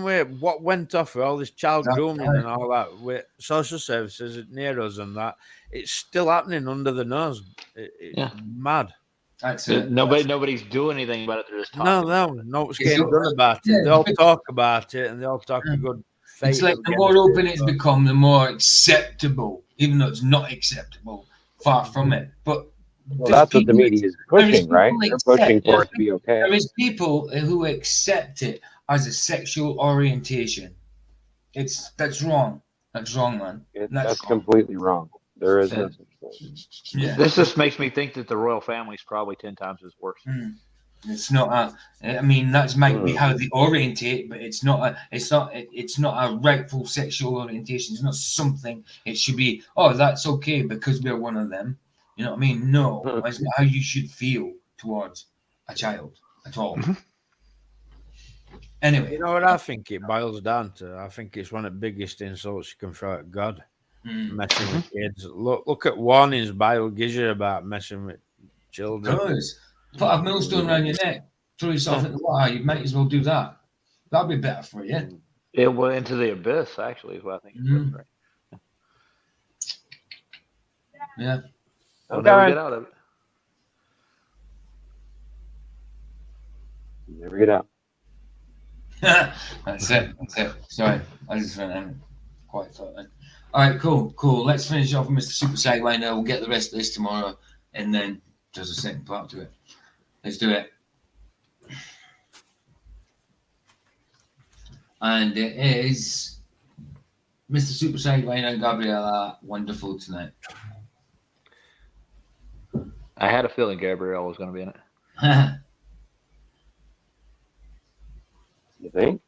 with what went off with all this child grooming and all that with social services near us and that, it's still happening under the nose. It's mad. That's Nobody's doing anything about it. They're just talking. No, it's getting done about it. They all talk about it and they all talk a good fate. It's like the more open it's become, the more acceptable, even though it's not acceptable. Far from it, but. Well, that's what the media is pushing, right? They're pushing for it to be okay. There is people who accept it as a sexual orientation. That's wrong. That's wrong, man. That's completely wrong. There is no such thing. Yeah. This just makes me think that the royal family is probably 10 times as worse. It's not I mean, that's might be how they orientate, but it's not a rightful sexual orientation. It's not something. It should be. Oh, that's okay because we're one of them. You know what I mean? No, it's not how you should feel towards a child at all. Anyway. You know what I think it boils down to? I think it's one of the biggest insults you can throw at God. Messing with kids. Look at warnings the Bible gives you about messing with children. It does. Put a millstone around your neck, throw yourself in the water, you might as well do that. That'd be better for you. It went into the abyss, actually, is what I think. Right. Yeah. I'll never get out of it. Never get out. That's it. Sorry, I just went quite thought then. All right, cool. Let's finish off with Mr. Super Sidewinder. We'll get the rest of this tomorrow, and then there's a second part to it. Let's do it. And it is Mr. Super Sidewinder and Gabriella wonderful tonight. I had a feeling Gabrielle was going to be in it. You think?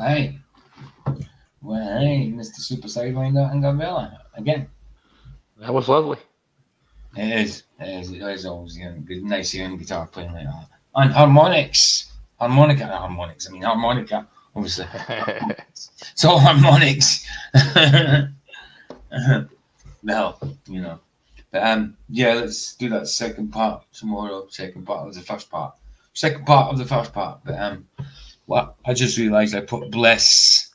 Hey. Well, hey, Mr. Super Sidewinder and Gabriella again. That was lovely. It is. It is always good, nice hearing guitar playing like that. And harmonics. Harmonics. I mean, harmonica, obviously. It's all harmonics. Well, But yeah, let's do that second part tomorrow. Second part of the first part. But well, I just realised I put bless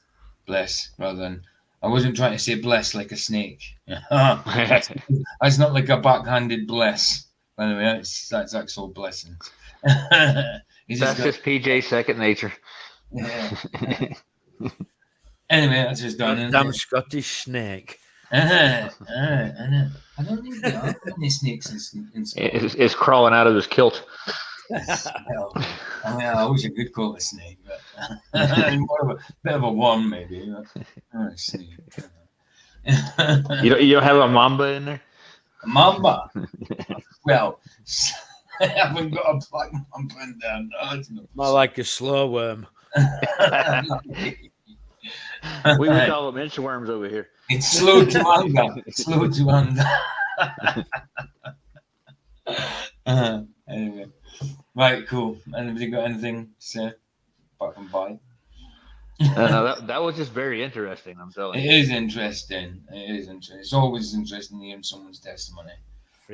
rather than I wasn't trying to say bless like a snake. That's not like a backhanded bless. By the way, that's actual blessings. That's just PJ's second nature. Yeah. Anyway, that's just done. Damn Scottish snake. I don't think there are many snakes in Scotland. It's crawling out of his kilt. Well, I wish I could call it a snake, but more of a bit of a worm, maybe. But, snake. You don't have a mamba in there? A mamba? Well, I haven't got a black mamba in there. No, more like a slow worm. We would call them inchworms over here. It's slow to anger. Anyway. Right, cool. Anybody got anything to say apart from bye? No, that was just very interesting, I'm telling you. It is interesting. It's always interesting hearing someone's testimony.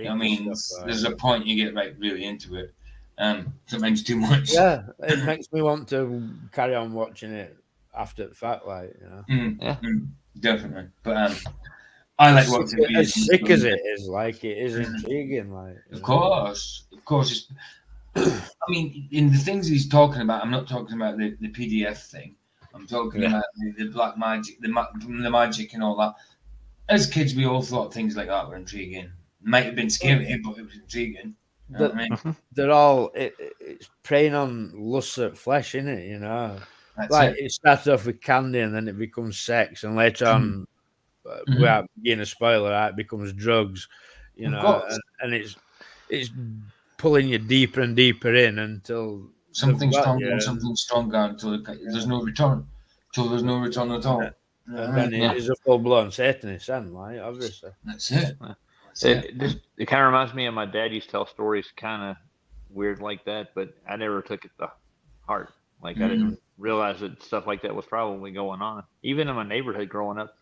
I mean, there's a point you get really into it. Sometimes too much. Yeah, it makes me want to carry on watching it after the fact, Definitely. But I like watching it. As sick as it is intriguing. Of course. I mean, in the things he's talking about, I'm not talking about the PDF thing. I'm talking about the black magic, the magic and all that. As kids, we all thought things like that were intriguing. Might have been scary, but it was intriguing. You know what I mean? They're all it's preying on lust at flesh, isn't it? It starts off with candy and then it becomes sex, and later on, without being a spoiler, it becomes drugs. And it's pulling you deeper and deeper in until something stronger and something stronger until there's no return. Till there's no return at all. And then it is a full-blown Satanist, obviously. That's it. It kind of reminds me of my dad used to tell stories kind of weird like that, but I never took it to heart. I didn't realize that stuff like that was probably going on, even in my neighborhood growing up.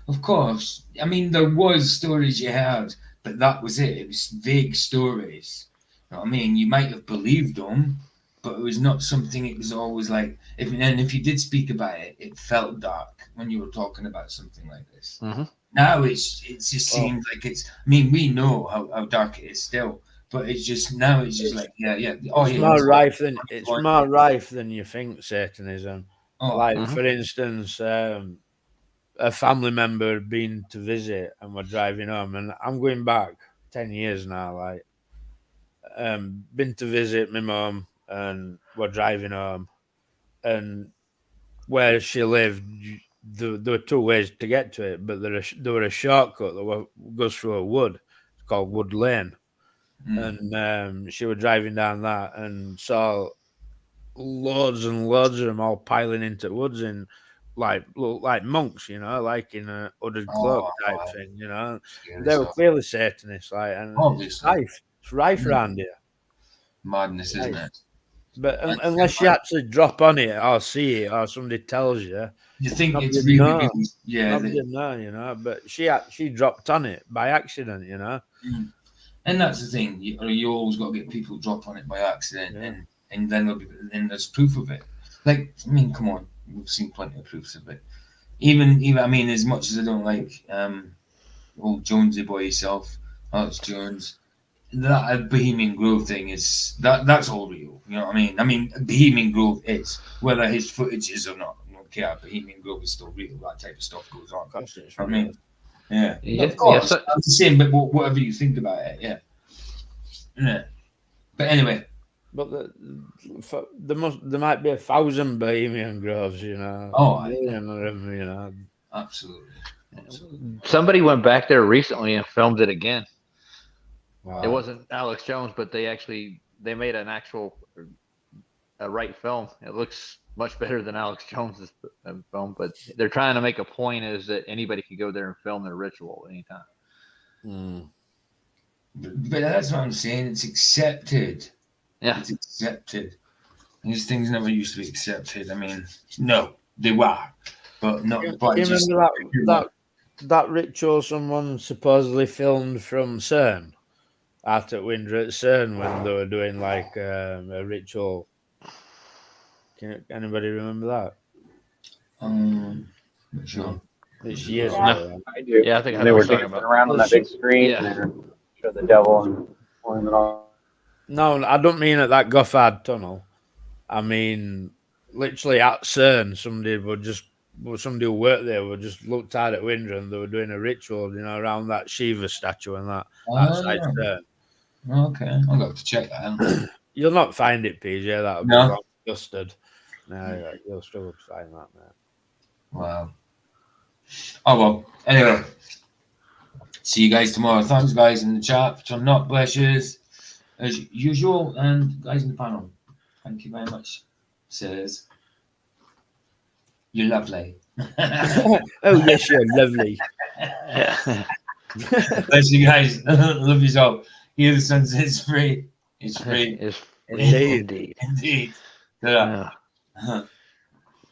Of course. I mean, there was stories you heard, but that was it. It was vague stories. You know what I mean? You might have believed them, but it was not something. It was always like, if you did speak about it, it felt dark when you were talking about something like this. Mm-hmm. Now it just seems like it's. I mean, we know how dark it is still, but it's just now it's just like It's more rife than you think, Satanism. For instance, a family member had been to visit and we're driving home, and I'm going back 10 years now. Been to visit my mum, and we're driving home, and where she lived, there were two ways to get to it, but there were a shortcut that goes through a wood. It's called Wood Lane. And she was driving down that and saw loads and loads of them all piling into woods in like monks, like in a hooded cloak type thing, They were clearly Satanists, and it's rife around here. Madness, isn't it? But unless you actually drop on it or see it or somebody tells you, you think it's really nobody know, But she dropped on it by accident, And that's the thing. You always got to get people drop on it by accident, and then there's proof of it. Come on, we've seen plenty of proofs of it. Even I mean, as much as I don't like old Jonesy boy himself, Alex Jones, that Bohemian Grove thing is that's all real. You know what I mean? I mean, Bohemian Grove is, whether his footage is or not. I don't care. Bohemian Grove is still real. That type of stuff goes on. I mean, of course. I'm the same, but whatever you think about it, yeah. But anyway. But there might be 1,000 Bohemian Groves, Absolutely. Somebody went back there recently and filmed it again. Wow. It wasn't Alex Jones, but they made an actual right film. It looks much better than Alex Jones's film, but they're trying to make a point is that anybody can go there and film their ritual anytime. But that's what I'm saying. It's accepted. Yeah, it's accepted. These things never used to be accepted. I mean, no, they were, but not. You But just remember that ritual someone supposedly filmed from CERN, out at Windsor at CERN, when they were doing like a ritual. Anybody remember that? Not sure. It's years No. ago. I do. Yeah, I think I they know were what you're dancing talking around on that big screen Yeah. and show the devil and pouring it on. No, I don't mean at that Gothard tunnel. I mean, literally at CERN, somebody who worked there would just looked out at Windsor and they were doing a ritual, around that Shiva statue and that outside CERN. Okay, I'm going to have to check that out. You'll not find it, PJ. That'll be wrong dusted. No, you'll struggle to find that, man. Wow. Oh well. Anyway, see you guys tomorrow. Thanks, guys, in the chat. For not blesses as usual, and guys in the panel. Thank you very much. Says you're lovely. Oh yes, you're lovely. Bless you guys. Love yourself. Here the sun sets free. It's free. It's Indeed. Indeed. Ta-ra. Yeah.